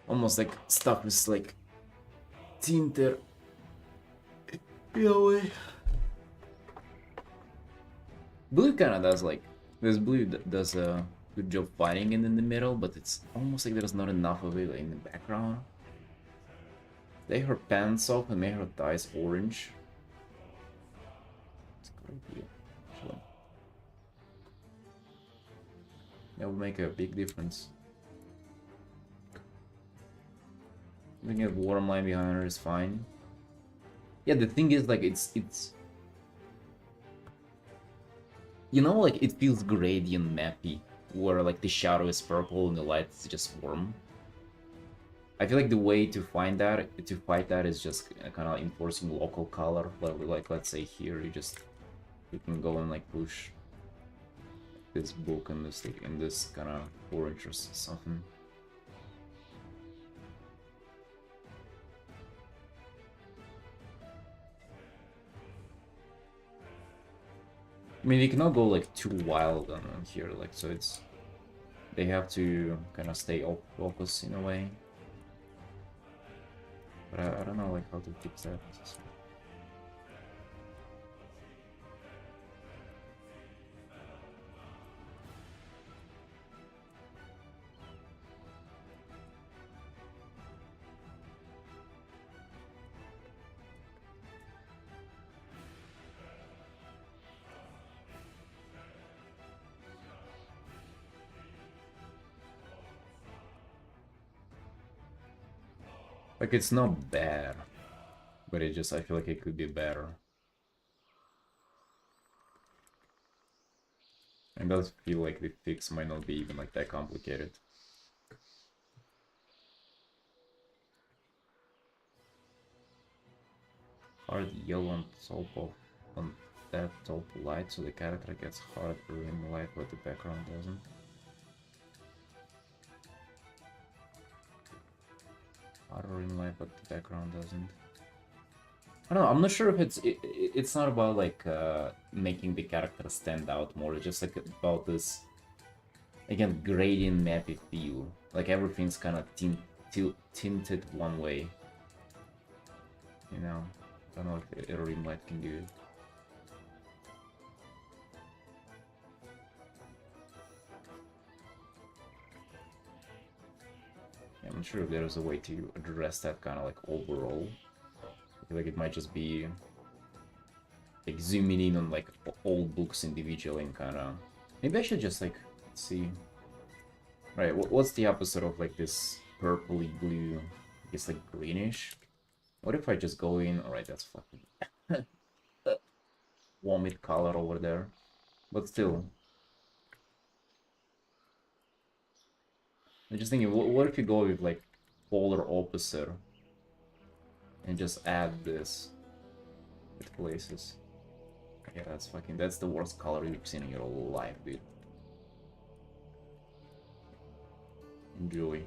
Almost like stuff is like tinted in a way. Blue kind of does like this blue does a good job fighting it in the middle, but it's almost like there's not enough of it in the background. Take her pants off and make her thighs orange. It's a good idea, actually. That would make a big difference. Looking at warm line behind her is fine. Yeah, the thing is, like, it's you know, like, it feels gradient mappy, where, like, the shadow is purple and the light is just warm. I feel like the way to fight that is just kind of enforcing local color. Like, let's say here, you can go and, like, push this book and this, like, in this kind of orange or something. I mean, they cannot go like too wild on here, like, so it's they have to kind of stay off focus in a way. But I don't know like how to fix that. Like, it's not bad, but it just, I feel like it could be better. And does feel like the fix might not be even like that complicated. Hard yellow on that top light, so the character gets harder in light, but the background doesn't. Harder in light, but the background doesn't. I don't know, I'm not sure if it's not about like making the character stand out more, it's just like about this, again, gradient mappy feel. Like everything's kind of tinted one way. You know, I don't know if Erorim Light can do it. Yeah, I'm not sure if there's a way to address that kind of like overall. I feel like it might just be like zooming in on like all books individually and kind of. Maybe I should just like see. Right, what's the opposite of like this purpley blue? I guess like greenish. What if I just go in? Alright, that's fucking vomit color over there. But still. I'm just thinking, what if you go with like polar opposite and just add this at places? Yeah, that's the worst color you've seen in your whole life, dude. Enjoy.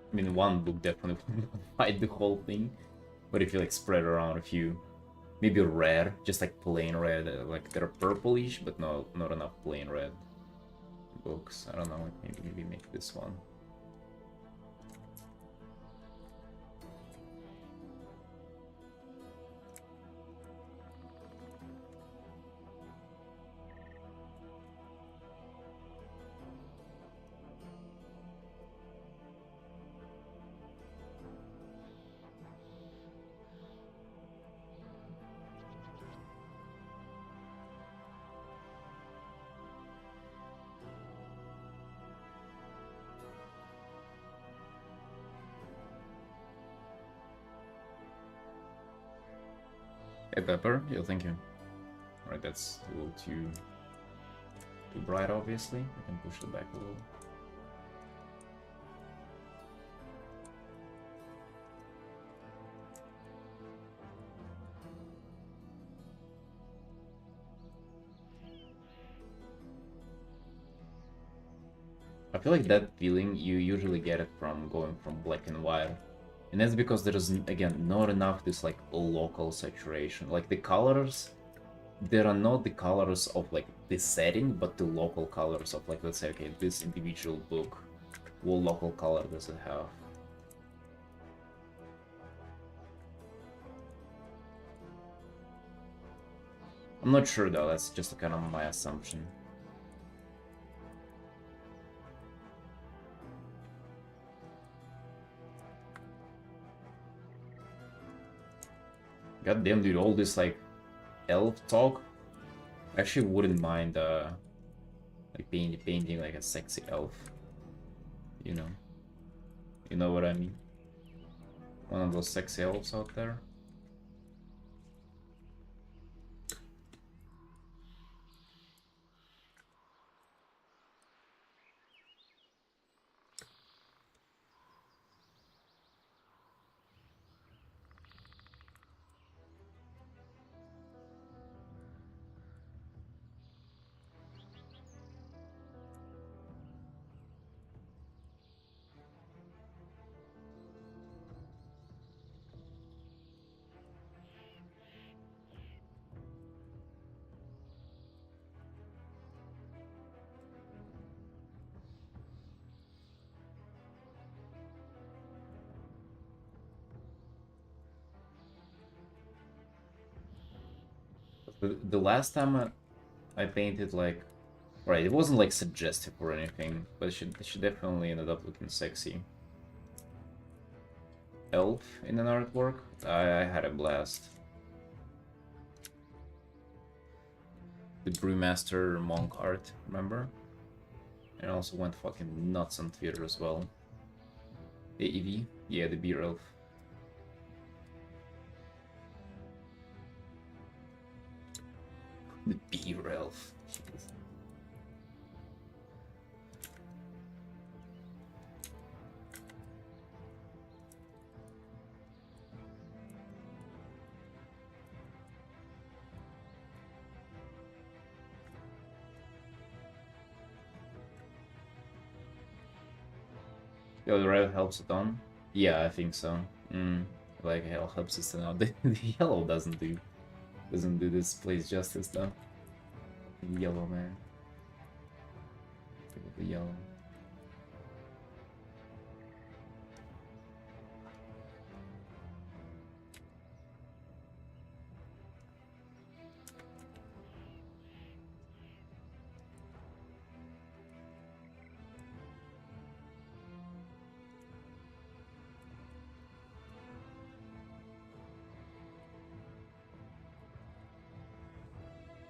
I mean, one book definitely won't hide the whole thing, but if you like spread around a few, maybe red, just like plain red, like they're purplish, but not enough plain red books. I don't know, maybe make this one. Hey Pepper, yo, thank you. Alright, that's a little too bright, obviously. I can push it back a little. I feel like that feeling, you usually get it from going from black and white. And that's because there is, again, not enough this like local saturation. Like the colors, there are not the colors of like the setting, but the local colors of like, let's say, okay, this individual book, what local color does it have? I'm not sure though, that's just a kind of my assumption. God damn, dude, all this like elf talk. I actually wouldn't mind like painting like a sexy elf. You know. You know what I mean? One of those sexy elves out there. The last time I painted like, right, it wasn't like suggestive or anything, but she definitely ended up looking sexy. Elf in an artwork, I had a blast. The Brewmaster Monk art, remember? And also went fucking nuts on Twitter as well. The Eevee, yeah, the beer elf. The beer elf. Jeez. Yo, the red helps it on? Yeah, I think so. Like hell helps us to know. The yellow doesn't do this place justice though. The yellow man. Look at the yellow.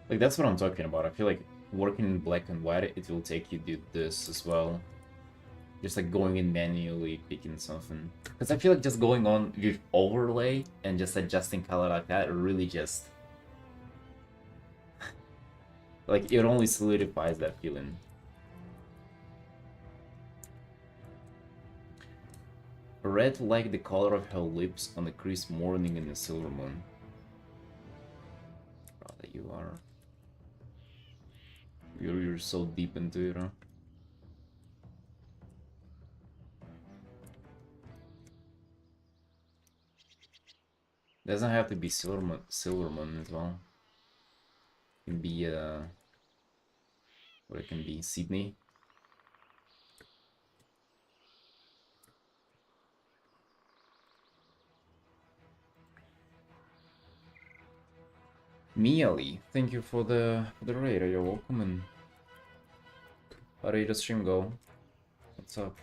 Like that's what I'm talking about. I feel like working in black and white, it will take you do this as well. Just like going in manually picking something. Because I feel like just going on with overlay and just adjusting color like that really just like it only solidifies that feeling. Red like the color of her lips on a crisp morning in the silver moon. Proud that you are. You're so deep into it, huh? Doesn't have to be silver moon as well. It can be what it can be, Sydney. Miali, thank you for the raid. You're welcome. And how did the stream go? What's up?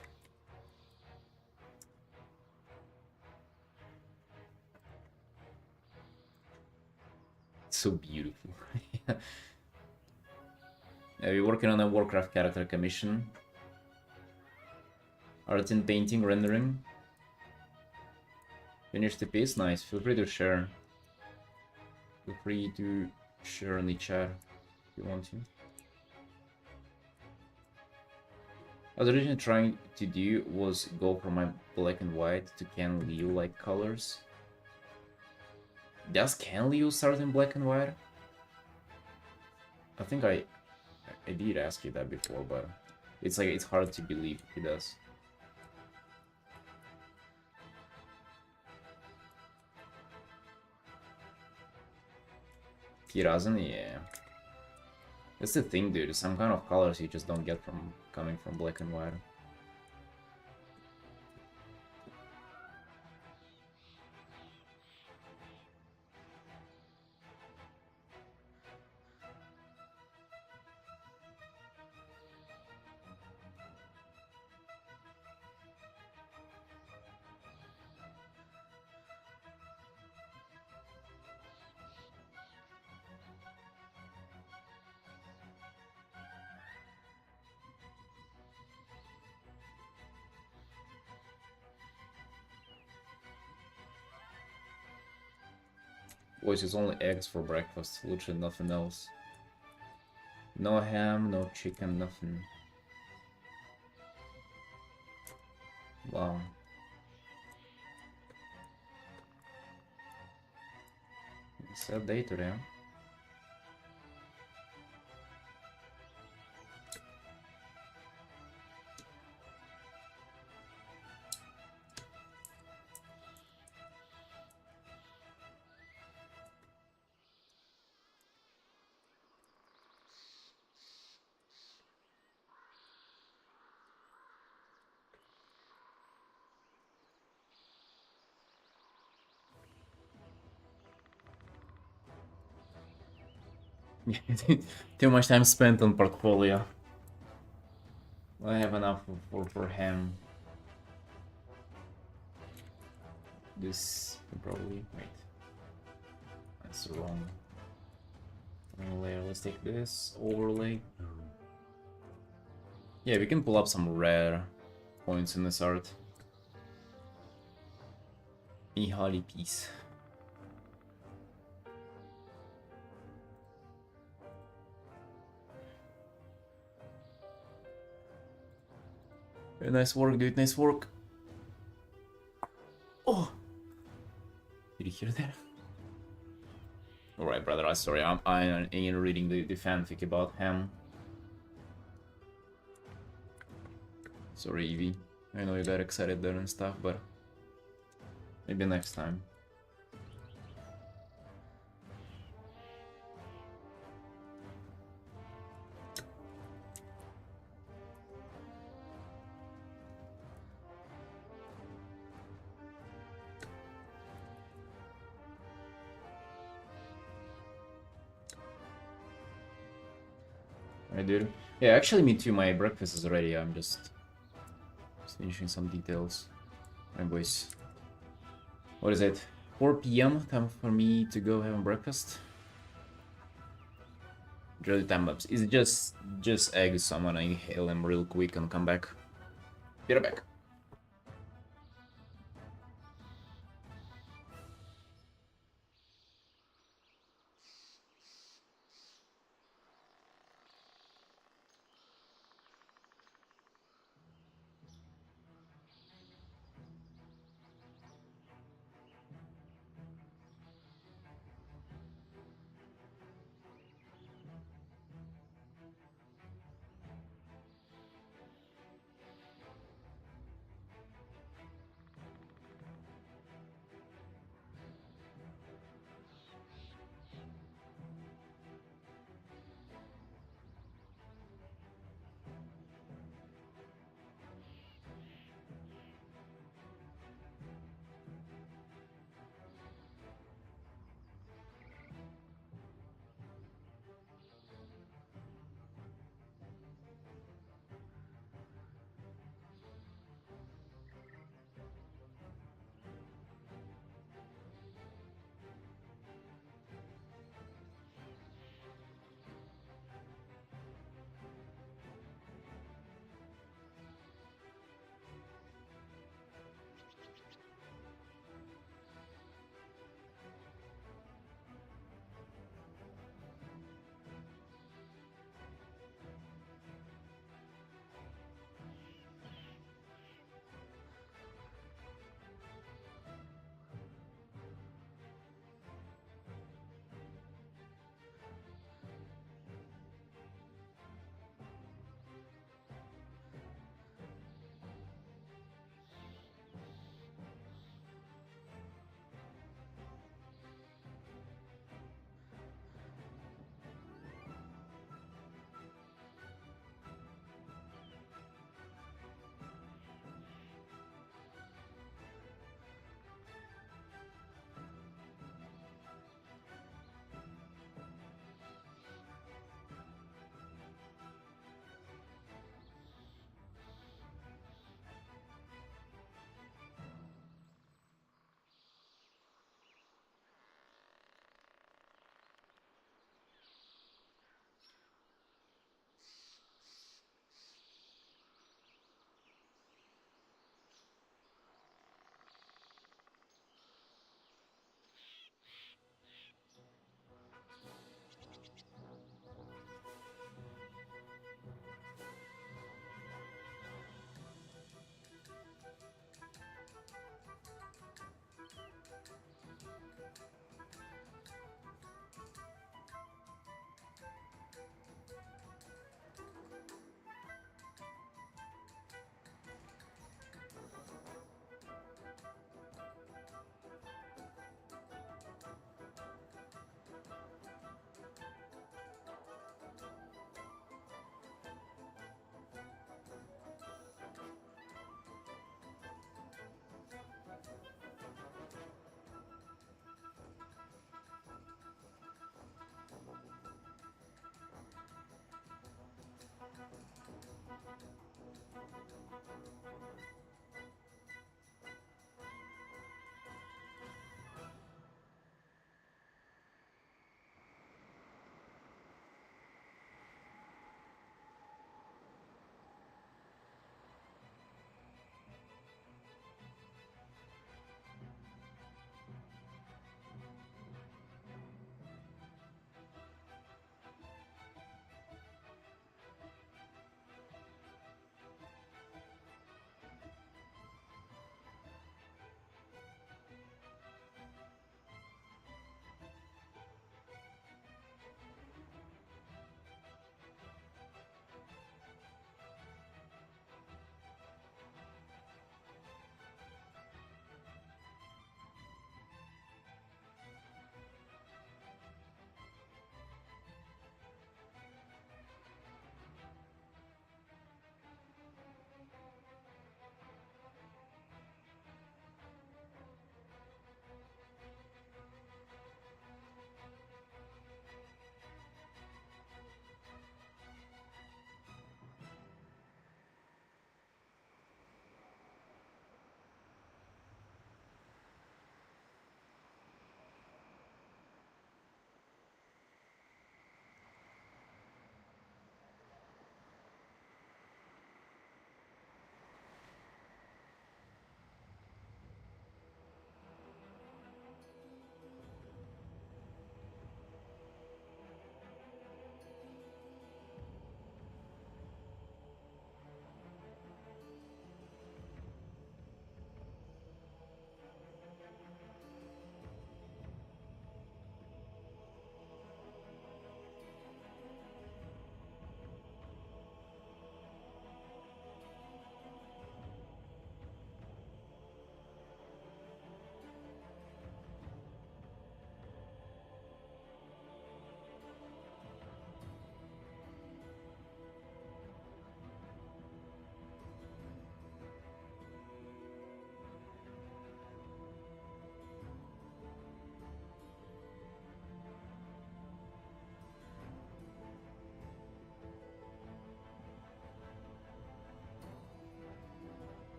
It's so beautiful. Are you working on a Warcraft character commission? Artin painting, rendering. Finish the piece, nice. Feel free to share. Feel free to share in the chat if you want to. I was originally trying to do was go from my black and white to Ken Liu like colors. Does Ken Liu start in black and white? I think I did ask you that before, but it's like it's hard to believe he does. He doesn't, yeah. That's the thing, dude. Some kind of colors you just don't get from coming from black and white. Boys, it's only eggs for breakfast, literally nothing else. No ham, no chicken, nothing. Wow. Sad day today. Too much time spent on portfolio. I have enough for him. This probably wait. That's the wrong layer. Let's take this overlay. Yeah, we can pull up some rare points in this art. A holly piece. Very nice work, dude. Nice work. Oh, did you hear that? All right, brother. I'm sorry. I'm reading the fanfic about him. Sorry, Evie. I know you got excited there and stuff, but maybe next time. I did. Yeah, actually, me too. My breakfast is ready. I'm just finishing some details. Alright, boys. What is it? 4 p.m. Time for me to go have breakfast. Really time lapse. It's just eggs. So I'm gonna inhale them real quick and come back. Be right back.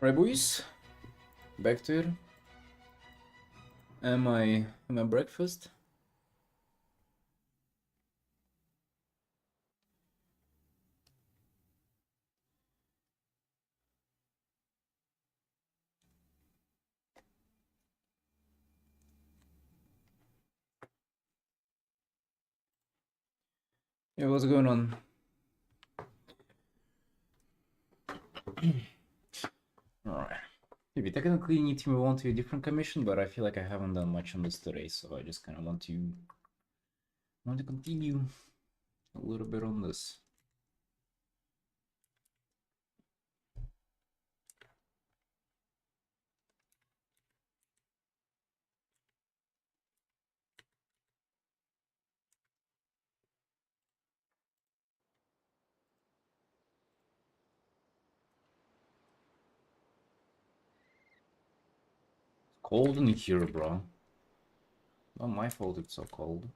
Right, boys, back to it. Am I breakfast? Yeah, what's going on? Alright. Maybe technically need to move on to a different commission, but I feel like I haven't done much on this today, so I just kind of want to continue a little bit on this. Cold in here, bro. Not my fault it's so cold.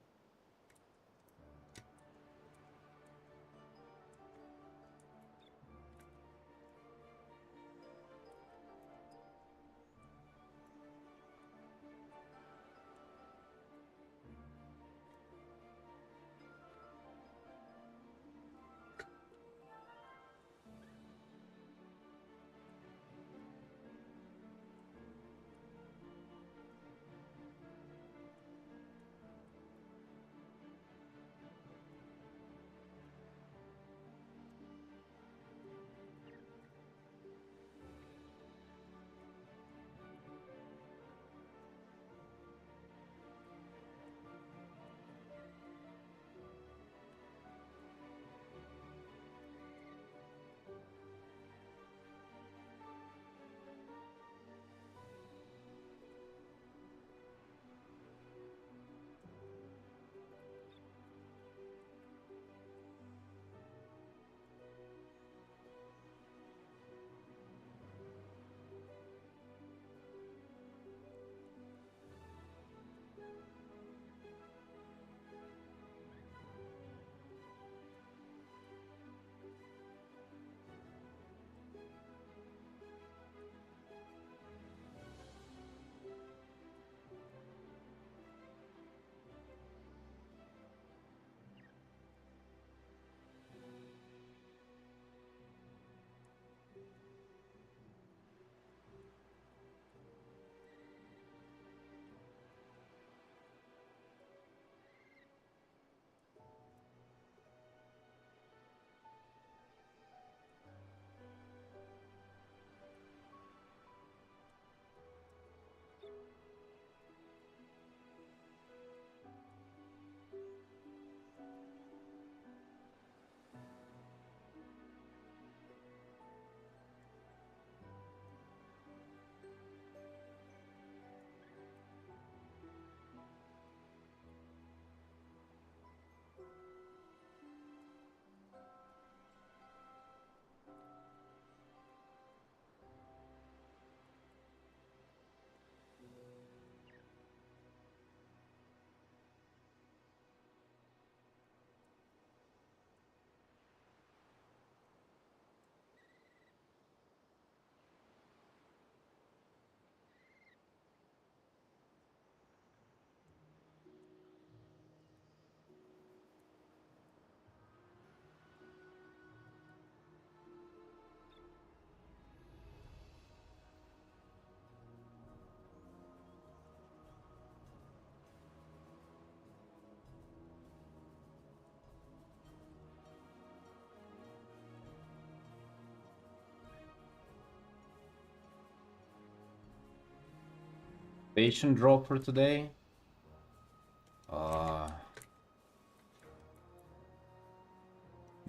Patient drop for today.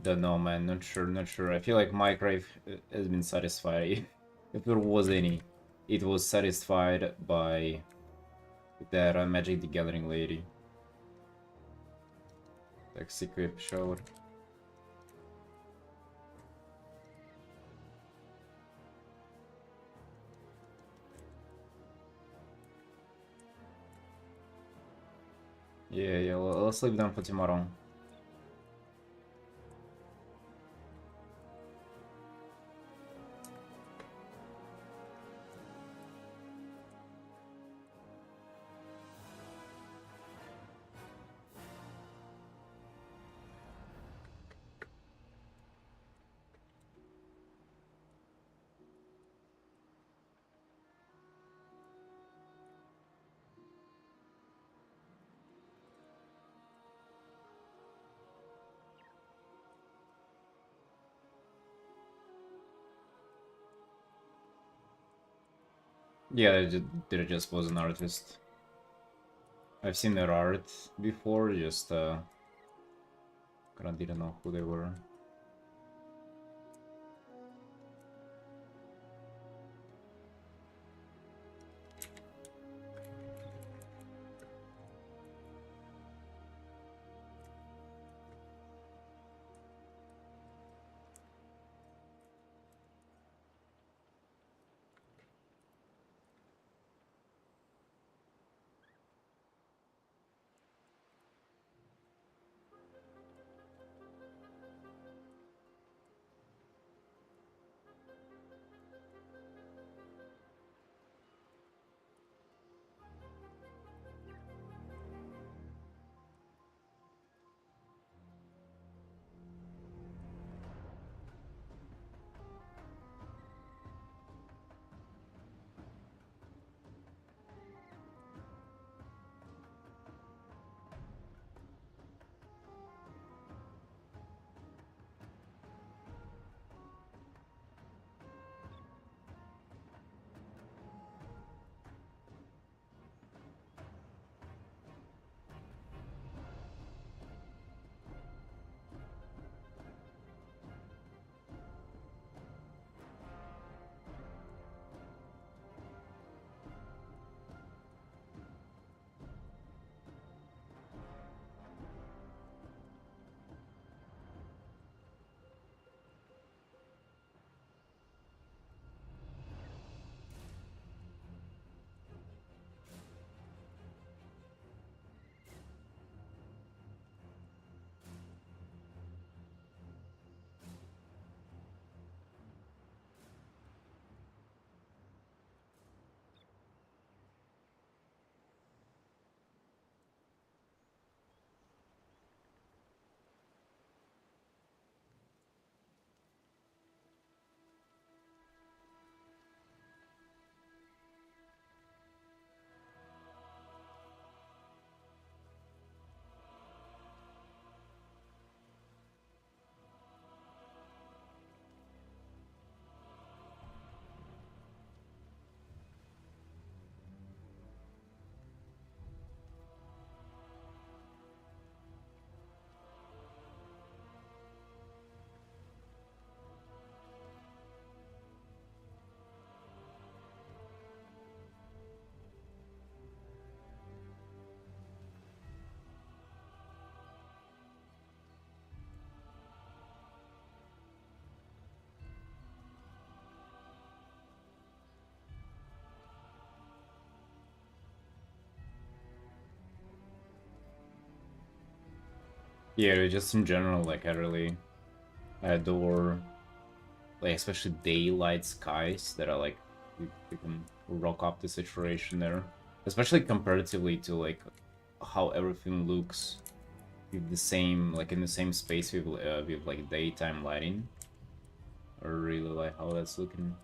Don't know, man. Not sure, not sure. I feel like my crave has been satisfied. If there was any, it was satisfied by that Magic the Gathering lady. Like secret showed. Yeah, let's leave them for tomorrow. Yeah, there just was an artist. I've seen their art before, just kinda didn't know who they were. Yeah, just in general, like I really adore, like especially daylight skies that are like we can rock up the situation there, especially comparatively to like how everything looks with the same, like in the same space with like daytime lighting. I really like how that's looking,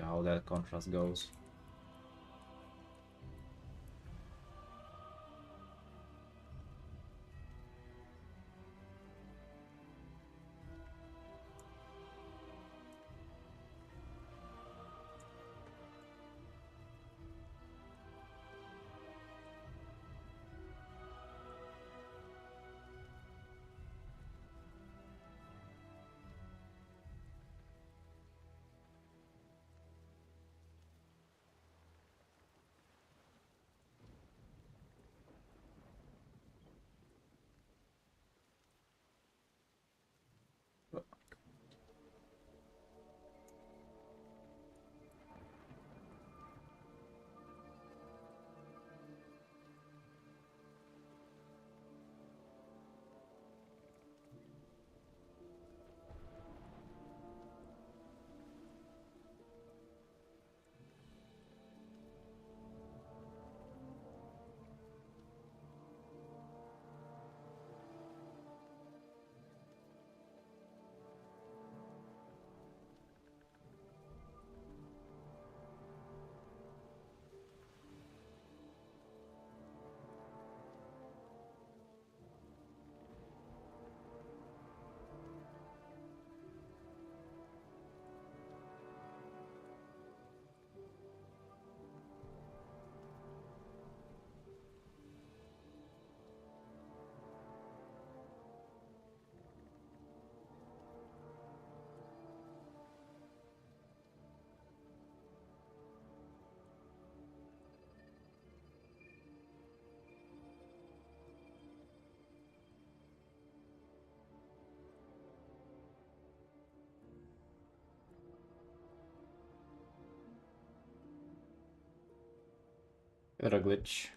how that contrast goes. Era glitch.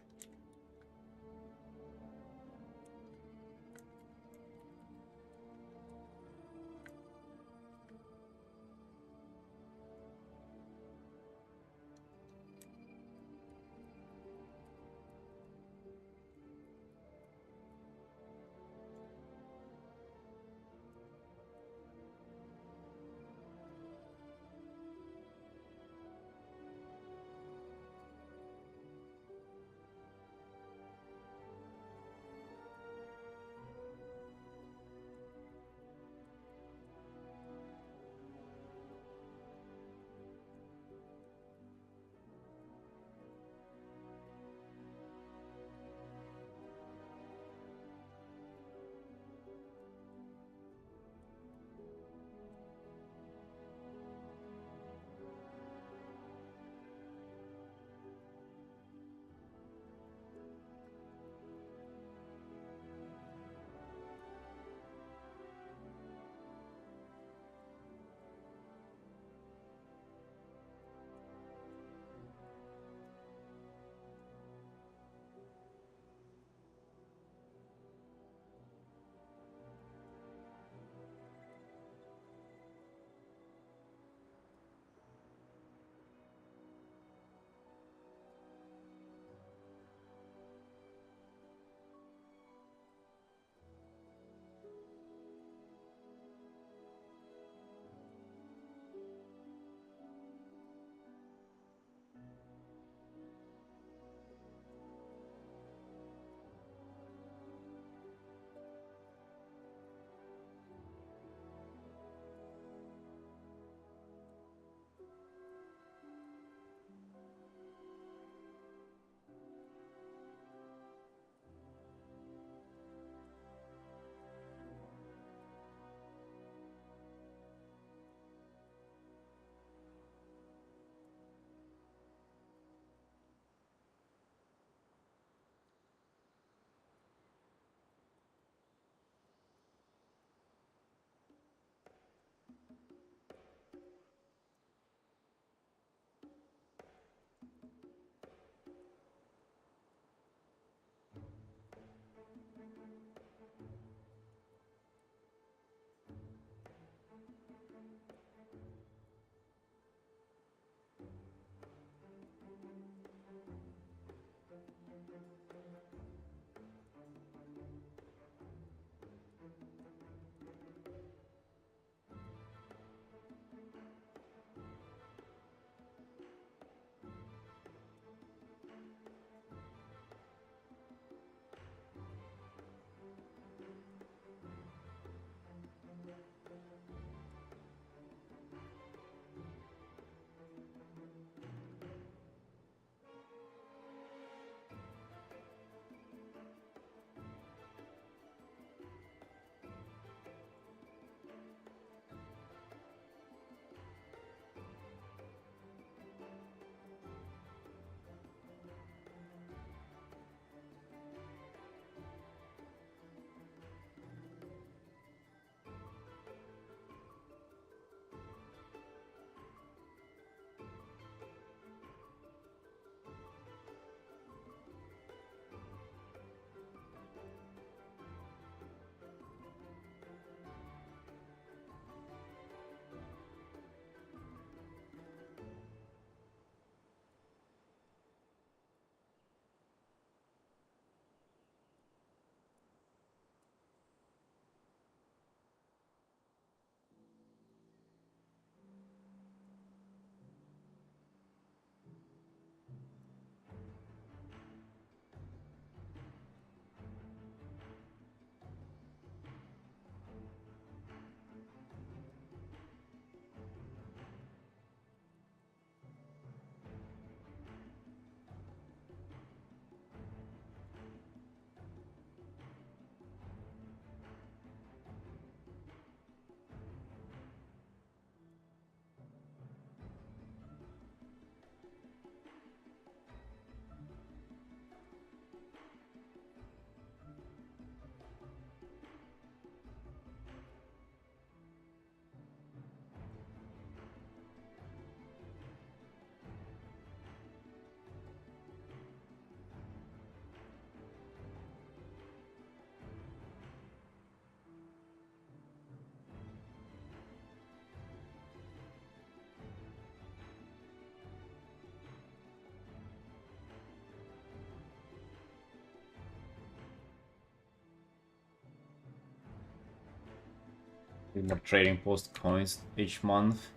more trading post coins each month.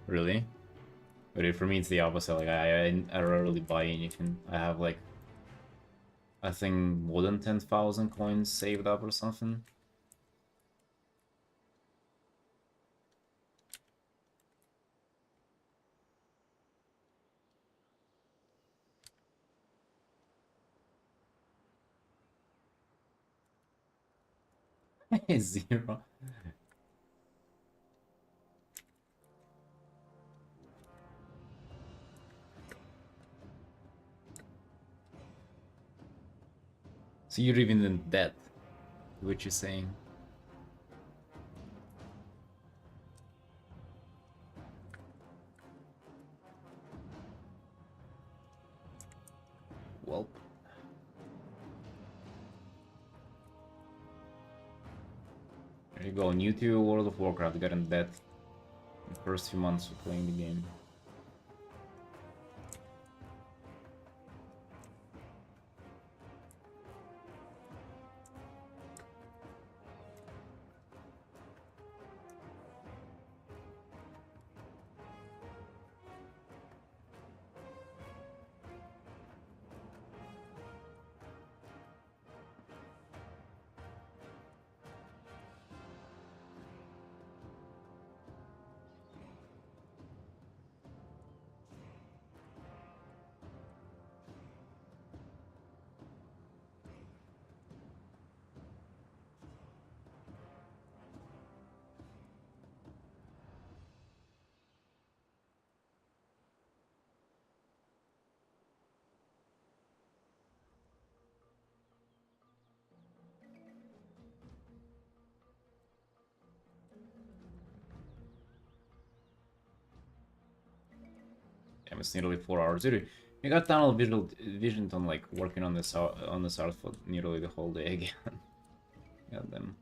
Really? But for me, it's the opposite. Like, I rarely buy anything. I have, like, I think more than 10,000 coins saved up or something. Zero. So you're even in debt, what you're saying. Well. There you go, new to World of Warcraft, got in debt in the first few months of playing the game. Damn, it's nearly 4 hours. Dude, you got tunnel vision on like working on this art for nearly the whole day again. God damn.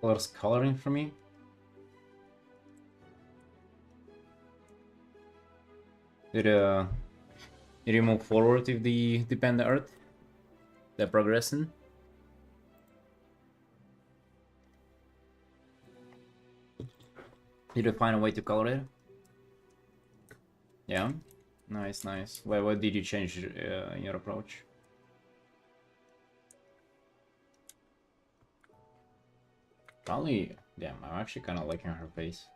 colors coloring for me. Did you move forward with the Panda art? The progressing? Did you find a way to color it? Yeah? Nice, nice. What did you change in your approach? Probably, damn, I'm actually kind of liking her face.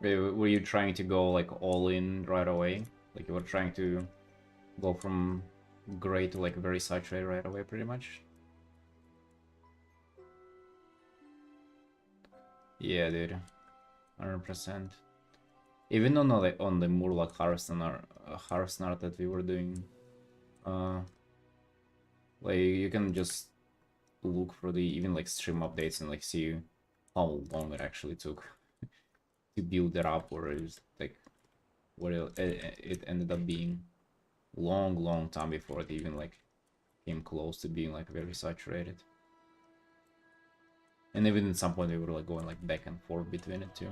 Were you trying to go like all in right away? Like you were trying to go from gray to like very saturated right away, pretty much? Yeah, dude, 100%. Even on the more like Harrison art that we were doing, uh, like you can just look for the even like stream updates and like see how long it actually took to build it up, or is like what it ended up being. Long time before it even like came close to being like very saturated. And even at some point we were like going like back and forth between it too.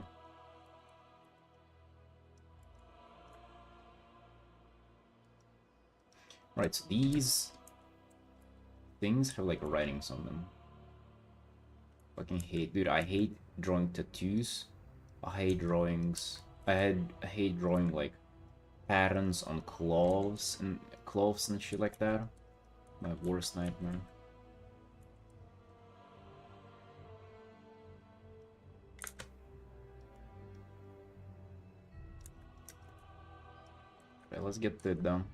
Right, so these things have like writings on them. Fucking hate, dude. I hate drawing tattoos. I hate drawings. I hate drawing like patterns on clothes and shit like that. My worst nightmare. Okay, let's get that done.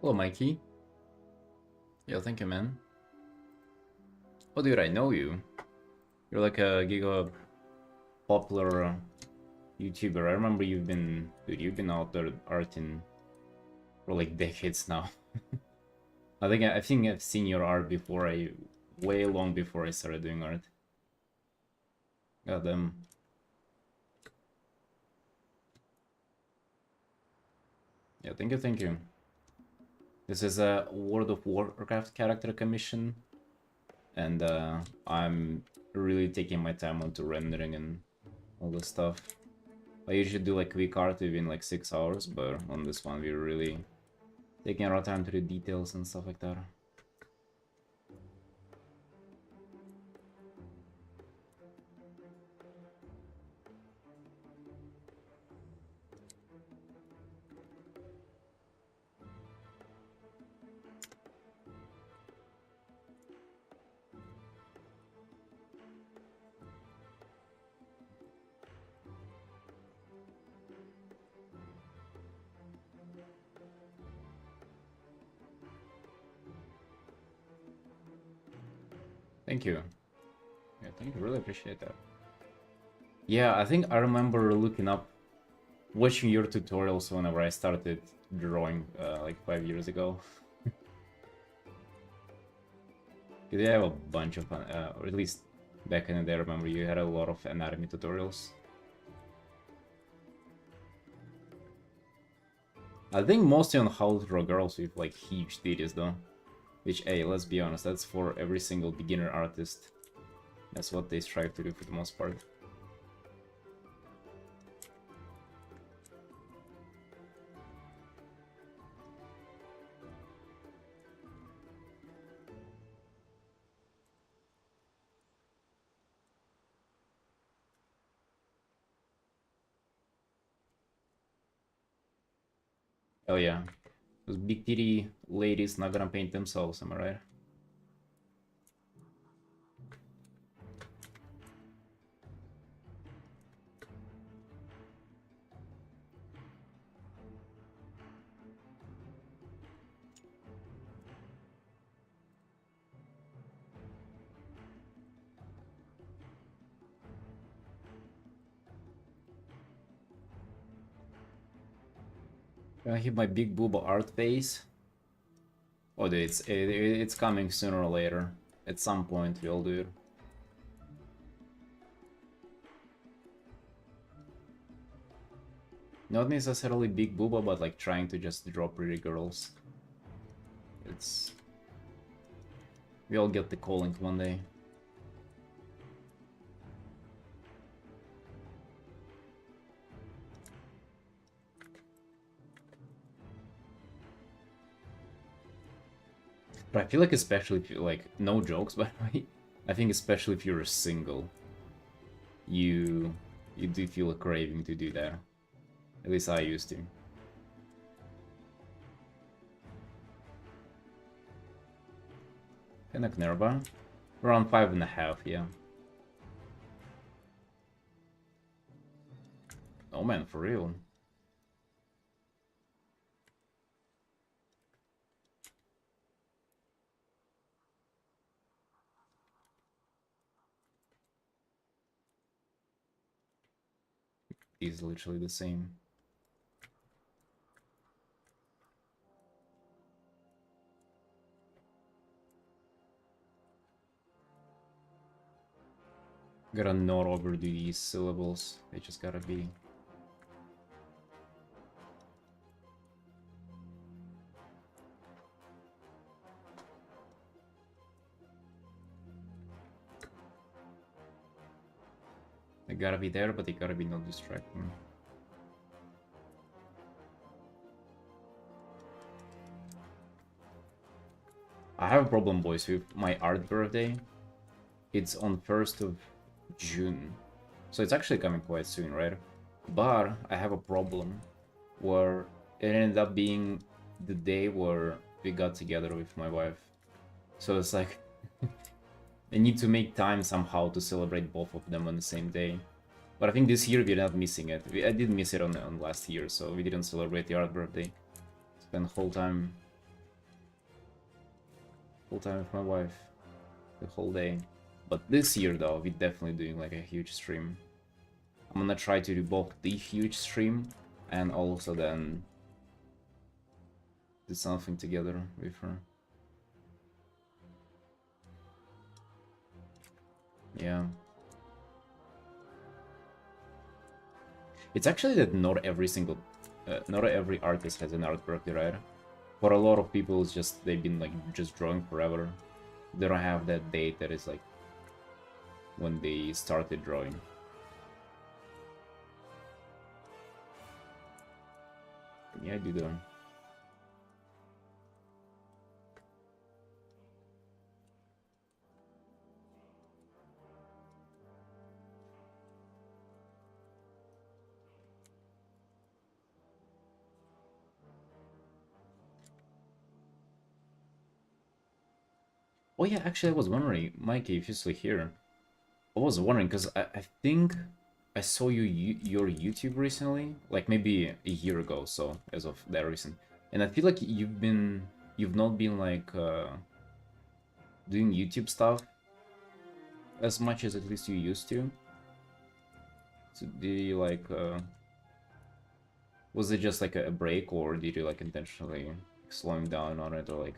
Hello, Mikey. Yo, thank you, man. Oh, dude, I know you. You're like a giga popular YouTuber. I remember you've been out there Artin for like decades now. I think I've seen your art before. Way long before I started doing art. God damn. Yeah, thank you, thank you. This is a World of Warcraft character commission, and I'm really taking my time onto rendering and all this stuff. I usually do like quick art within like 6 hours, but on this one we're really taking our time to the details and stuff like that. Thank you. Yeah, thank you. Really appreciate that. Yeah, I think I remember looking up, watching your tutorials whenever I started drawing like 5 years ago. You have a bunch of, or at least back in the day, I remember you had a lot of anatomy tutorials. I think mostly on how to draw girls with like huge titties though. Which, hey, let's be honest, that's for every single beginner artist. That's what they strive to do for the most part. Oh yeah. Those big titty ladies not gonna paint themselves, am I right? Can I hit my big booba art phase? Oh dude, it's coming sooner or later. At some point we'll do it. Not necessarily big booba, but like trying to just draw pretty girls. It's... We'll get the calling one day. But I feel like especially if you like, no jokes by the way, I think especially if you're single, you do feel a craving to do that. At least I used to. Canuck Nerva? Around 5.5, yeah. Oh man, for real. He's literally the same. Gotta not overdo these syllables. They just gotta be. They gotta be there, but they gotta be not distracting. I have a problem, boys, with my art birthday. It's on 1st of June. So it's actually coming quite soon, right? But I have a problem where it ended up being the day where we got together with my wife. So it's like I need to make time somehow to celebrate both of them on the same day. But I think this year we're not missing it. I did miss it on last year, so we didn't celebrate the art birthday. Spent the whole time full time with my wife the whole day. But this year though, we're definitely doing like a huge stream. I'm gonna try to do both the huge stream and also then do something together with her. Yeah. It's actually that not every artist has an art birthday, right? For a lot of people, it's just they've been like just drawing forever. They don't have that date that is like when they started drawing. Yeah, I do that. Oh yeah, actually I was wondering, Mikey, if you're still here. I was wondering, because I think I saw your YouTube recently, like maybe a year ago, so as of that recent. And I feel like you've not been like doing YouTube stuff as much as at least you used to. So did you like was it just like a break, or did you like intentionally slowing down on it, or like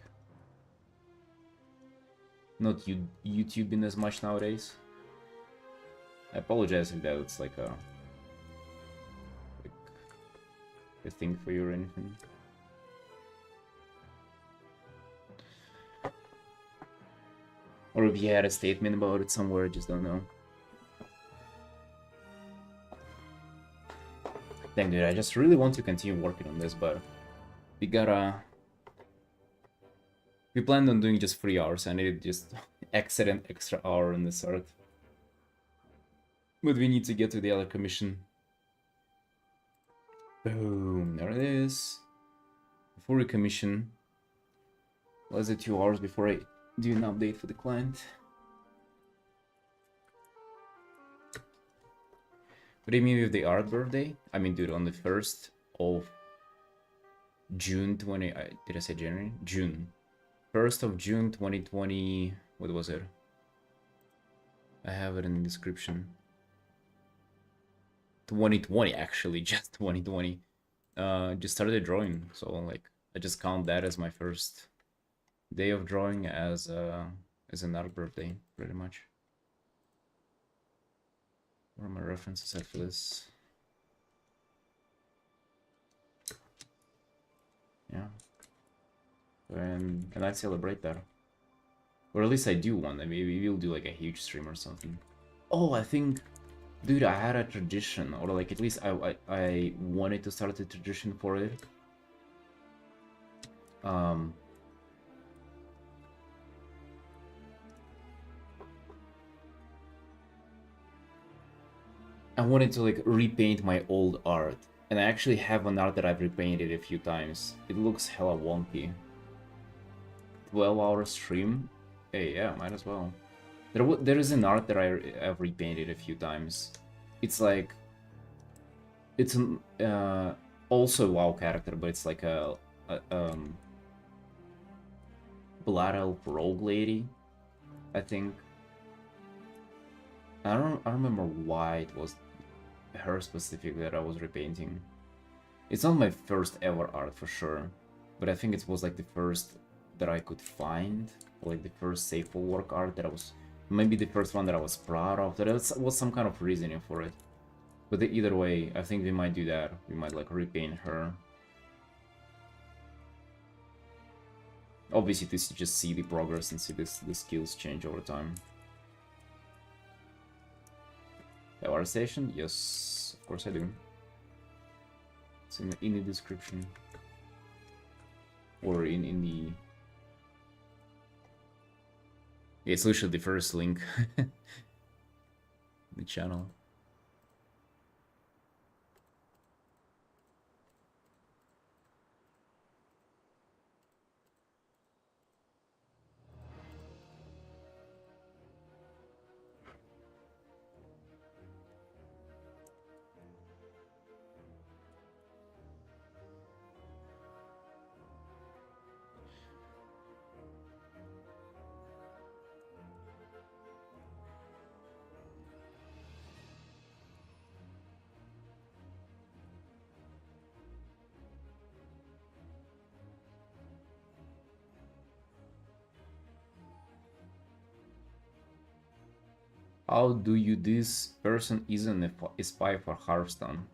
not YouTubing as much nowadays? I apologize if that's like a thing for you or anything. Or if you had a statement about it somewhere, I just don't know. Dang, dude, I just really want to continue working on this, but we gotta... We planned on doing just 3 hours, and it just excellent extra hour in this art. But we need to get to the other commission. Boom, there it is. Before we commission, less than 2 hours before I do an update for the client. What do you mean with the art birthday? I mean, dude, on the 1st of June 20... did I say January? June. 1st of June 2020... What was it? I have it in the description. 2020, actually, just 2020. Just started drawing, so like I just count that as my first day of drawing as an art birthday, pretty much. What are my references after this? Yeah. And I celebrate that. Or at least I do one. Maybe we'll do like a huge stream or something. Oh, I think, dude, I had a tradition, or like at least I wanted to start a tradition for it. I wanted to like repaint my old art, and I actually have an art that I've repainted a few times. It looks hella wonky. 12-hour stream? Hey, yeah, might as well. There is an art that I've repainted a few times. It's like... It's an, also a WoW character, but it's like a Blood Elf Rogue Lady, I think. I don't remember why it was her specifically that I was repainting. It's not my first ever art for sure, but I think it was like the first that I could find, like the first safe for work art that I was, maybe the first one that I was proud of. There was some kind of reasoning for it. But either way, I think we might do that. We might like repaint her. Obviously, to just see the progress and see the skills change over time. Our station? Yes, of course I do. It's in the description. Or in the... Yeah, it's literally the first link. The channel. How do you this person isn't a spy for Hearthstone?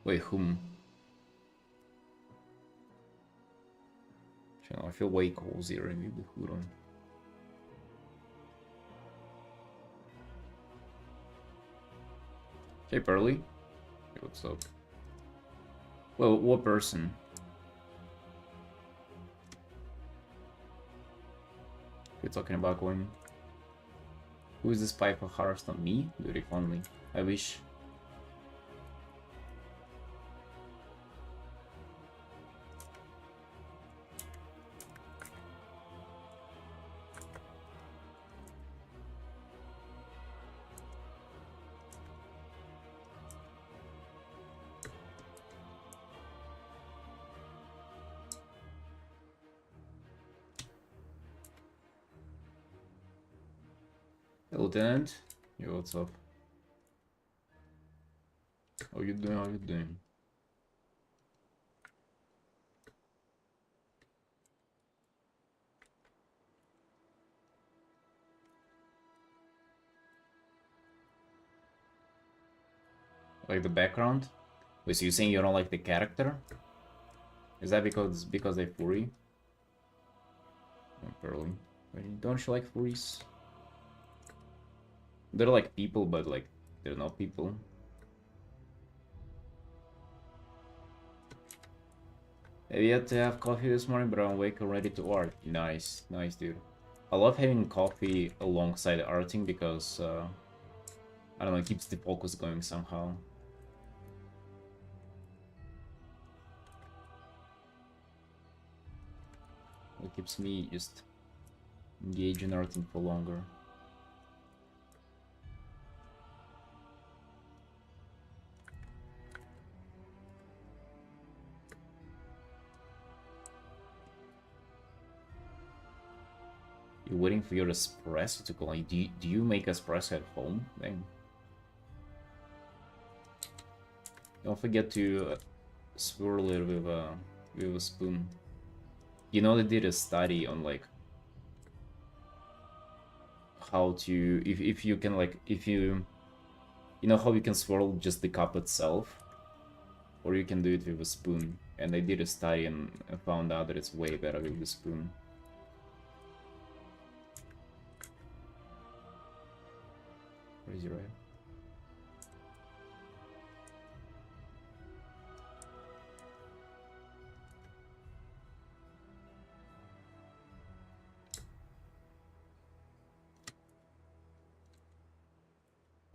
Wait, whom? I feel way cozier with the hood on. Hey, Pearly. Hey, what's up? Well, what person? You're talking about going. Who is the spy for Hearthstone? Me? Dude, if only. I wish. Hey, Lieutenant. Yo, what's up? How you doing? How you doing? Like the background? Wait, so you're saying you don't like the character? Is that because they're furry? Oh, Pearly. Wait, don't you like furries? They're like people, but like they're not people. I've yet to have coffee this morning, but I'm awake and ready to art. Nice, nice, dude. I love having coffee alongside arting because I don't know, it keeps the focus going somehow. It keeps me just engaged in arting for longer. You're waiting for your espresso to go. Like, do you make espresso at home? Then don't forget to swirl it with a spoon. You know, they did a study on like how to if you can like if you know how you can swirl just the cup itself, or you can do it with a spoon. And they did a study and found out that it's way better with the spoon. Crazy, right?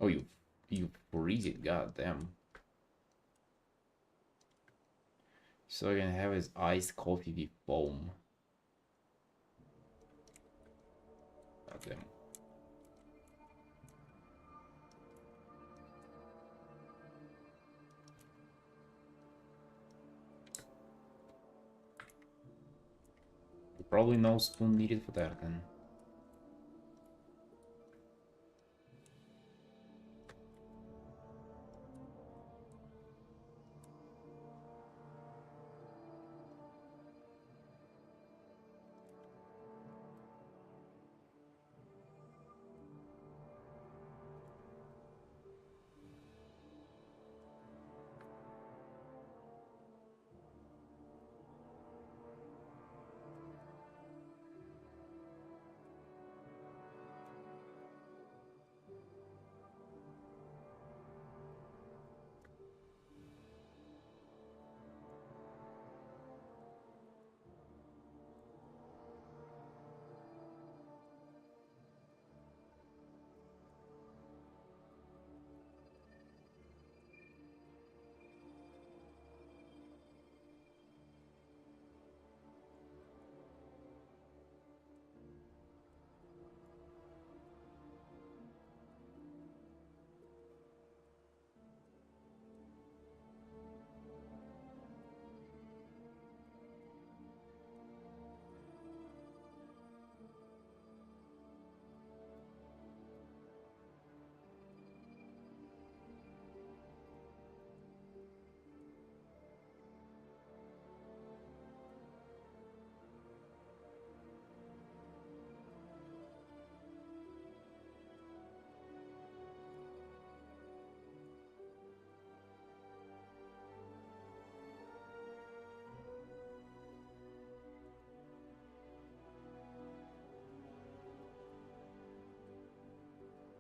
Oh, you freeze it, goddamn. So I can have his iced coffee with foam. Goddamn. Probably no spoon needed for that then.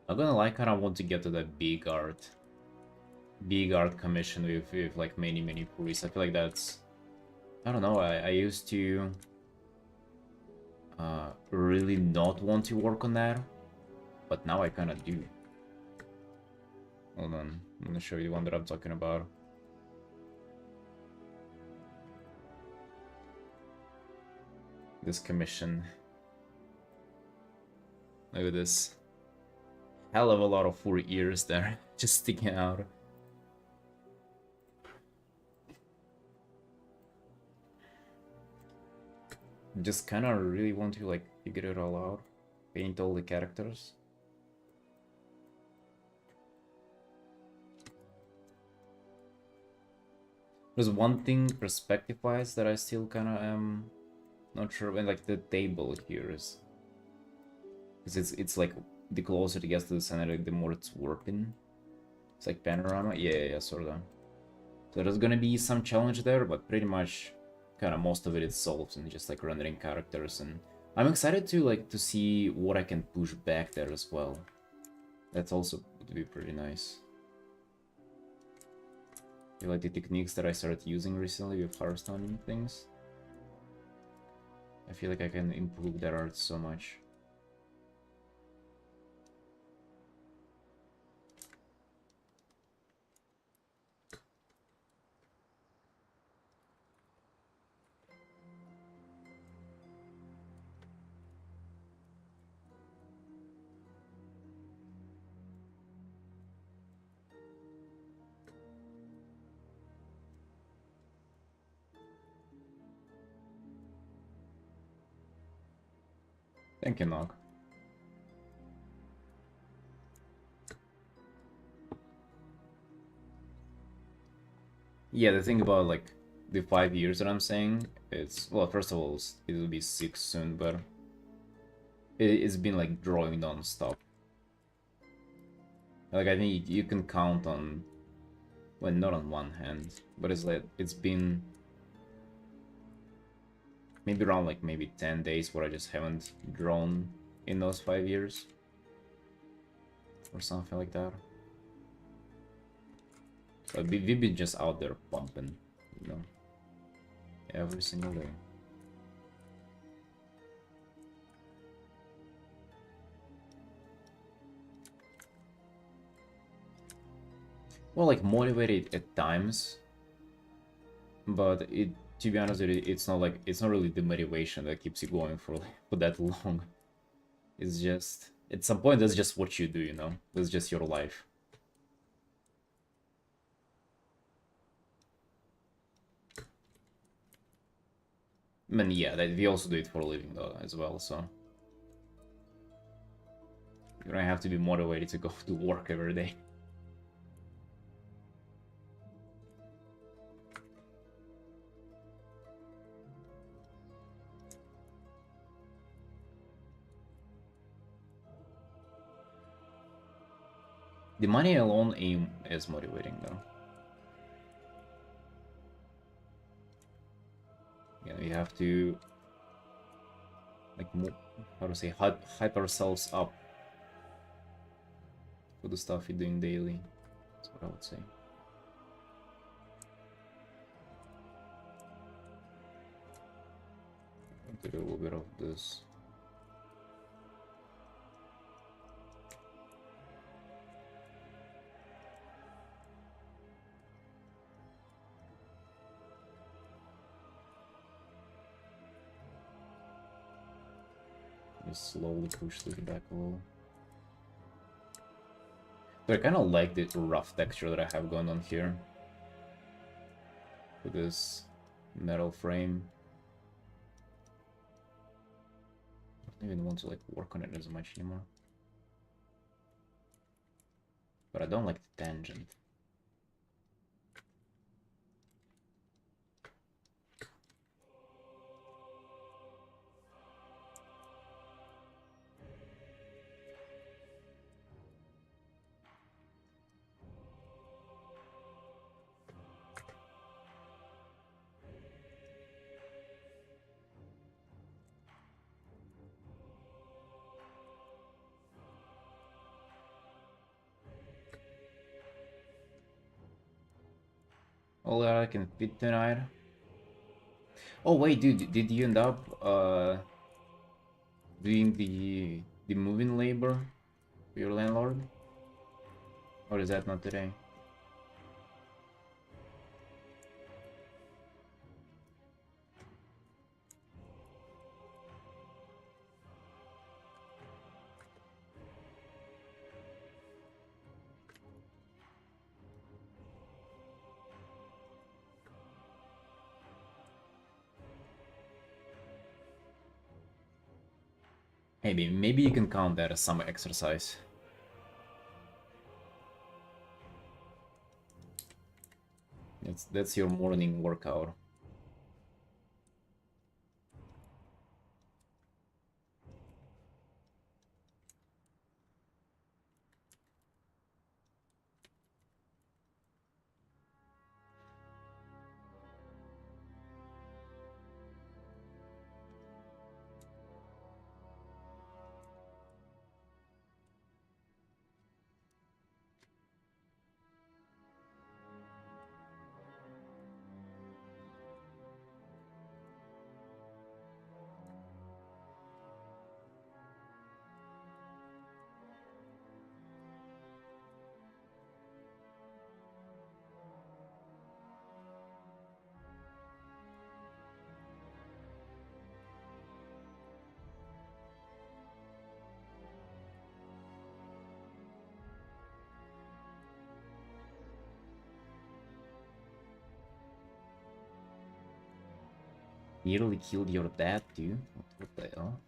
I'm gonna like, kind of want to get to that big art commission with like many priests. I feel like that's, I don't know. I used to really not want to work on that, but now I kind of do. Hold on, I'm gonna show you the one that I'm talking about. This commission. Look at this. Hell of a lot of 4 ears there, just sticking out. Just kind of really want to like figure it all out, paint all the characters. There's one thing perspective-wise that I still kind of am not sure when, like the table here is, because it's like the closer it gets to the center, the more it's warping. It's like panorama, yeah, sort of. So there's gonna be some challenge there, but pretty much, kind of most of it is solved and just like rendering characters. And I'm excited to like to see what I can push back there as well. That's also would be pretty nice. I like the techniques that I started using recently with Hearthstone and things. I feel like I can improve that art so much. Thank you, Nog. Yeah, the thing about like the 5 years that I'm saying, it's, well, first of all, it will be 6 soon, but it's been like drawing non-stop. Like I think you can count on, well, not on one hand, but it's like it's been maybe around like maybe 10 days where I just haven't drawn in those 5 years or something like that. So we've been just out there pumping, you know, every single day. Well, like motivated at times, but it, to be honest with you, it's not like, it's not really the motivation that keeps you going for like, for that long. It's just, at some point that's just what you do, you know, that's just your life. I mean, yeah, that, we also do it for a living though as well, so you don't have to be motivated to go to work every day. The money alone aim is motivating though. You know, you have to like, how to say, hype ourselves up for the stuff you're doing daily. That's what I would say. I'm going to do a little bit of this. Just slowly push this back a little. But I kind of like the rough texture that I have going on here with this metal frame. I don't even want to like work on it as much anymore. But I don't like the tangent. all that I can fit tonight. Oh wait, dude, did you end up doing the moving labor for your landlord? Or is that not today? Maybe you can count that as some exercise. That's your morning workout. Nearly killed your dad, dude. What the hell?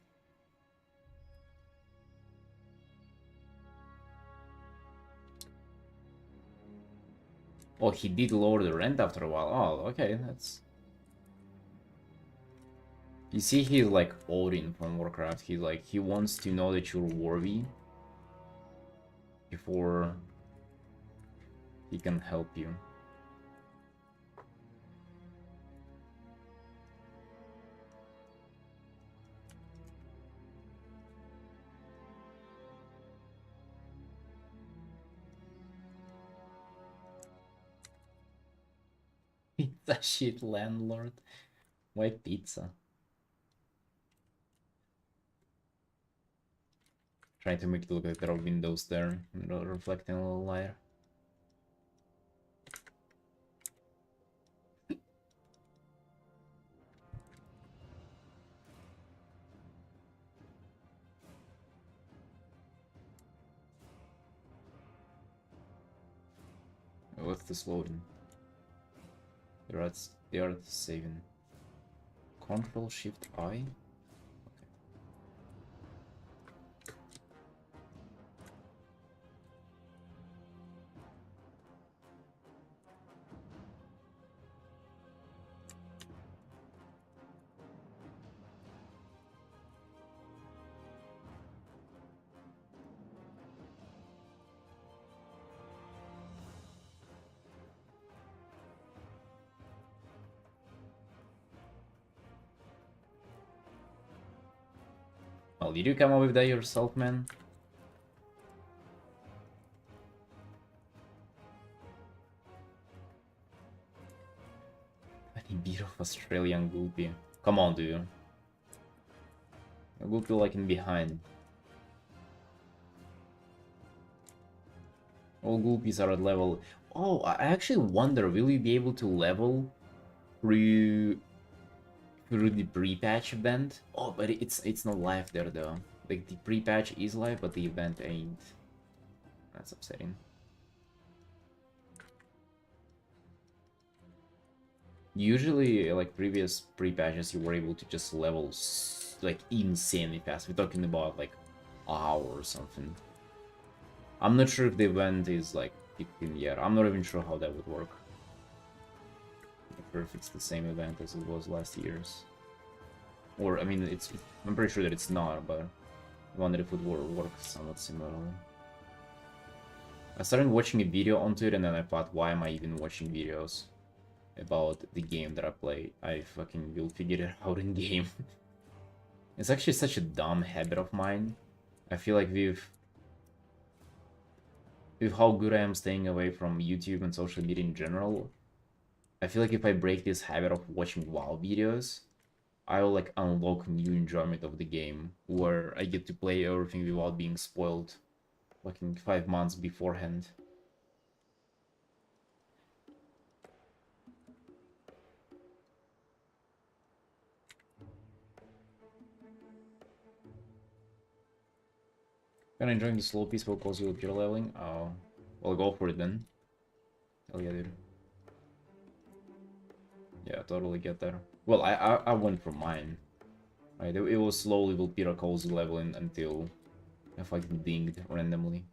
Oh, he did lower the rent after a while. Oh, okay, that's... You see, he's like Odin from Warcraft. He's like, he wants to know that you're worthy before he can help you. Pizza shit landlord. Why pizza? Trying to make it look like there are windows there, reflecting a little light. What's this loading? They are saving. Control Shift I. Well, did you come up with that yourself, man? A bit of Australian goopy. Come on, dude. A goopy like in behind. All goopies are at level. Oh, I actually wonder, will you be able to level through the pre-patch event? Oh, but it's not live there though. Like the pre-patch is live, but the event ain't. That's upsetting. Usually, like previous pre-patches, you were able to just level like insanely fast. We're talking about like an hour or something. I'm not sure if the event is like kicked in yet. I'm not even sure how that would work. I'm not sure if it's the same event as it was last year's. Or, I mean, I'm pretty sure that it's not, but I wonder if it would work somewhat similarly. I started watching a video onto it, and then I thought, why am I even watching videos about the game that I play? I fucking will figure it out in game. It's actually such a dumb habit of mine. I feel like with how good I am staying away from YouTube and social media in general, I I feel like if I break this habit of watching WoW videos, I will like unlock new enjoyment of the game where I get to play everything without being spoiled fucking 5 months beforehand. Kinda enjoying the slow peaceful cozy pure leveling. Oh, well, go for it then. Hell yeah, dude. Yeah, totally get that. Well, I went for mine. Right, it was slowly will Peter cozy leveling until I fucking dinged randomly.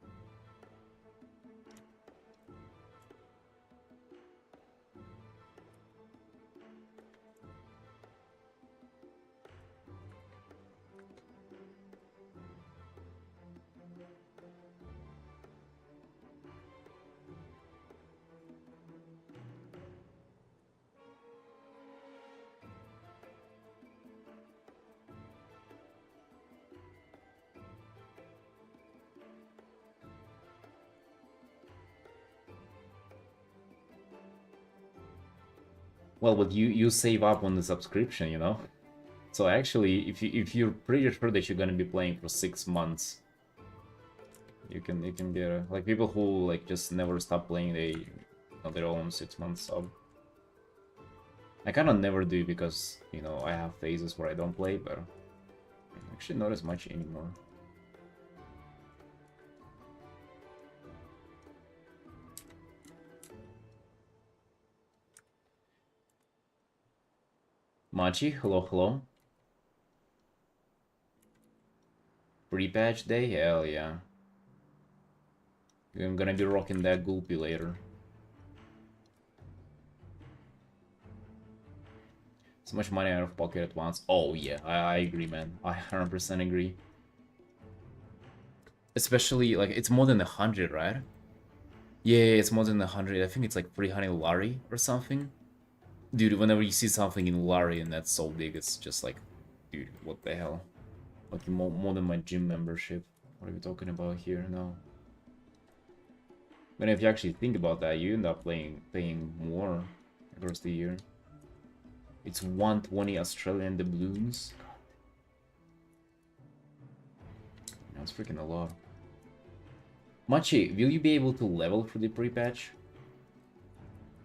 Well, but you save up on the subscription, you know. So actually, if you're pretty sure that you're gonna be playing for 6 months, you can get like people who like just never stop playing. They they're all on 6 months sub. I kind of never do because I have phases where I don't play, but actually not as much anymore. Machi, hello, hello. Pre-patch day? Hell yeah. I'm gonna be rocking that Gulpy later. So much money out of pocket at once. Oh yeah, I agree, man. I 100% agree. Especially, like, it's more than 100, right? Yeah, it's more than 100. I think it's like 300 Lari or something. Dude, whenever you see something in Lari and that's so big, it's just like, dude, what the hell? Like, more than my gym membership. What are we talking about here now? But if you actually think about that, you end up paying more across the year. It's 120 Australian doubloons. That's freaking a lot. Machi, will you be able to level for the pre-patch?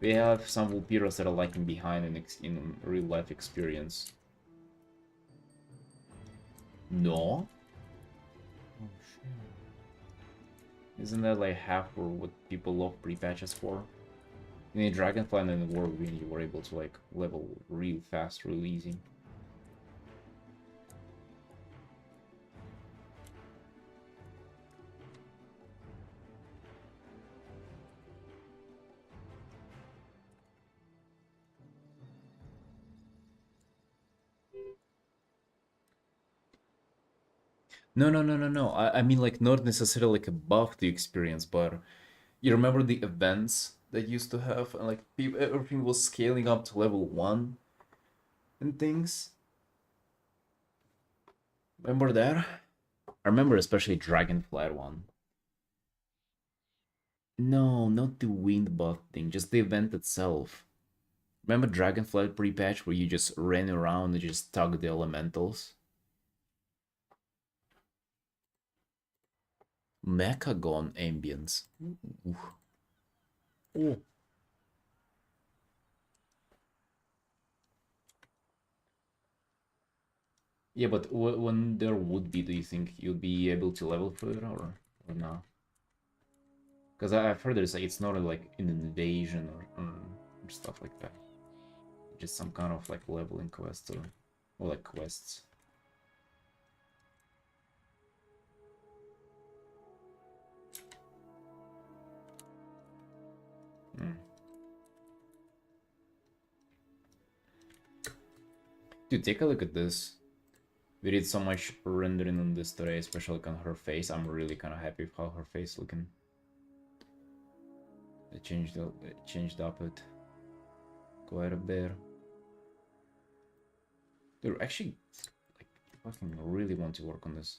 We have some Vulpiros that are lagging behind in real life experience. No? Oh shit. Isn't that like half for what people love pre-patches for? In a Dragonfly and in the Whirlwind, you were able to like level real fast, real easy. No, no, no, no, no. I mean, like, not necessarily like a buff to experience, but you remember the events that used to have, and like, everything was scaling up to level 1 and things? Remember that? I remember especially Dragonfly one. No, not the wind buff thing, just the event itself. Remember Dragonfly pre-patch where you just ran around and just tugged the elementals? Mechagon ambience. Ooh. Ooh. Yeah, but when there would be, do you think you'd be able to level for it or not? Because I've heard there's like it's not like an invasion or stuff like that. Just some kind of like leveling quest or like quests. Hmm. Dude, take a look at this. We did so much rendering on this today, especially on her face. I'm really kind of happy with how her face looking. It changed up it quite a bit. Dude, actually, like, fucking really want to work on this.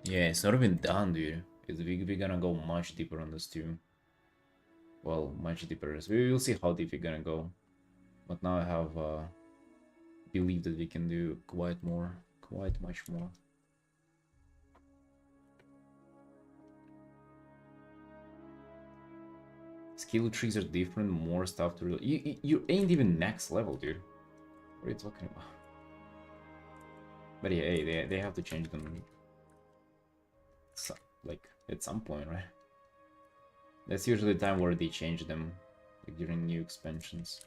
Yeah, it's not even done, dude. because we're gonna go much deeper on this too. Well, much deeper. So we will see how deep we're gonna go. But now I have believe that we can do quite more, quite much more. Skill trees are different, more stuff to you ain't even max level, dude. What are you talking about? But yeah, hey, they have to change them, so, like at some point, right? That's usually the time where they change them, like during new expansions.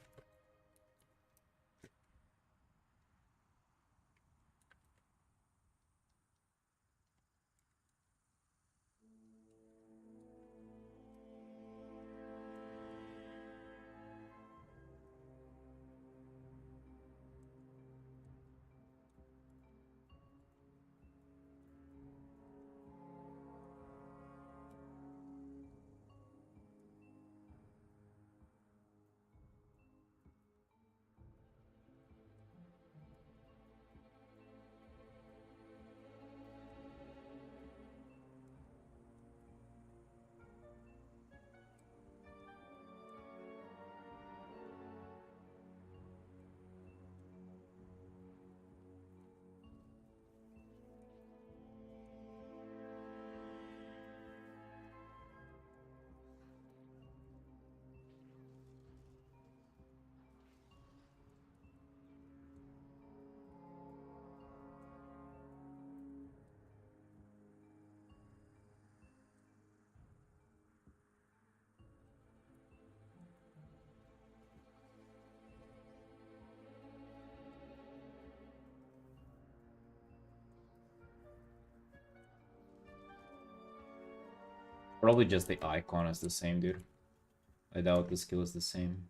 Probably just the icon is the same, dude. I doubt the skill is the same.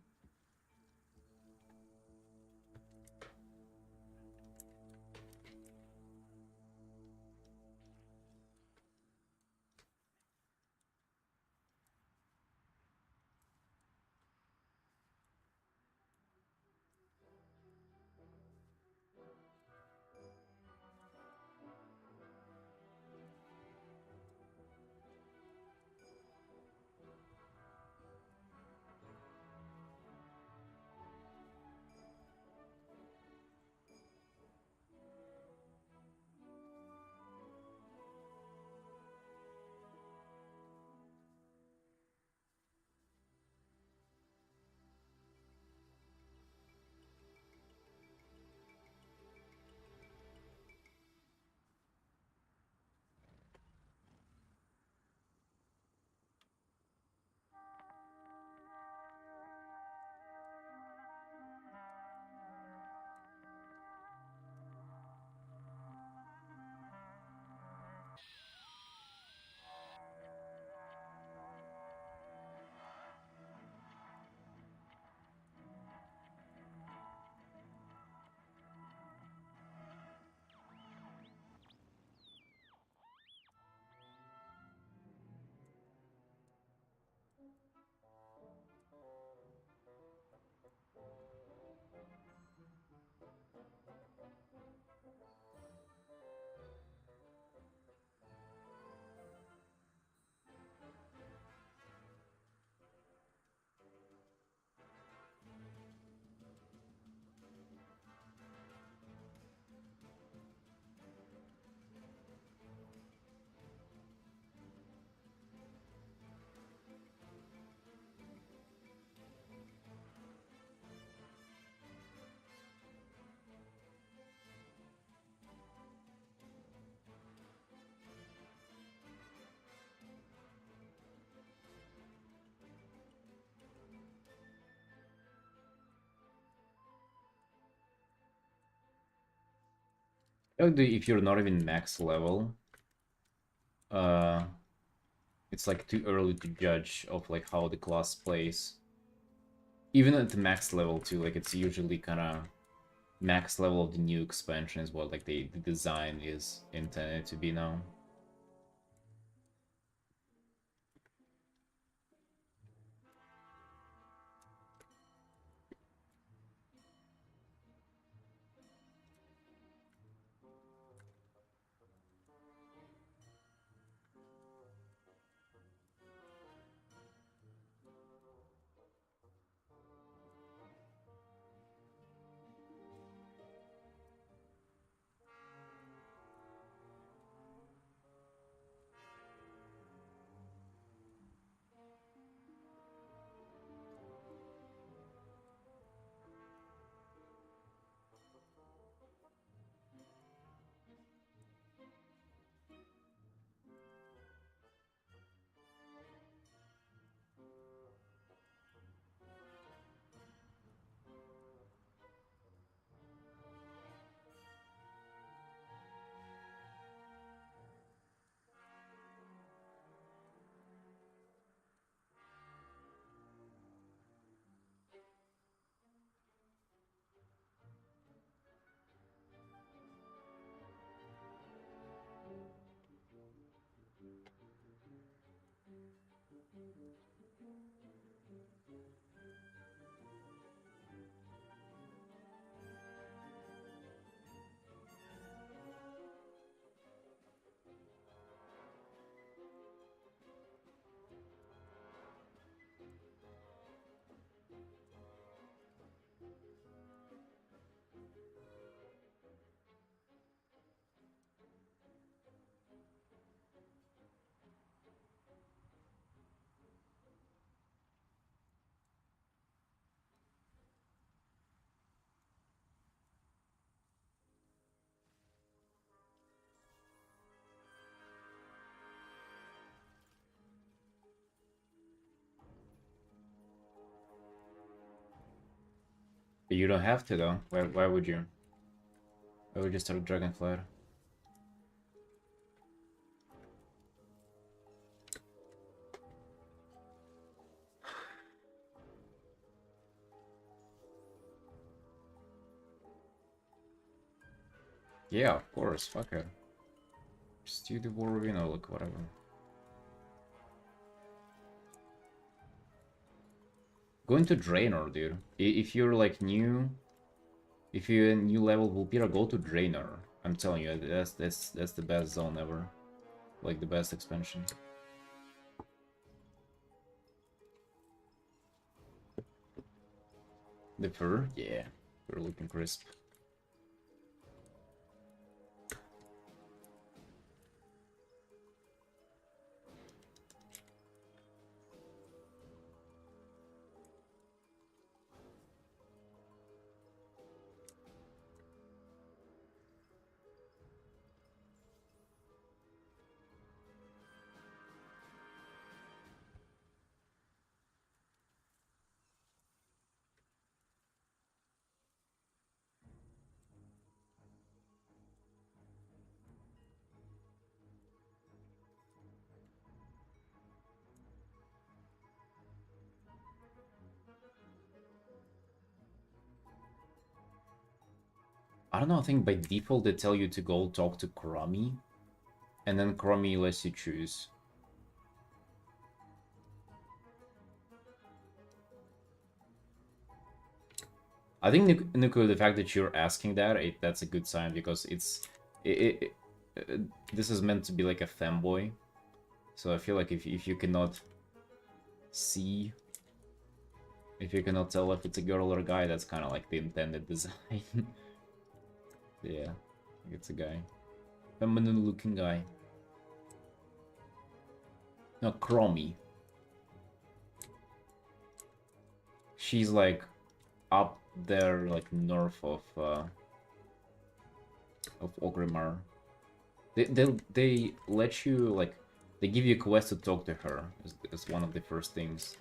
If you're not even max level, uh, it's like too early to judge of like how the class plays. Even at the max level too, like it's usually kind of max level of the new expansion is what like the design is intended to be now. But you don't have to though. Why would you? Why would you start Dragonflight? Yeah, of course. Fuck it. Just do the War of, you know, like whatever. Go into Draenor, dude. If you're like new, if you're a new level Vulpira, go to Draenor. I'm telling you, that's the best zone ever. Like the best expansion. The fur? Yeah. We're looking crisp. I don't know, I think by default they tell you to go talk to Kurami, and then Kurami lets you choose. I think Nuku, the fact that you're asking that, that's a good sign because this is meant to be like a fanboy. So I feel like if you cannot see, if you cannot tell if it's a girl or a guy, that's kind of like the intended design. Yeah, I think it's a guy. Feminine looking guy. No, Chromie. She's like up there, like north of Ogrimmar. They let you like they give you a quest to talk to her as one of the first things.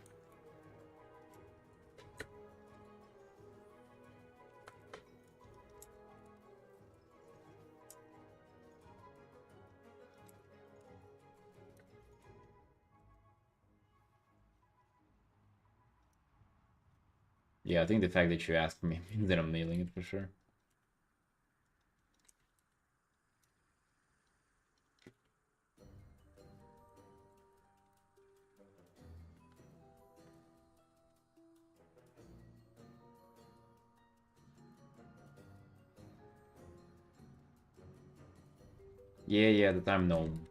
Yeah, I think the fact that you asked me means that I'm nailing it for sure. Yeah, that I'm known.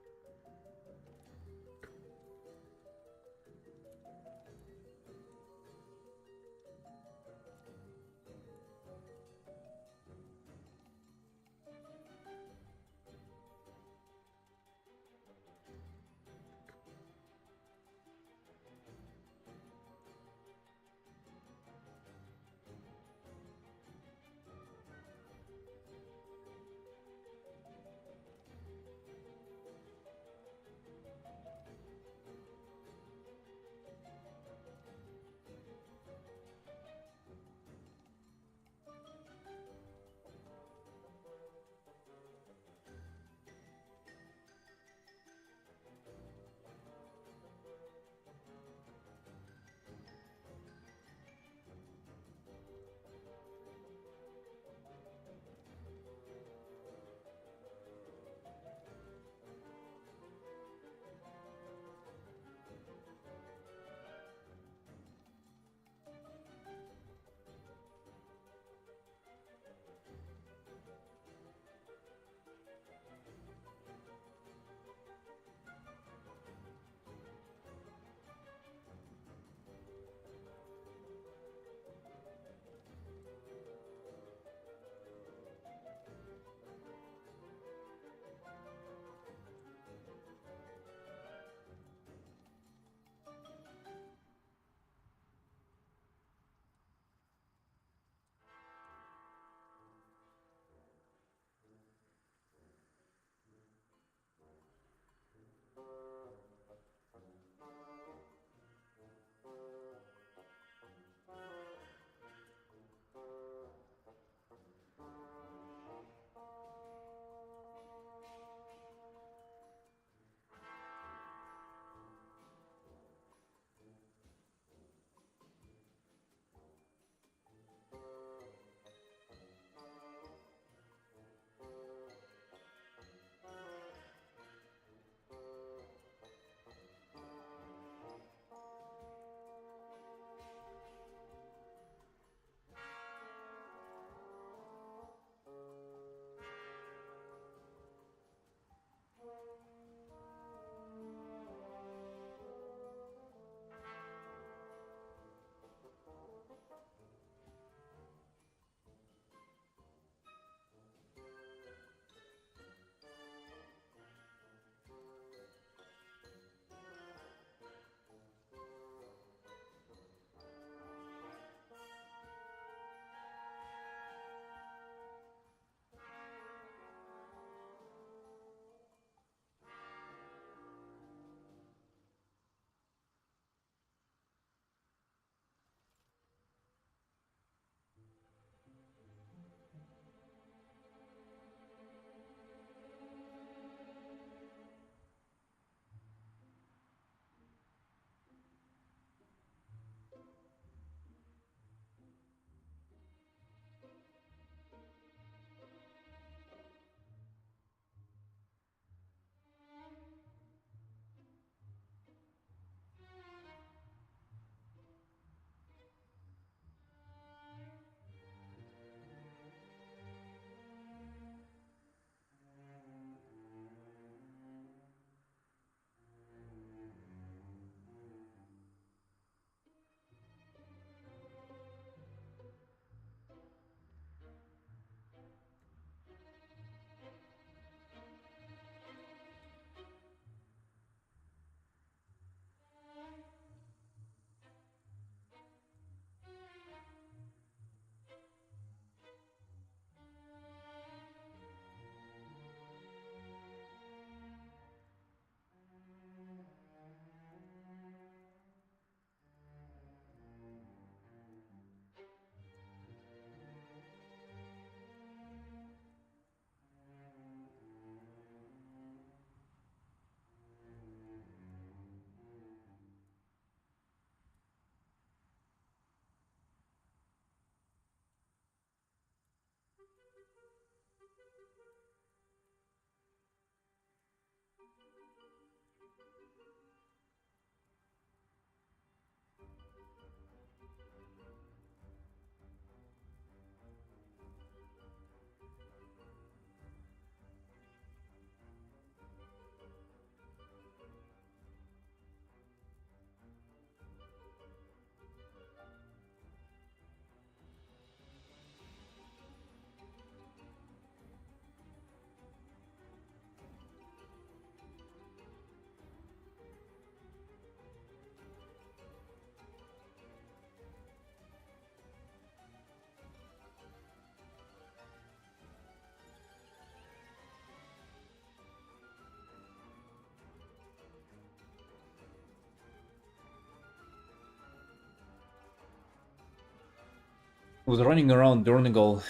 Was running around Dornigal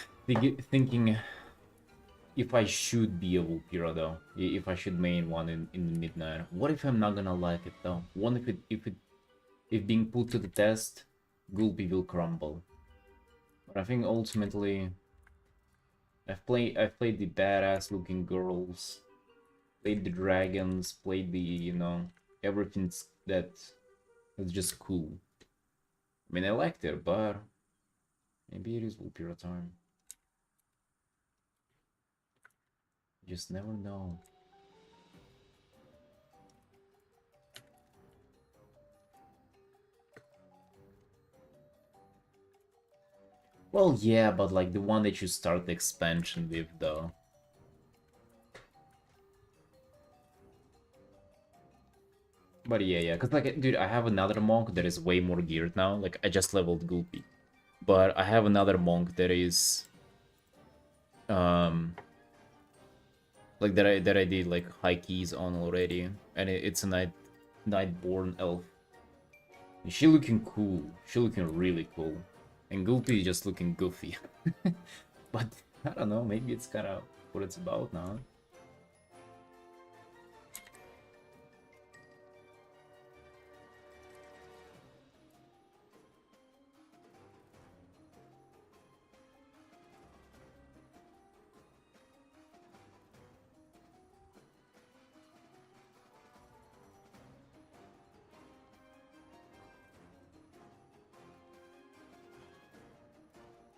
thinking if I should be a Vulpira though, if I should main one in the midnight. What if I'm not gonna like it though? What if being put to the test, Gulpi will crumble. But I think ultimately I've played the badass looking girls, played the dragons, played the, everything that's just cool. I mean, I liked it, but maybe it is Vulpira time. You just never know. Well, yeah, but like the one that you start the expansion with, though. But yeah, because like, dude, I have another monk that is way more geared now. Like, I just leveled Gulpi. But I have another monk that is... Like, that I did, like, high keys on already. And it's a Nightborn elf. She looking cool. She looking really cool. And Gulpi is just looking goofy. But, I don't know, maybe it's kind of what it's about now.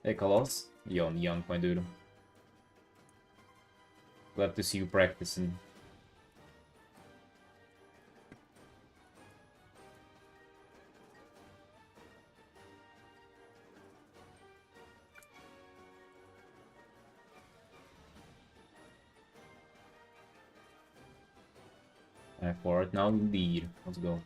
Hey, Colossus. Young, my dude. Glad to see you practicing. I for it now indeed. Let's go.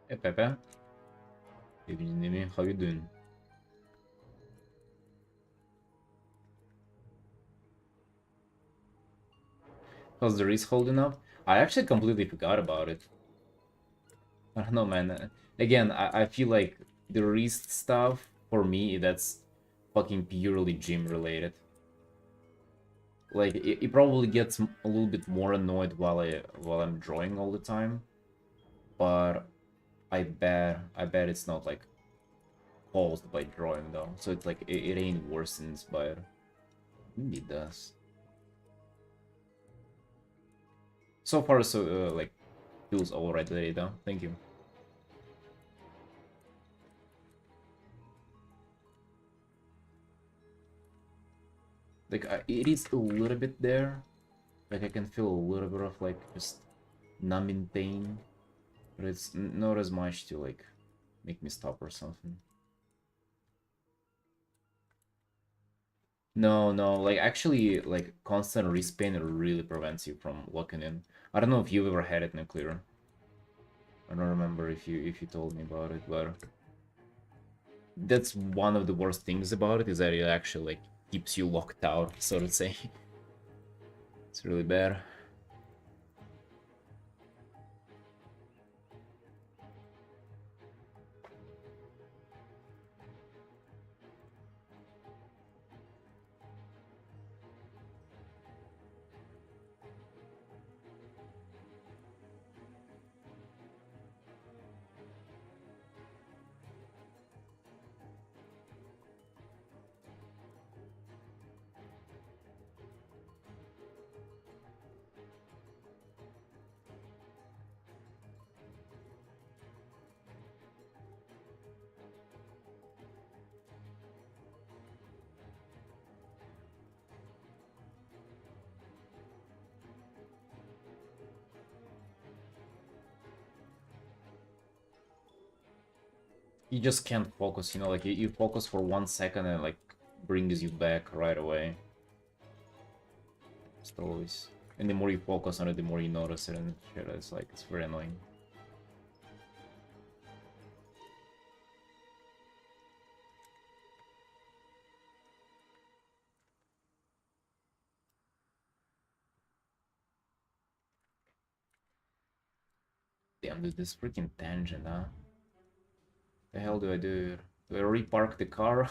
Hey Pepe. Evening, how you doing? How's the wrist holding up? I actually completely forgot about it. I don't know, man. Again, I feel like the wrist stuff, for me, that's fucking purely gym related. Like, it probably gets a little bit more annoyed while I'm drawing all the time. But I bet it's not, like, caused by drawing, though. So it's like, it ain't worsens by it. Maybe it does. So far, so, like, feels alright today, though. Thank you. Like, it is a little bit there. Like, I can feel a little bit of, like, just numbing pain. But it's not as much to, like, make me stop or something. No, like, actually, like, constant wrist pain really prevents you from locking in. I don't know if you've ever had it nuclear. I don't remember if you told me about it, but that's one of the worst things about it, is that it actually, like, keeps you locked out, so to say. It's really bad. You just can't focus, you know, like you focus for 1 second and like brings you back right away. Just always. And the more you focus on it, the more you notice it, and shit, it's like, it's very annoying. Damn, dude, this freaking tangent, huh? The hell do I do? Do I repark the car?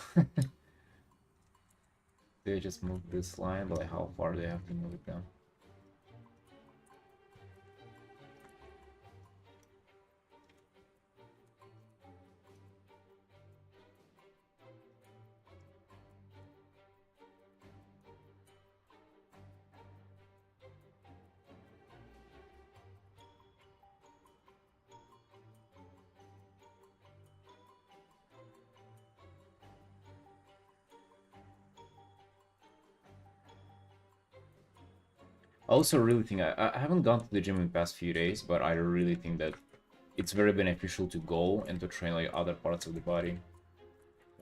Do I just move this line? But like, how far do I have to move it down? I also really think I haven't gone to the gym in the past few days, but I really think that it's very beneficial to go and to train like other parts of the body.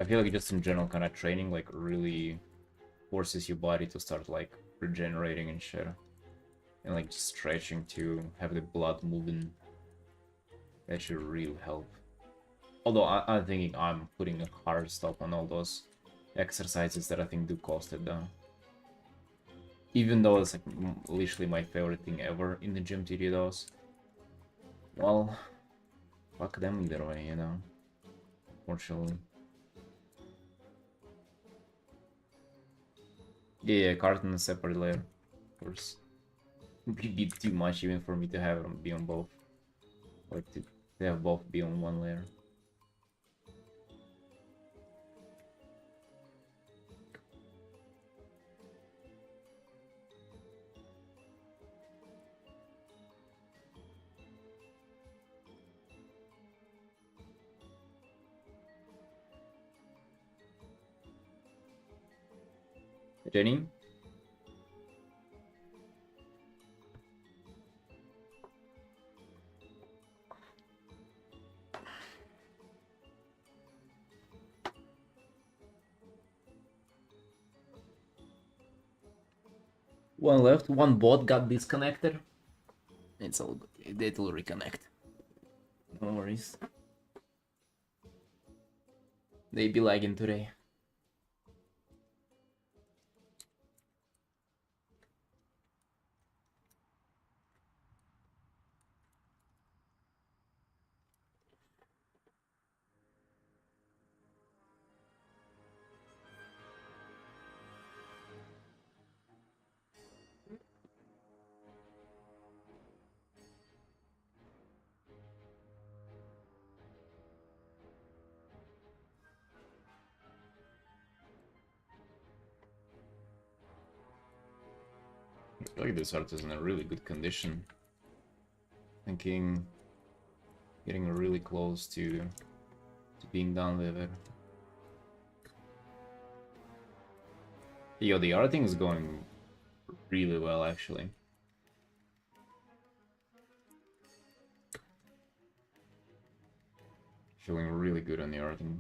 I feel like just in general kind of training like really forces your body to start like regenerating and shit. And like stretching to have the blood moving. That should really help. Although I'm thinking I'm putting a hard stop on all those exercises that I think do cost it though. Even though it's like literally my favorite thing ever in the gym to do those. Well, fuck them either way, you know. Unfortunately. Yeah, carton is separate layer, of course. It'd be too much even for me to have them be on both. Like to have both be on one layer. Jenny? One left, one bot got disconnected. It's all good. It'll reconnect. No worries. They be lagging today. I feel like this art is in a really good condition. Thinking getting really close to being done with it. Yo, the arting is going really well actually. Feeling really good on the arting.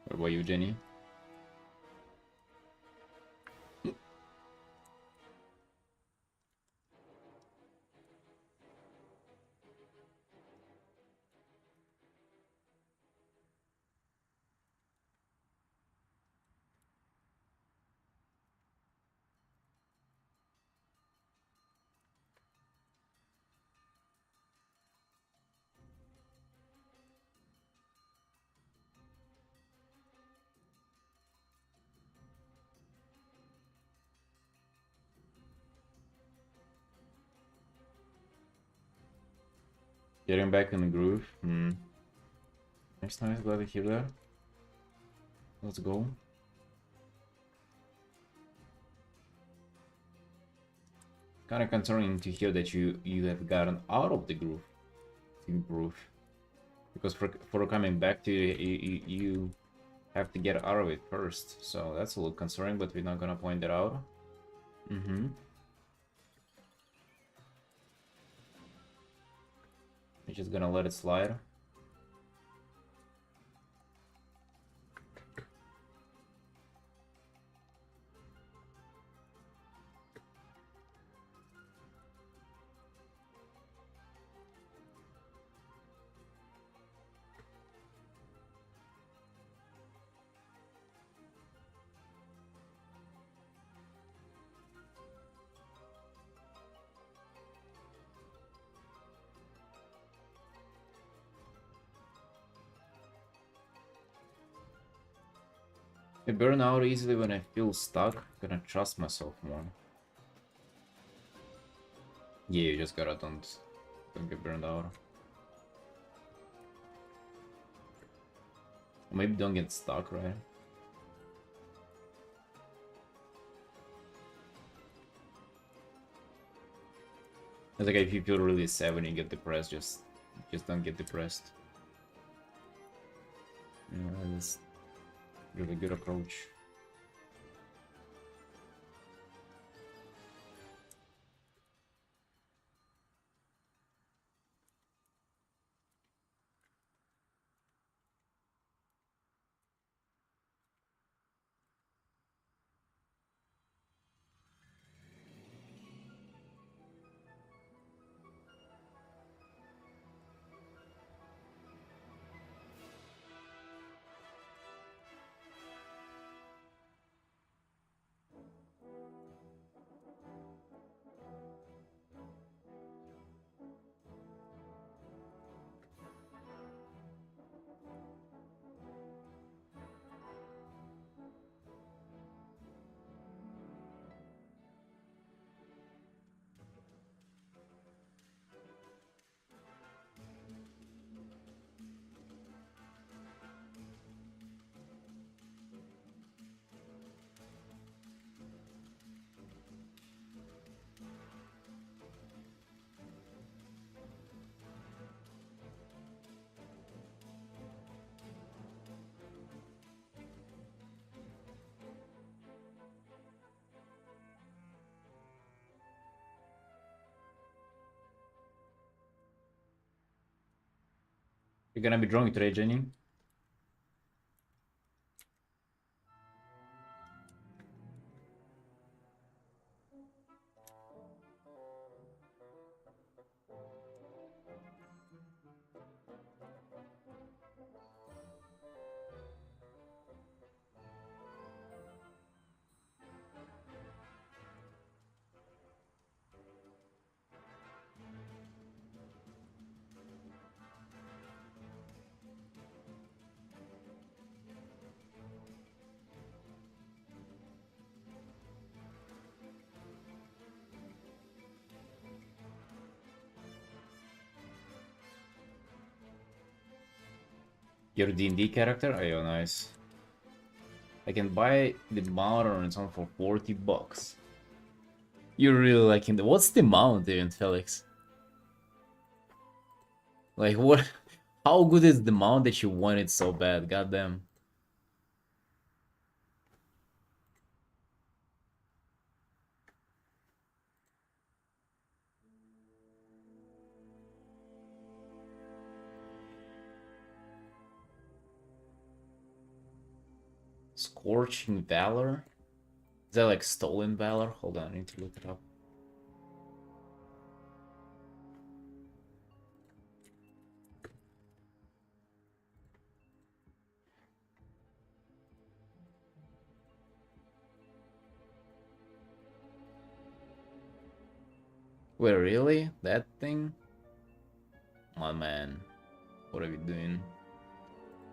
What about you, Jenny? Getting back in the groove. Nice, nice. Glad to hear that. Let's go. Kind of concerning to hear that you have gotten out of the groove to improve, because for coming back to you have to get out of it first. So that's a little concerning, but we're not gonna point that out. I'm just gonna let it slide. I burn out easily when I feel stuck. I'm gonna trust myself more. Yeah, you just gotta don't get burned out. Or maybe don't get stuck, right? It's like if you feel really sad when you get depressed, just don't get depressed. Yeah, that's a really good approach. You're gonna be drawing today, Jenny? Your D&D character? Oh, yeah, nice. I can buy the mount on its own for 40 bucks. You're really liking the... What's the mount even, Felix? Like, what... How good is the mount that you wanted so bad? Goddamn. Scorching Valor? Is that like Stolen Valor? Hold on, I need to look it up. Wait, really? That thing? Oh man. What are we doing?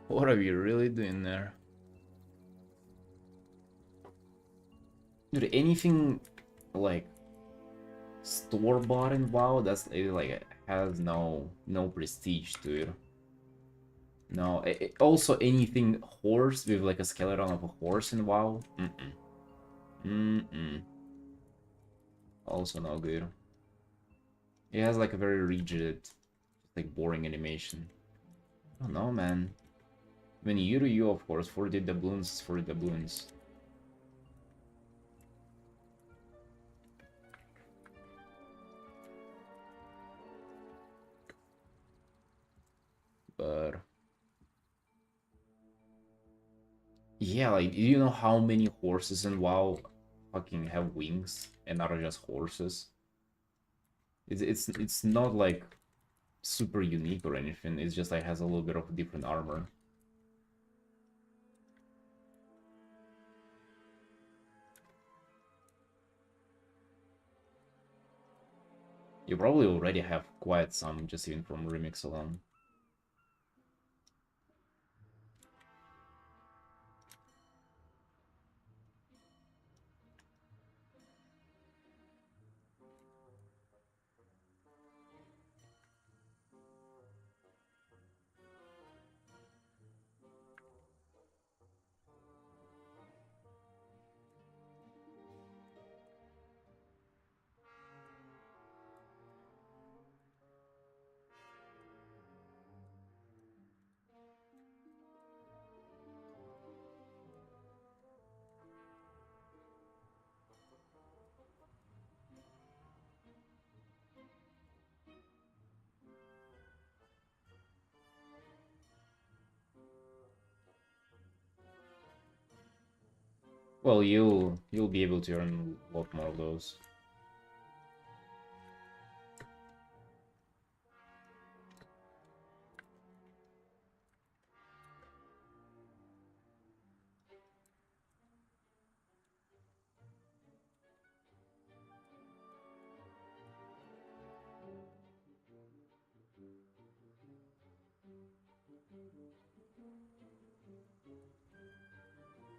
What are we really doing there? Dude, anything like store-bought in WoW, that's like has no prestige to it. No, also anything horse with like a skeleton of a horse in WoW. Also no good. It has like a very rigid, like boring animation. I don't know, man. I mean, you to you, of course. 40 doubloons, 40 doubloons. Yeah, like, do you know how many horses in WoW fucking have wings and are just horses? It's not like super unique or anything. It's just like has a little bit of different armor. You probably already have quite some just even from remix alone. Well, you'll be able to earn a lot more of those.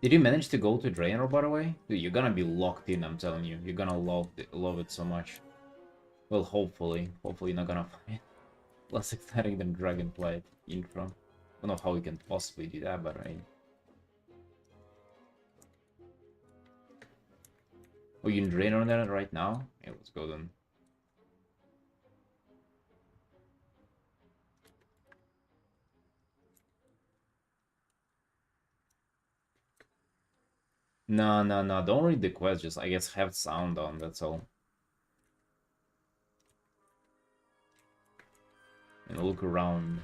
Did you manage to go to Draenor, by the way? Dude, you're gonna be locked in, I'm telling you. You're gonna love it so much. Well, hopefully. Hopefully you're not gonna find less exciting than Dragonflight intro. I don't know how we can possibly do that, but I mean... Oh, you in Draenor there right now? Yeah, let's go then. No, no, no, don't read the quest, just, I guess, have sound on, that's all. And look around.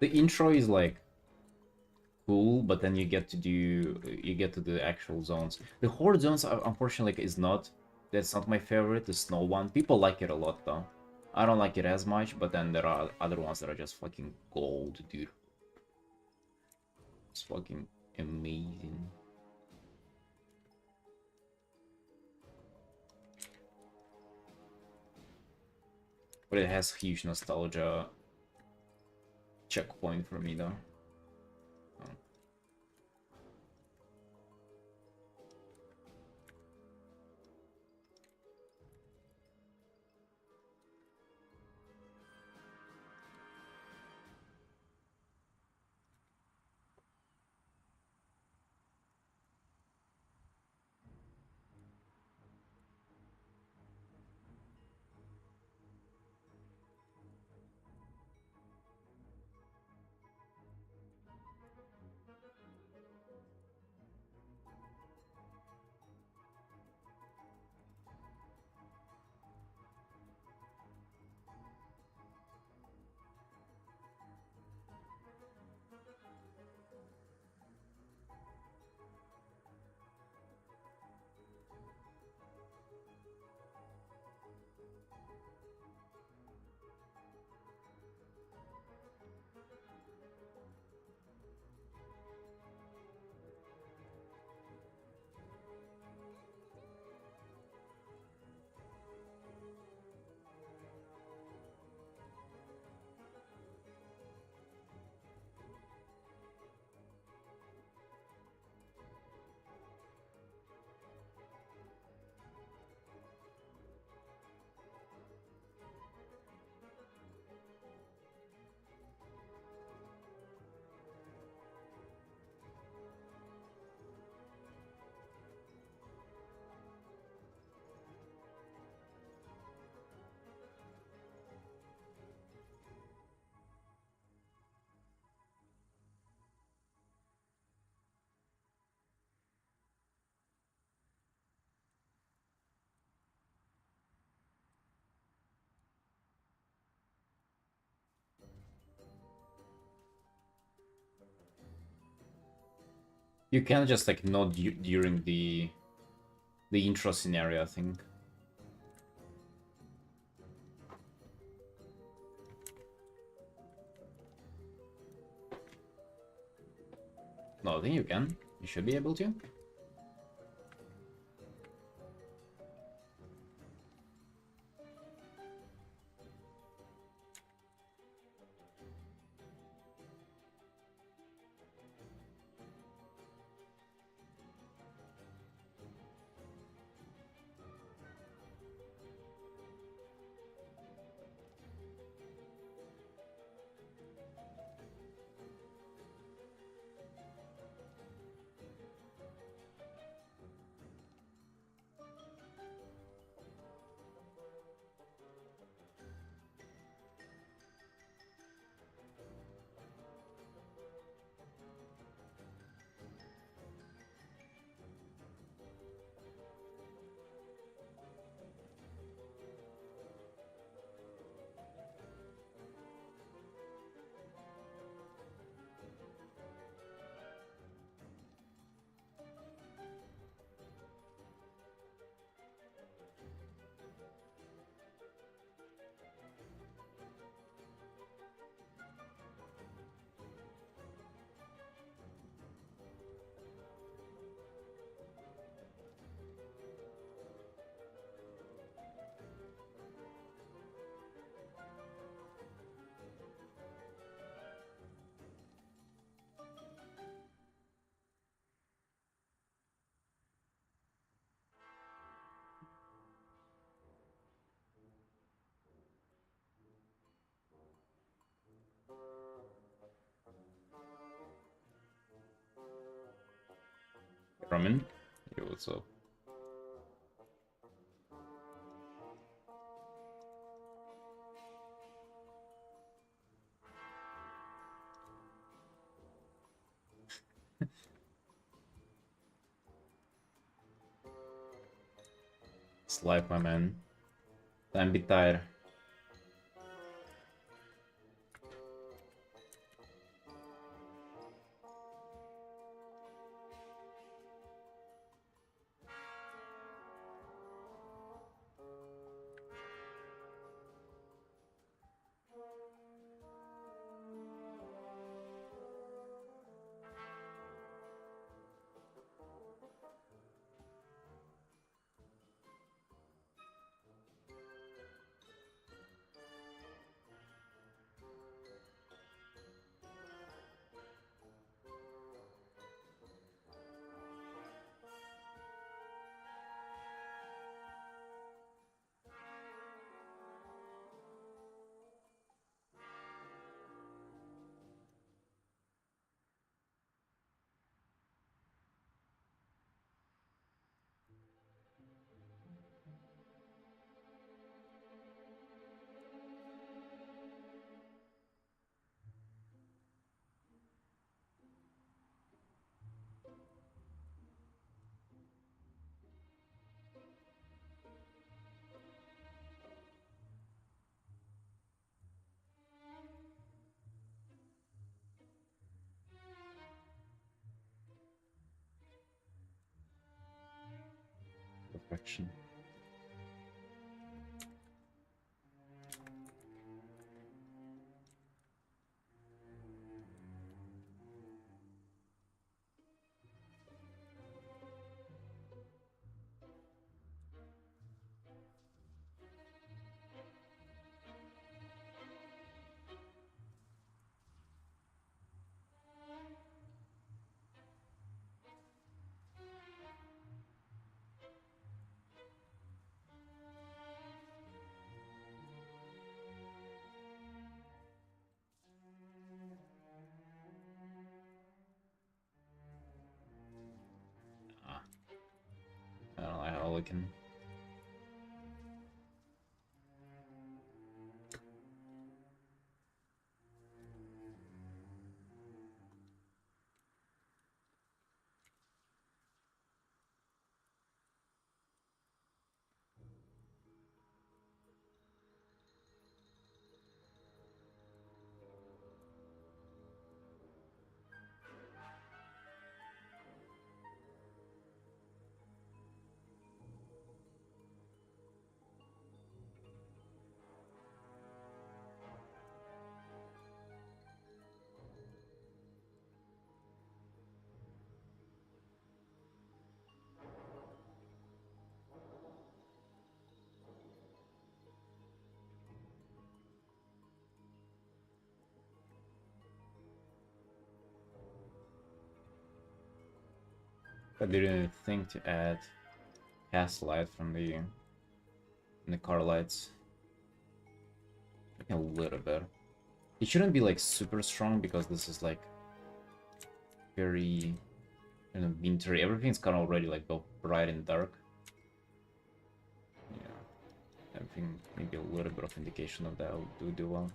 The intro is, like, cool, but then you get to do the actual zones. The horde zones, unfortunately, like, is not... That's not my favorite, the snow one. People like it a lot, though. I don't like it as much, but then there are other ones that are just fucking gold, dude. It's fucking amazing. But it has huge nostalgia checkpoint for me, though. Oh. You can just like not during the intro scenario, I think. No, I think you can. You should be able to. Ramen. Yo, what's up? It's life, my man. I'm bit tired. Perfection. Ah, I don't know how I can. I didn't think to add cast light from the car lights. A little bit. It shouldn't be like super strong because this is like very wintry. Everything's kind of already like both bright and dark. Yeah, I think maybe a little bit of indication of that will do well.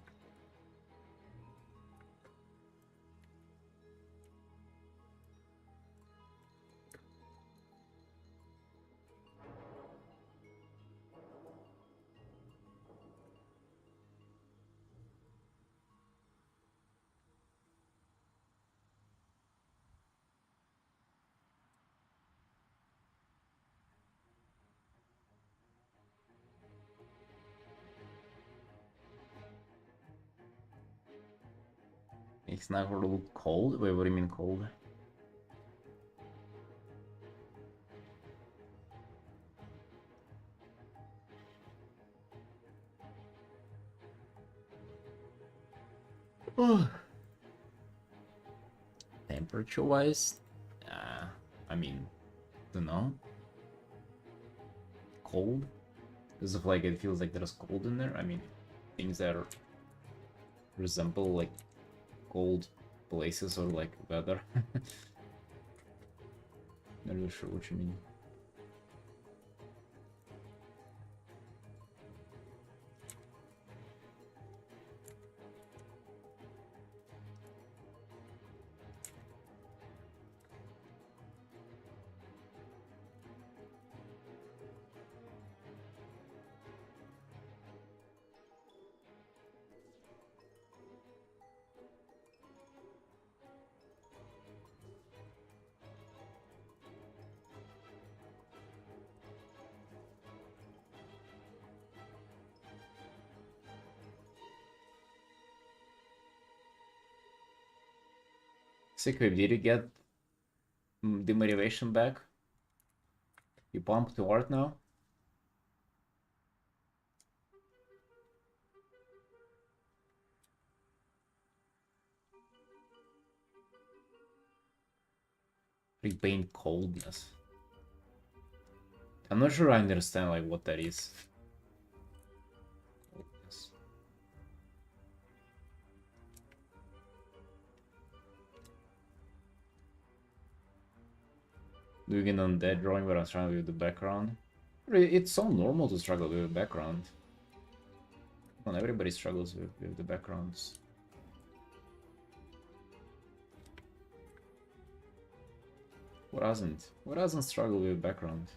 It's not gonna look cold. Wait, what do you mean cold? Temperature wise, I mean, don't know. Cold? As if like it feels like there's cold in there. I mean, things that resemble like cold places or like weather. Not really sure what you mean. Secret, did you get the motivation back? You pumped to art now? Repaint coldness. I'm not sure I understand like what that is. Coldness. Doing it on that drawing where I'm struggling with the background. It's so normal to struggle with the background. Not everybody struggles with the backgrounds. What hasn't? What hasn't struggled with the background?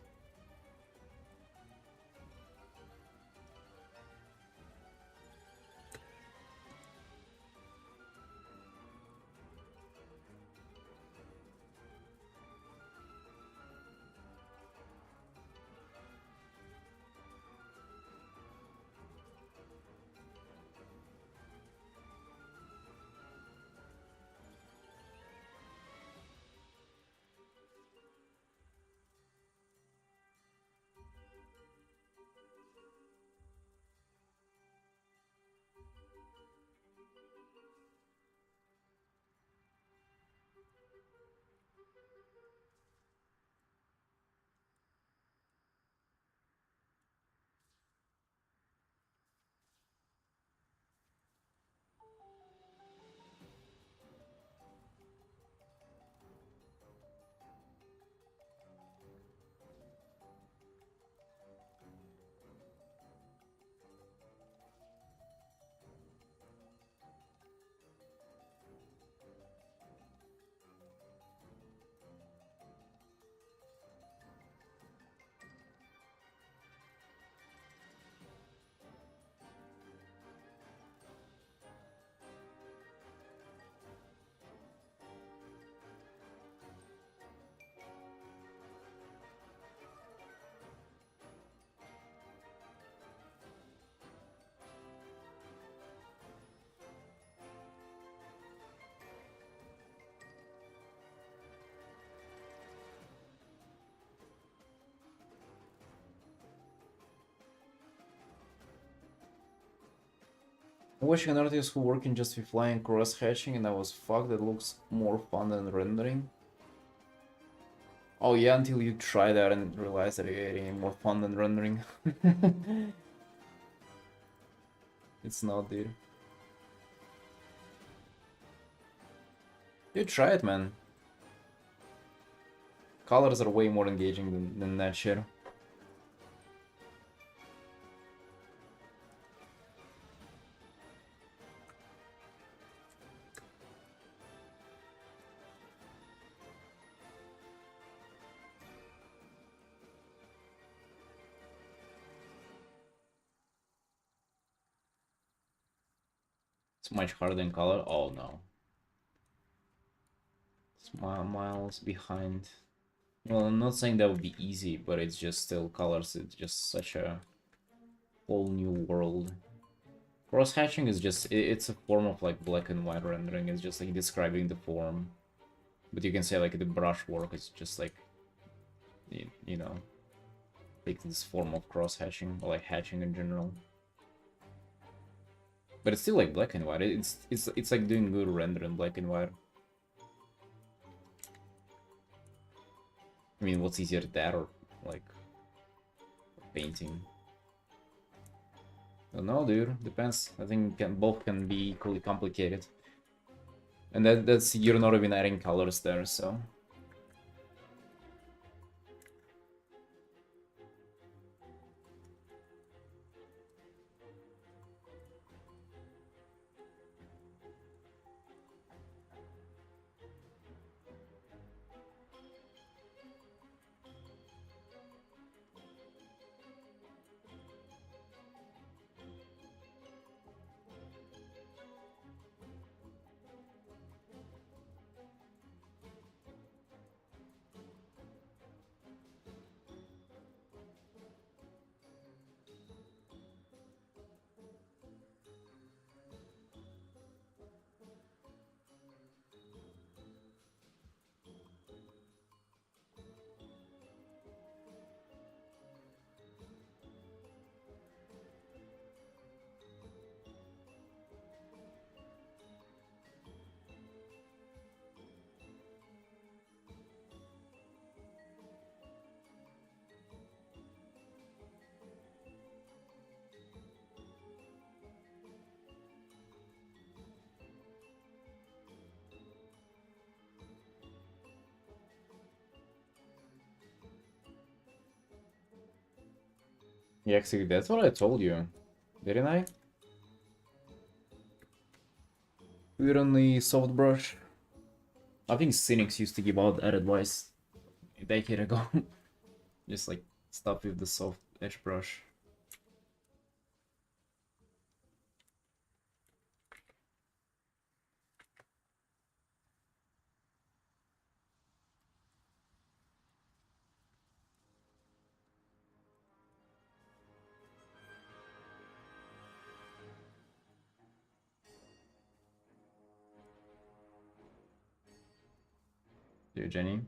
I'm watching an artist who working just with flying cross hatching and I was fucked. That looks more fun than rendering. Oh yeah, until you try that and realize that it's getting more fun than rendering. It's not, dude. Dude, try it, man. Colors are way more engaging than that shit. It's much harder than color. Oh no. It's miles behind. Well, I'm not saying that would be easy, but it's just still colors. It's just such a whole new world. Cross-hatching is just, it's a form of like black and white rendering. It's just like describing the form. But you can say like the brush work is just like, you know, like this form of cross-hatching, or like hatching in general. But it's still like black and white. It's like doing good render in black and white. I mean, what's easier, that or like painting? I don't know, dude. Depends. I think both can be equally complicated. And that's, you're not even adding colors there, so. Yeah, actually, that's what I told you, didn't I? We're on the soft brush. I think Cynics used to give out that advice a decade ago. Just like stop with the soft edge brush. Dear Jenny.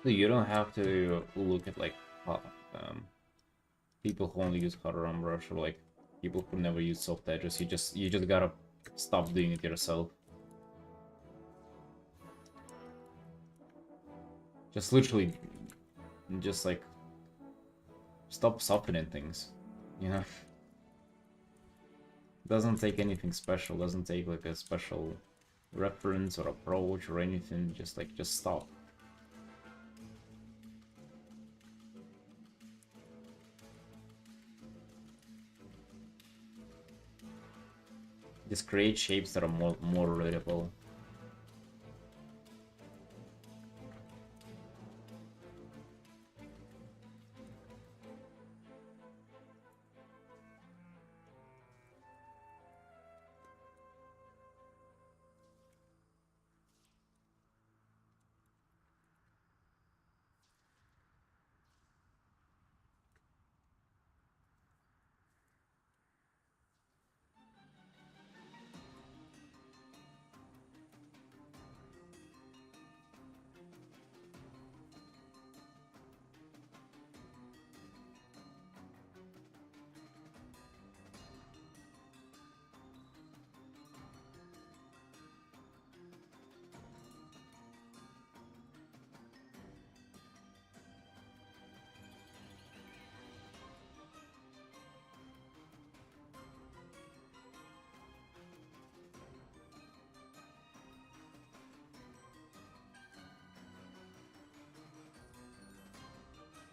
You don't have to look at like um, people who only use hard run brush or like people who never use soft edges. You just gotta stop doing it yourself. Just literally, just like stop softening things, you know. Doesn't take anything special. Doesn't take like a special reference or approach or anything. Just stop. Just create shapes that are more relatable.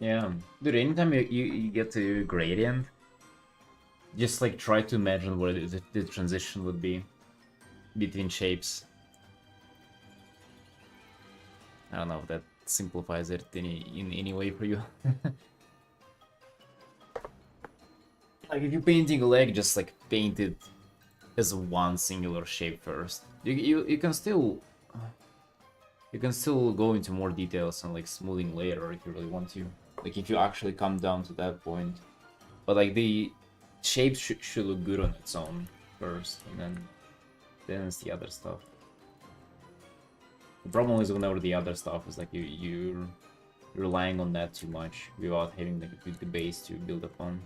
Yeah, dude. Anytime you get to gradient, just like try to imagine where the transition would be between shapes. I don't know if that simplifies it in any way for you. Like if you're painting a leg, just like paint it as one singular shape first. You can still go into more details and like smoothing later if you really want to. Like if you actually come down to that point. But like the shape should look good on its own first, and then it's the other stuff. The problem is whenever the other stuff is like you're relying on that too much without having the base to build upon.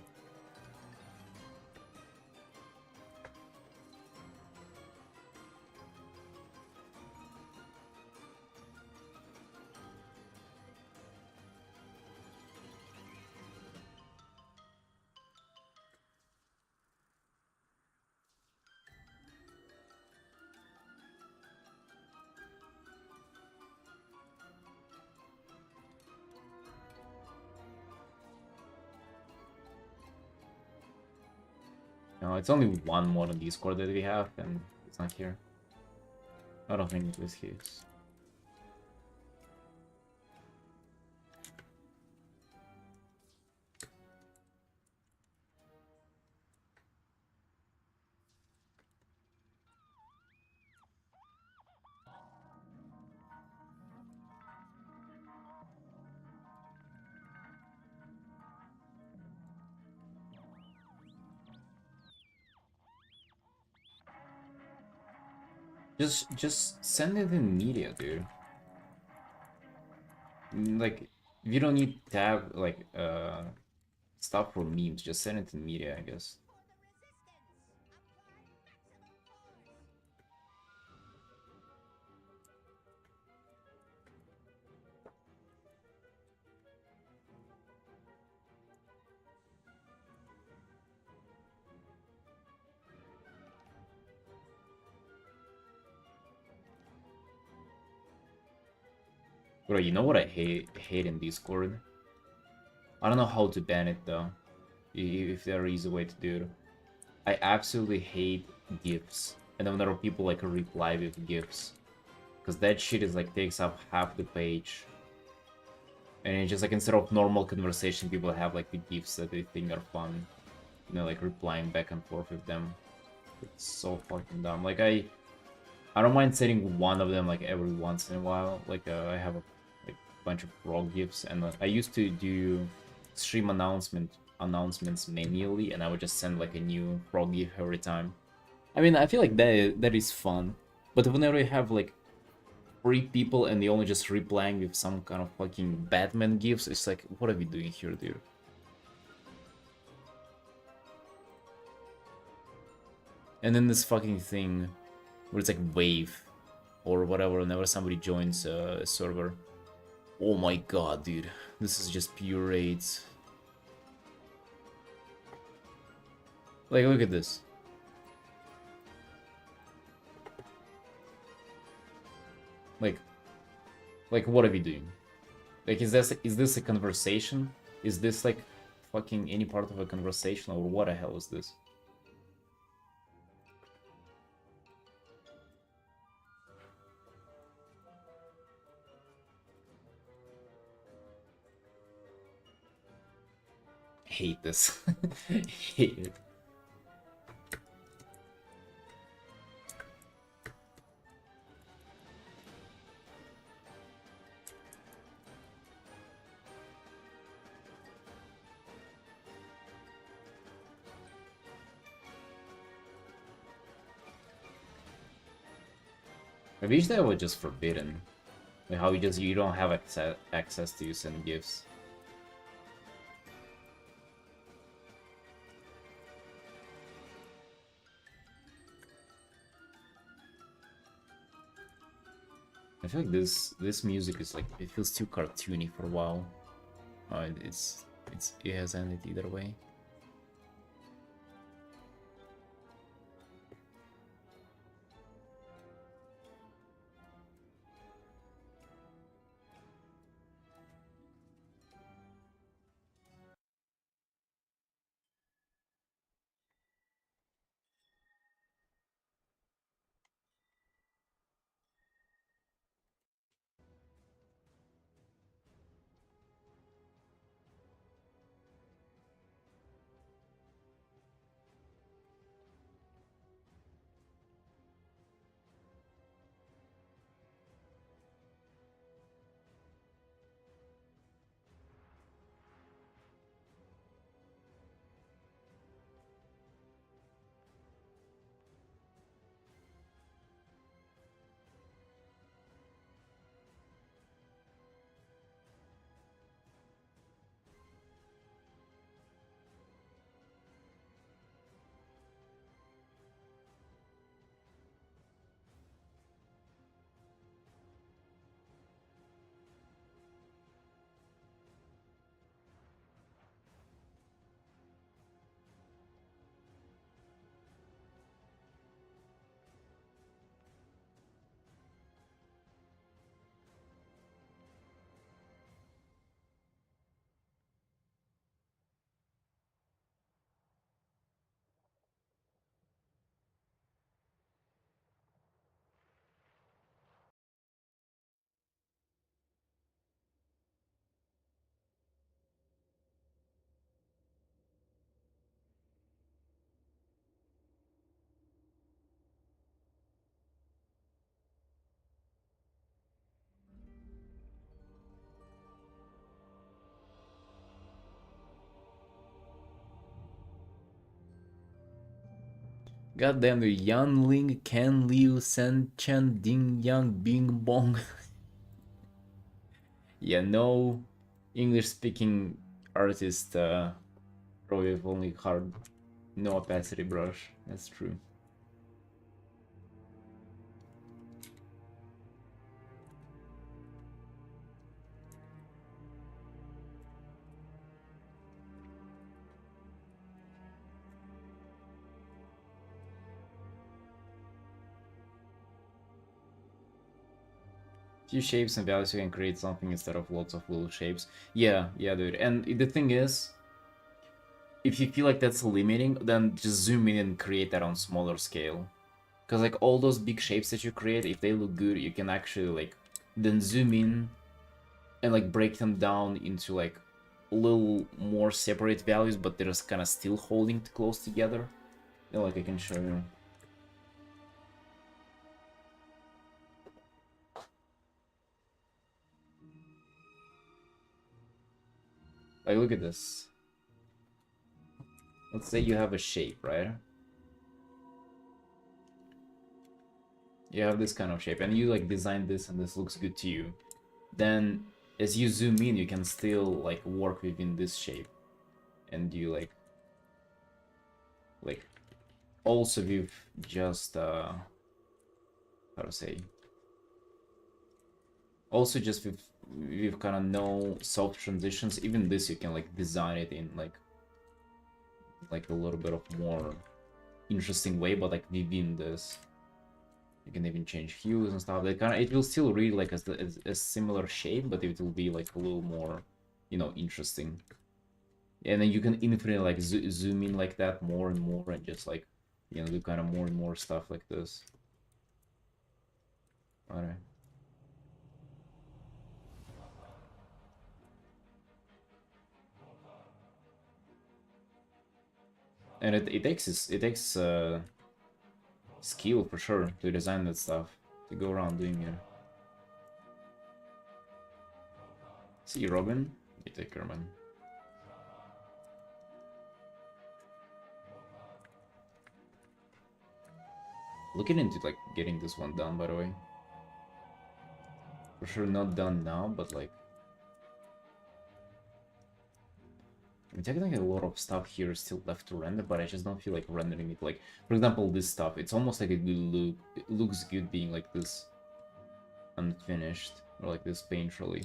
No, it's only one more on Discord that we have, and it's not here. I don't think it was his. Just send it in media, dude. Like, you don't need to have like stuff for memes. Just send it in media, I guess. Bro, you know what I hate in Discord? I don't know how to ban it though. If there is a way to do it. I absolutely hate GIFs. And then there are people like reply with GIFs. Because that shit is like takes up half the page. And it's just like instead of normal conversation, people have like the GIFs that they think are fun. You know, like replying back and forth with them. It's so fucking dumb. Like I don't mind setting one of them like every once in a while. Like I have a like bunch of frog GIFs, and I used to do stream announcements manually, and I would just send like a new frog GIF every time. I mean, I feel like that is fun, but whenever you have like 3 people and they only just replying with some kind of fucking Batman gifs. It's like, what are we doing here, dude? And then this fucking thing where it's like wave or whatever whenever somebody joins a server. Oh my god, dude. This is just pure raids. Like, look at this. Like, what are we doing? Like, is this a conversation? Is this like fucking any part of a conversation, or what the hell is this? Hate this. Hate it. I wish that was just forbidden. Like how you don't have access to use any gifts. I feel like this music is like, it feels too cartoony for a while. Oh, it has ended either way. Goddamn, the Yan Ling, Ken Liu, Sen Chen, Ding Yang, Bing Bong. Yeah, no English speaking artist probably have only hard no opacity brush. That's true. Few shapes and values, you can create something instead of lots of little shapes. Yeah, dude. And the thing is, if you feel like that's limiting, then just zoom in and create that on smaller scale. Because like all those big shapes that you create, if they look good, you can actually like then zoom in and like break them down into like a little more separate values, but they're just kind of still holding close together. You know, like I can show you. Like look at this. Let's say you have a shape, right? you have this kind of shape, and you like design this, and this looks good to you. Then, as you zoom in, you can still like work within this shape, and you like also with just how to say, also just with kind of no soft transitions. Even this you can like design it in like a little bit of more interesting way, but like within this you can even change hues and stuff. Like kind of, it will still read like as a similar shape, but it will be like a little more, you know, interesting. And then you can infinitely like zoom in like that more and more, and just like, you know, do kind of more and more stuff like this. All right. And it takes skill for sure to design that stuff, to go around doing it. See, Robin, you take care, man. Looking into like getting this one done, by the way. For sure not done now, but like, I mean, technically a lot of stuff here is still left to render, but I just don't feel like rendering it. Like, for example, this stuff, it's almost like it looks good being like this unfinished, or like this painfully.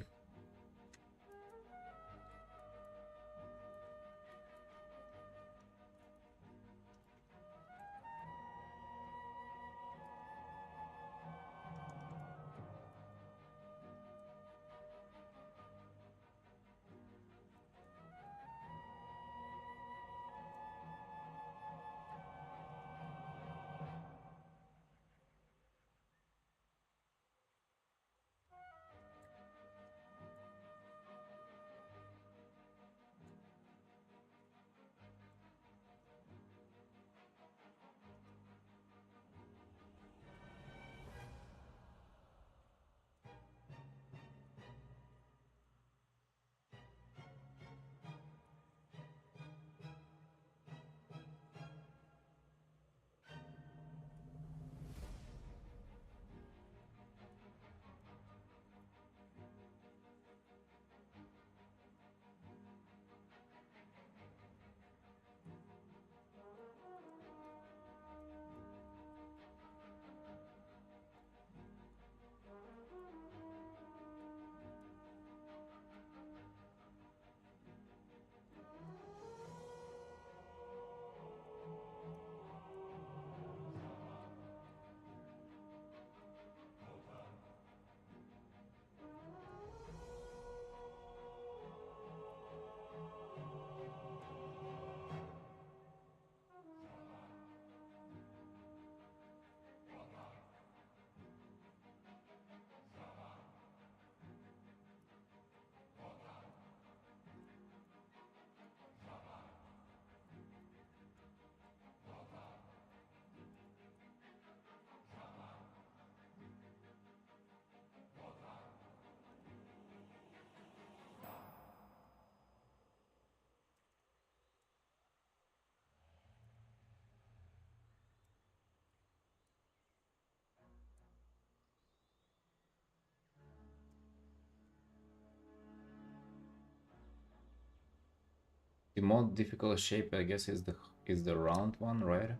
The most difficult shape, I guess, is the round one, right?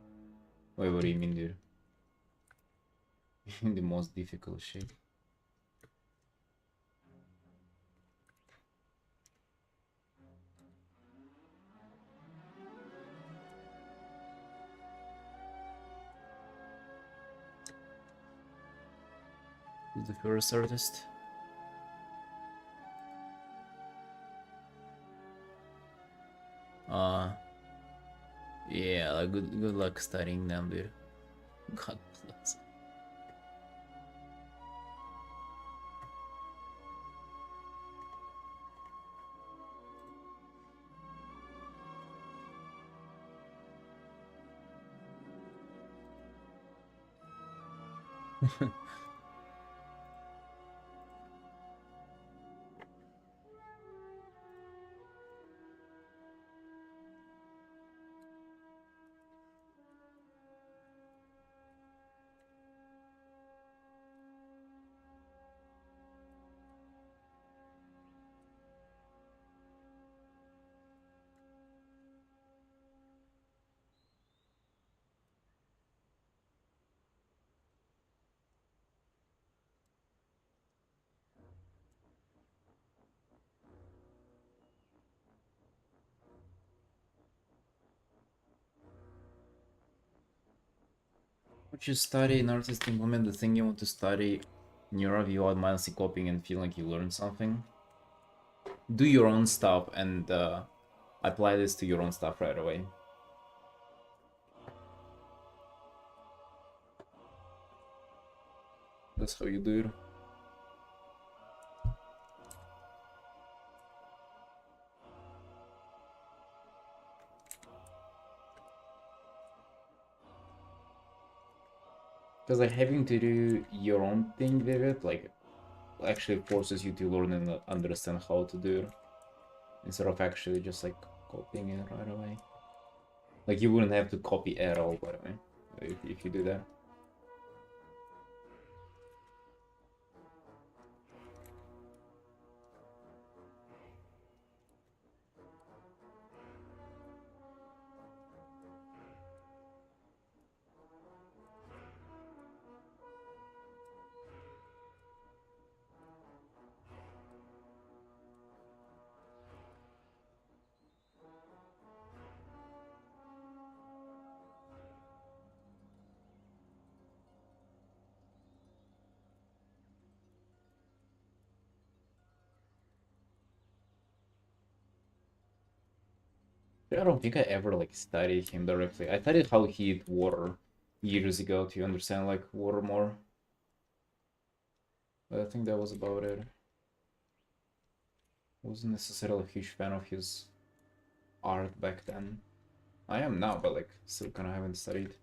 Wait, what do you mean, dude? The most difficult shape. Who's the first artist? Uh, yeah, like, good luck studying them, dude. God bless. Would you study an artist implement the thing you want to study in your review while mindlessly copying and feel like you learned something? Do your own stuff and apply this to your own stuff right away. That's how you do it. Because like having to do your own thing with it, like actually forces you to learn and understand how to do it instead of actually just like copying it right away. Like you wouldn't have to copy at all, by the way, if you do that. I don't think I ever like studied him directly. I studied how he hit water years ago to understand like water more. But I think that was about it. I wasn't necessarily a huge fan of his art back then. I am now, but like still kind of haven't studied.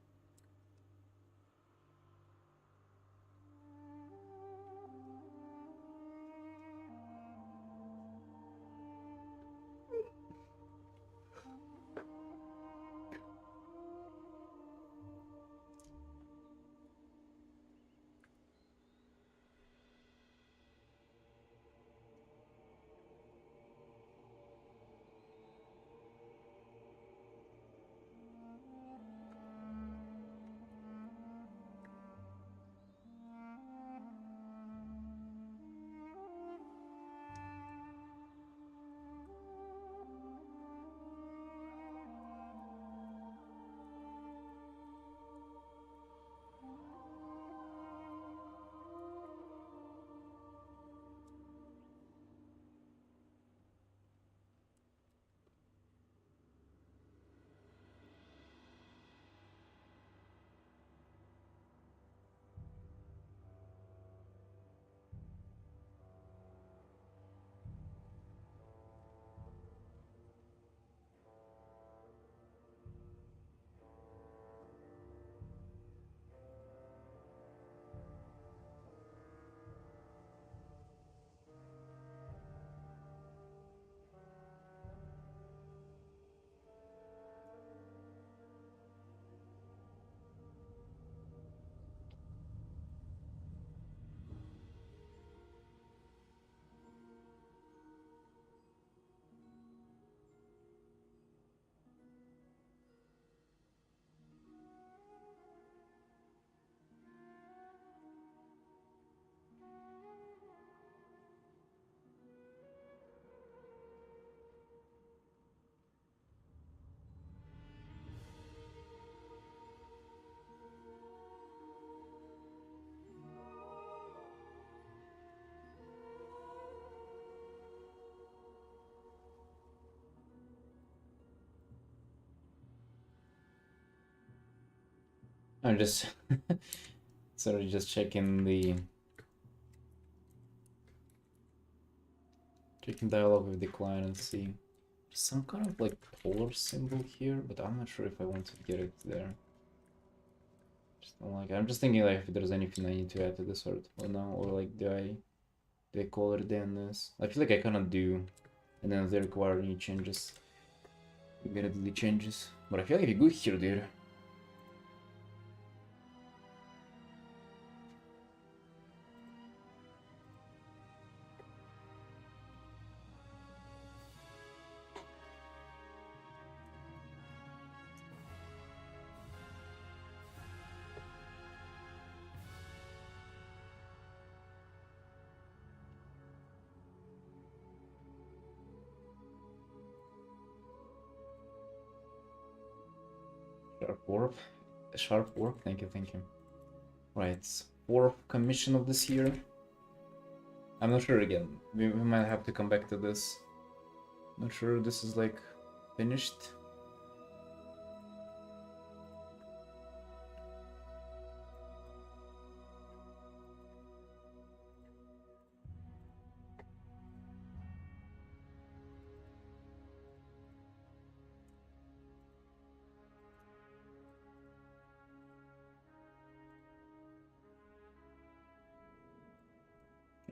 I'm just sort of just checking dialogue with the client and see some kind of like polar symbol here, but I'm not sure if I want to get it there. Just don't like. I'm just thinking like if there's anything I need to add to this art or no, or like do I color it in this? I feel like I kind of do, and then if they require any changes, immediately changes. But I feel like you're good here, dude. Sharp work. Sharp work. Thank you, thank you. Right, fourth commission of this year. I'm not sure again. We might have to come back to this. Not sure this is like finished.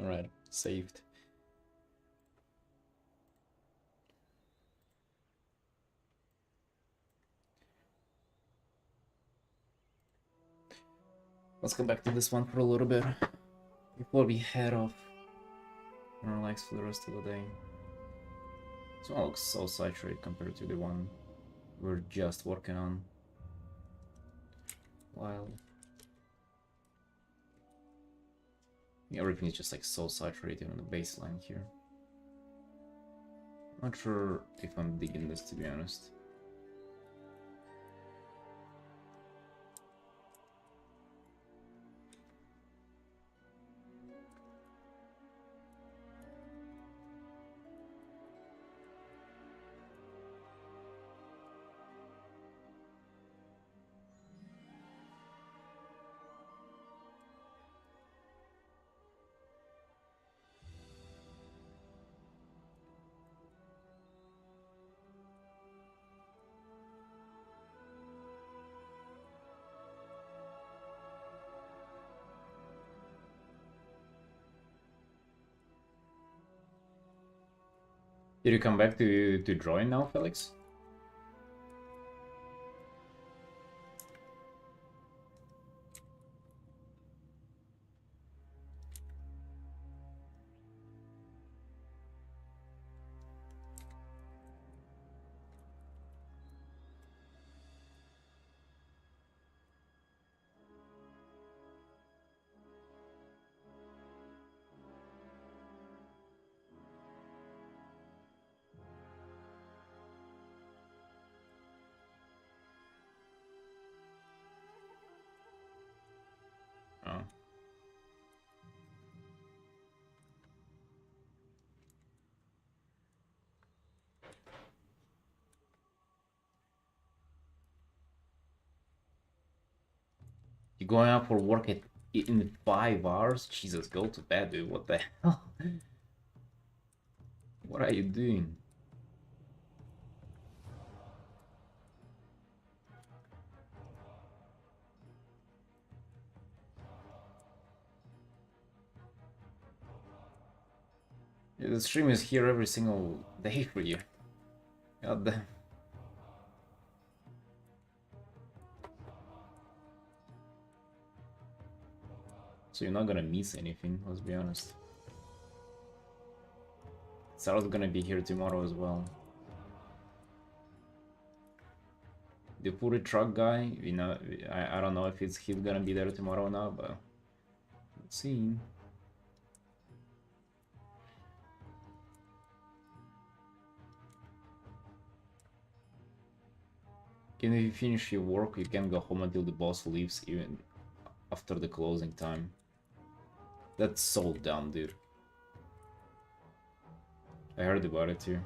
Alright, saved. Let's come back to this one for a little bit before we head off and relax for the rest of the day. This one looks so saturated compared to the one we're just working on. While everything is just like so saturated on the baseline here. Not sure if I'm digging this, to be honest. Did you come back to drawing now, Felix? Oh. You going out for work in 5 hours? Jesus, go to bed, dude. What the hell? What are you doing? Yeah, the stream is here every single day for you. God damn. So you're not gonna miss anything, let's be honest. Sarah's gonna be here tomorrow as well. The food truck guy, you know, I don't know if he's gonna be there tomorrow or not, but let's see. Even if you finish your work, you can go home until the boss leaves, even after the closing time. That's so dumb, dude. I heard about it too.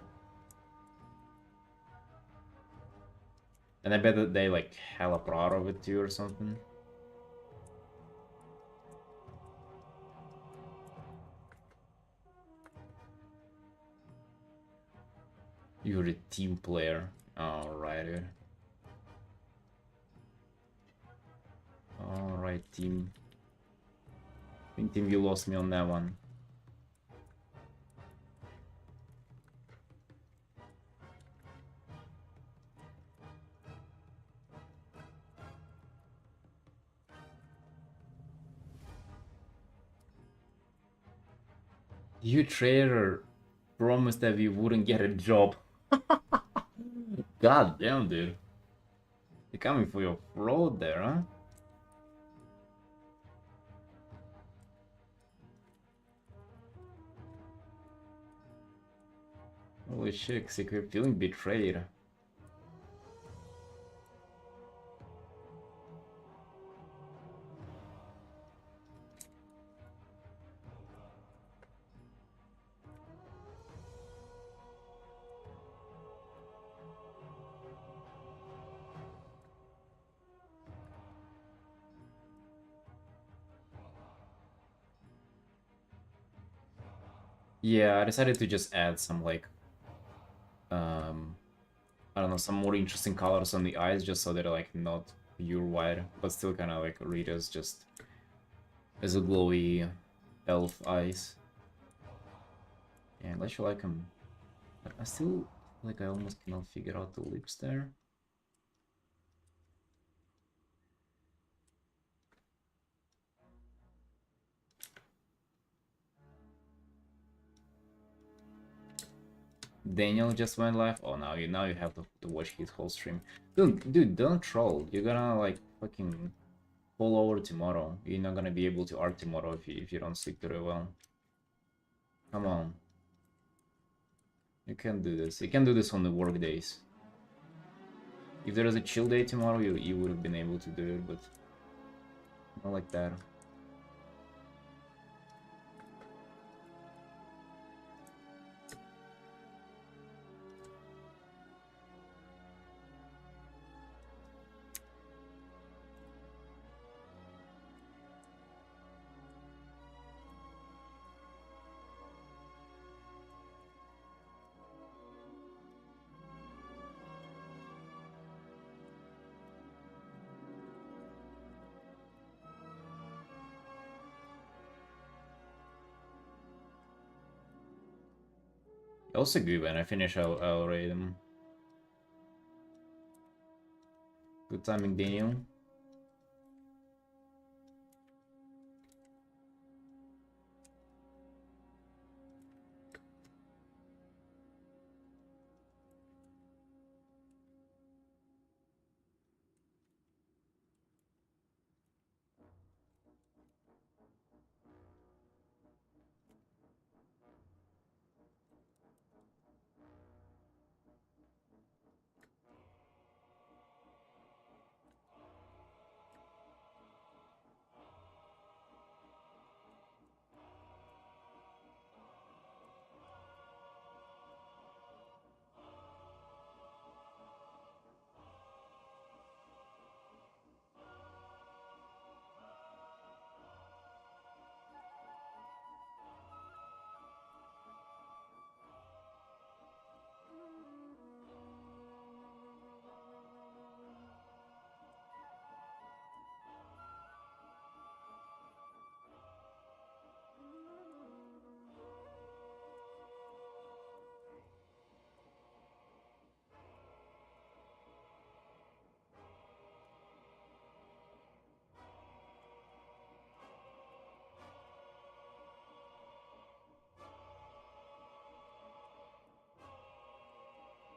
And I bet that they like hella proud of it too or something. You're a team player. Alright. Alright, team. I think team, you lost me on that one. You trader promised that we wouldn't get a job. God damn, dude. You're coming for your fraud there, huh? Holy shit, secret feeling betrayed. Yeah, I decided to just add some like I don't know, some more interesting colors on the eyes just so they're like not pure white, but still kind of like read as just as a glowy elf eyes. And I feel like I still feel like I almost cannot figure out the lips there. Daniel just went live. Oh, now you have to watch his whole stream. Dude, don't troll. You're gonna like fucking fall over tomorrow. You're not gonna be able to art tomorrow if you don't sleep very well. Come on, you can do this. You can do this on the work days. If there was a chill day tomorrow, you would have been able to do it, but not like that. Also good when I finish, I'll rate them. Good timing, Daniel.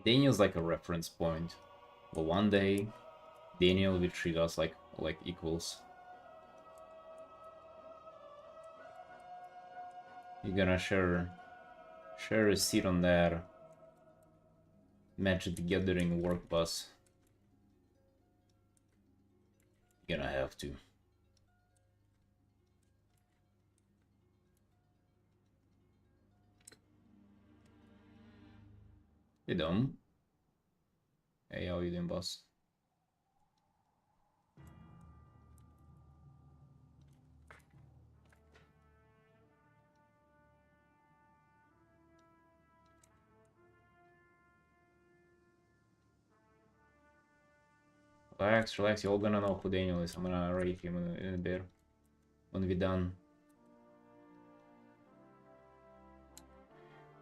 Daniel's like a reference point. But one day, Daniel will treat us like equals. You're gonna share a seat on that Magic the Gathering work bus. You're gonna have to. You dumb. Hey, how you doing, boss? Relax, relax. You're all gonna know who Daniel is. I'm gonna rate him in a bit when we're done.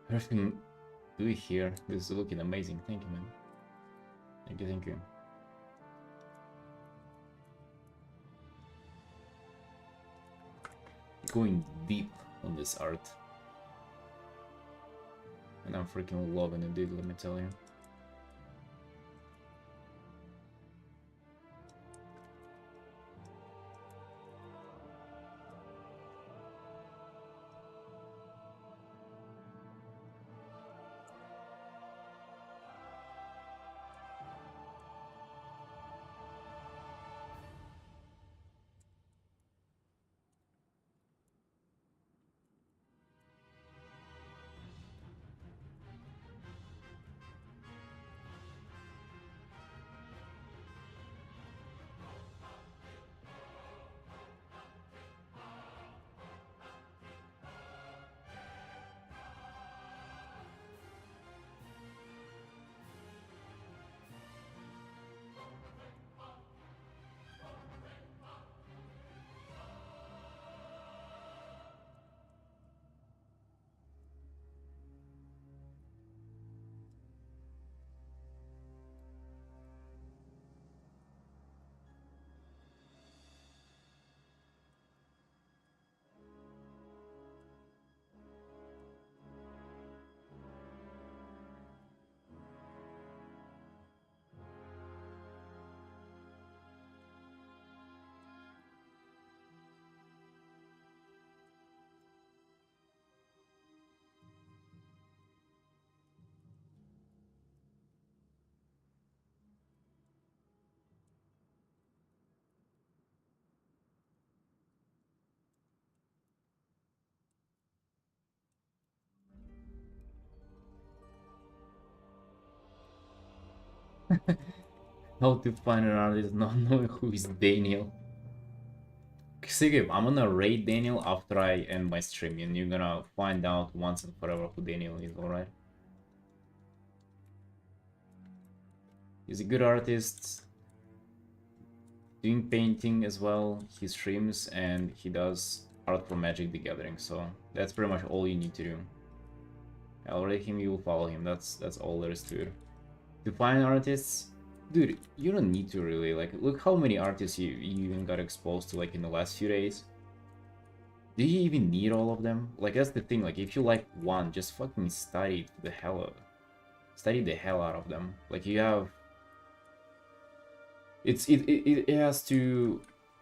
Everything do here is looking amazing. Thank you, man. Thank you, thank you. Going deep on this art. And I'm freaking loving it, dude, let me tell you. How to find an artist not knowing who is Daniel. Sigib, I'm gonna raid Daniel after I end my stream, and you're gonna find out once and forever who Daniel is, alright? He's a good artist, doing painting as well. He streams and he does art for Magic the Gathering, so that's pretty much all you need to do. I'll rate him, you will follow him. That's all there is to it. To find artists, dude, you don't need to really, like, look how many artists you even got exposed to, like, in the last few days. Do you even need all of them? Like, that's the thing, like, if you like one, just fucking study the hell out of them. Like, you have... It has to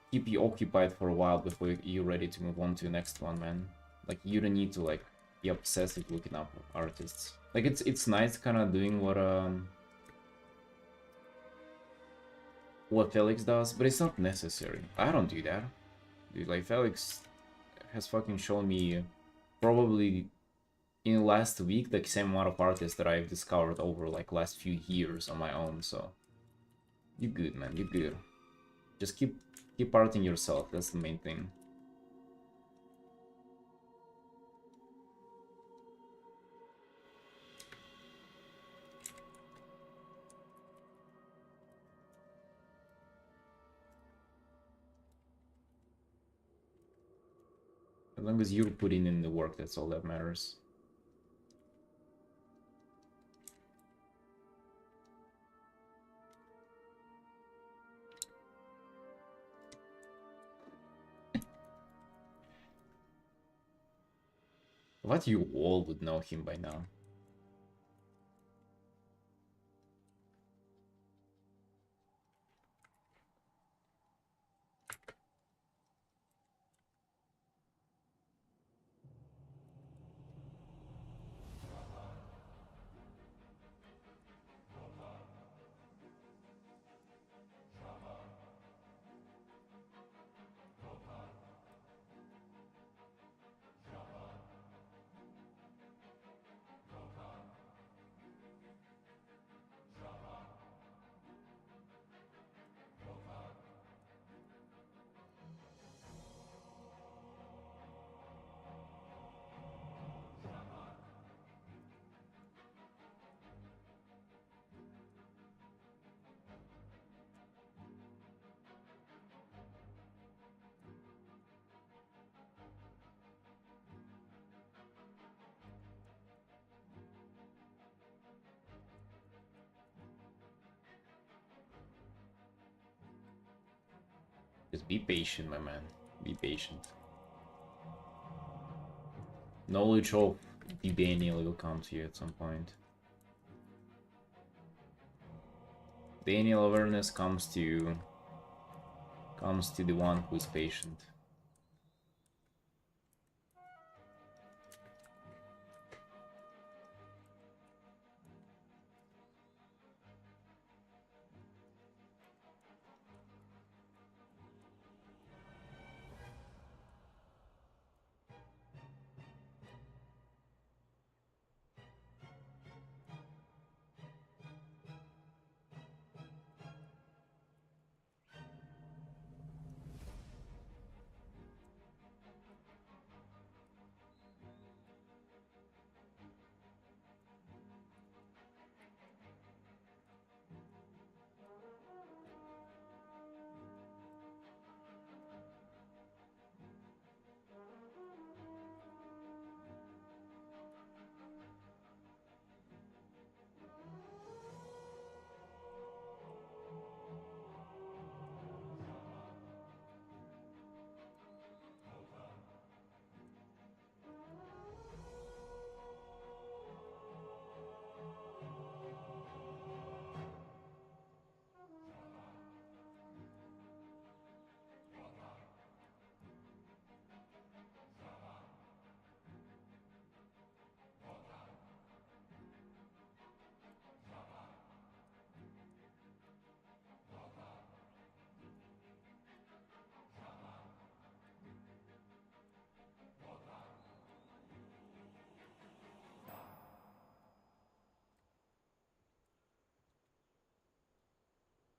keep you occupied for a while before you're ready to move on to the next one, man. Like, you don't need to, like, be obsessive looking up artists. Like, it's nice kind of doing what Felix does, but it's not necessary. I don't do that. Dude, like, Felix has fucking shown me probably in the last week the same amount of artists that I've discovered over, like, last few years on my own, so... You're good, man, you're good. Just keep arting yourself, that's the main thing. As long as you're putting in the work, that's all that matters. What you all would know him by now. Just be patient, my man. Be patient. Knowledge of the Daniel will come to you at some point. Daniel awareness comes to the one who's patient.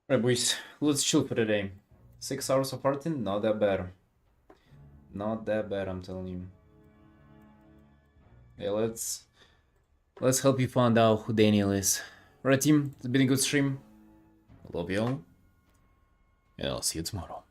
Right, boys, let's chill for today. 6 hours of Artin, not that bad. Not that bad, I'm telling you. Yeah, let's help you find out who Daniel is. Alright, team, it's been a good stream. I love you all, and I'll see you tomorrow.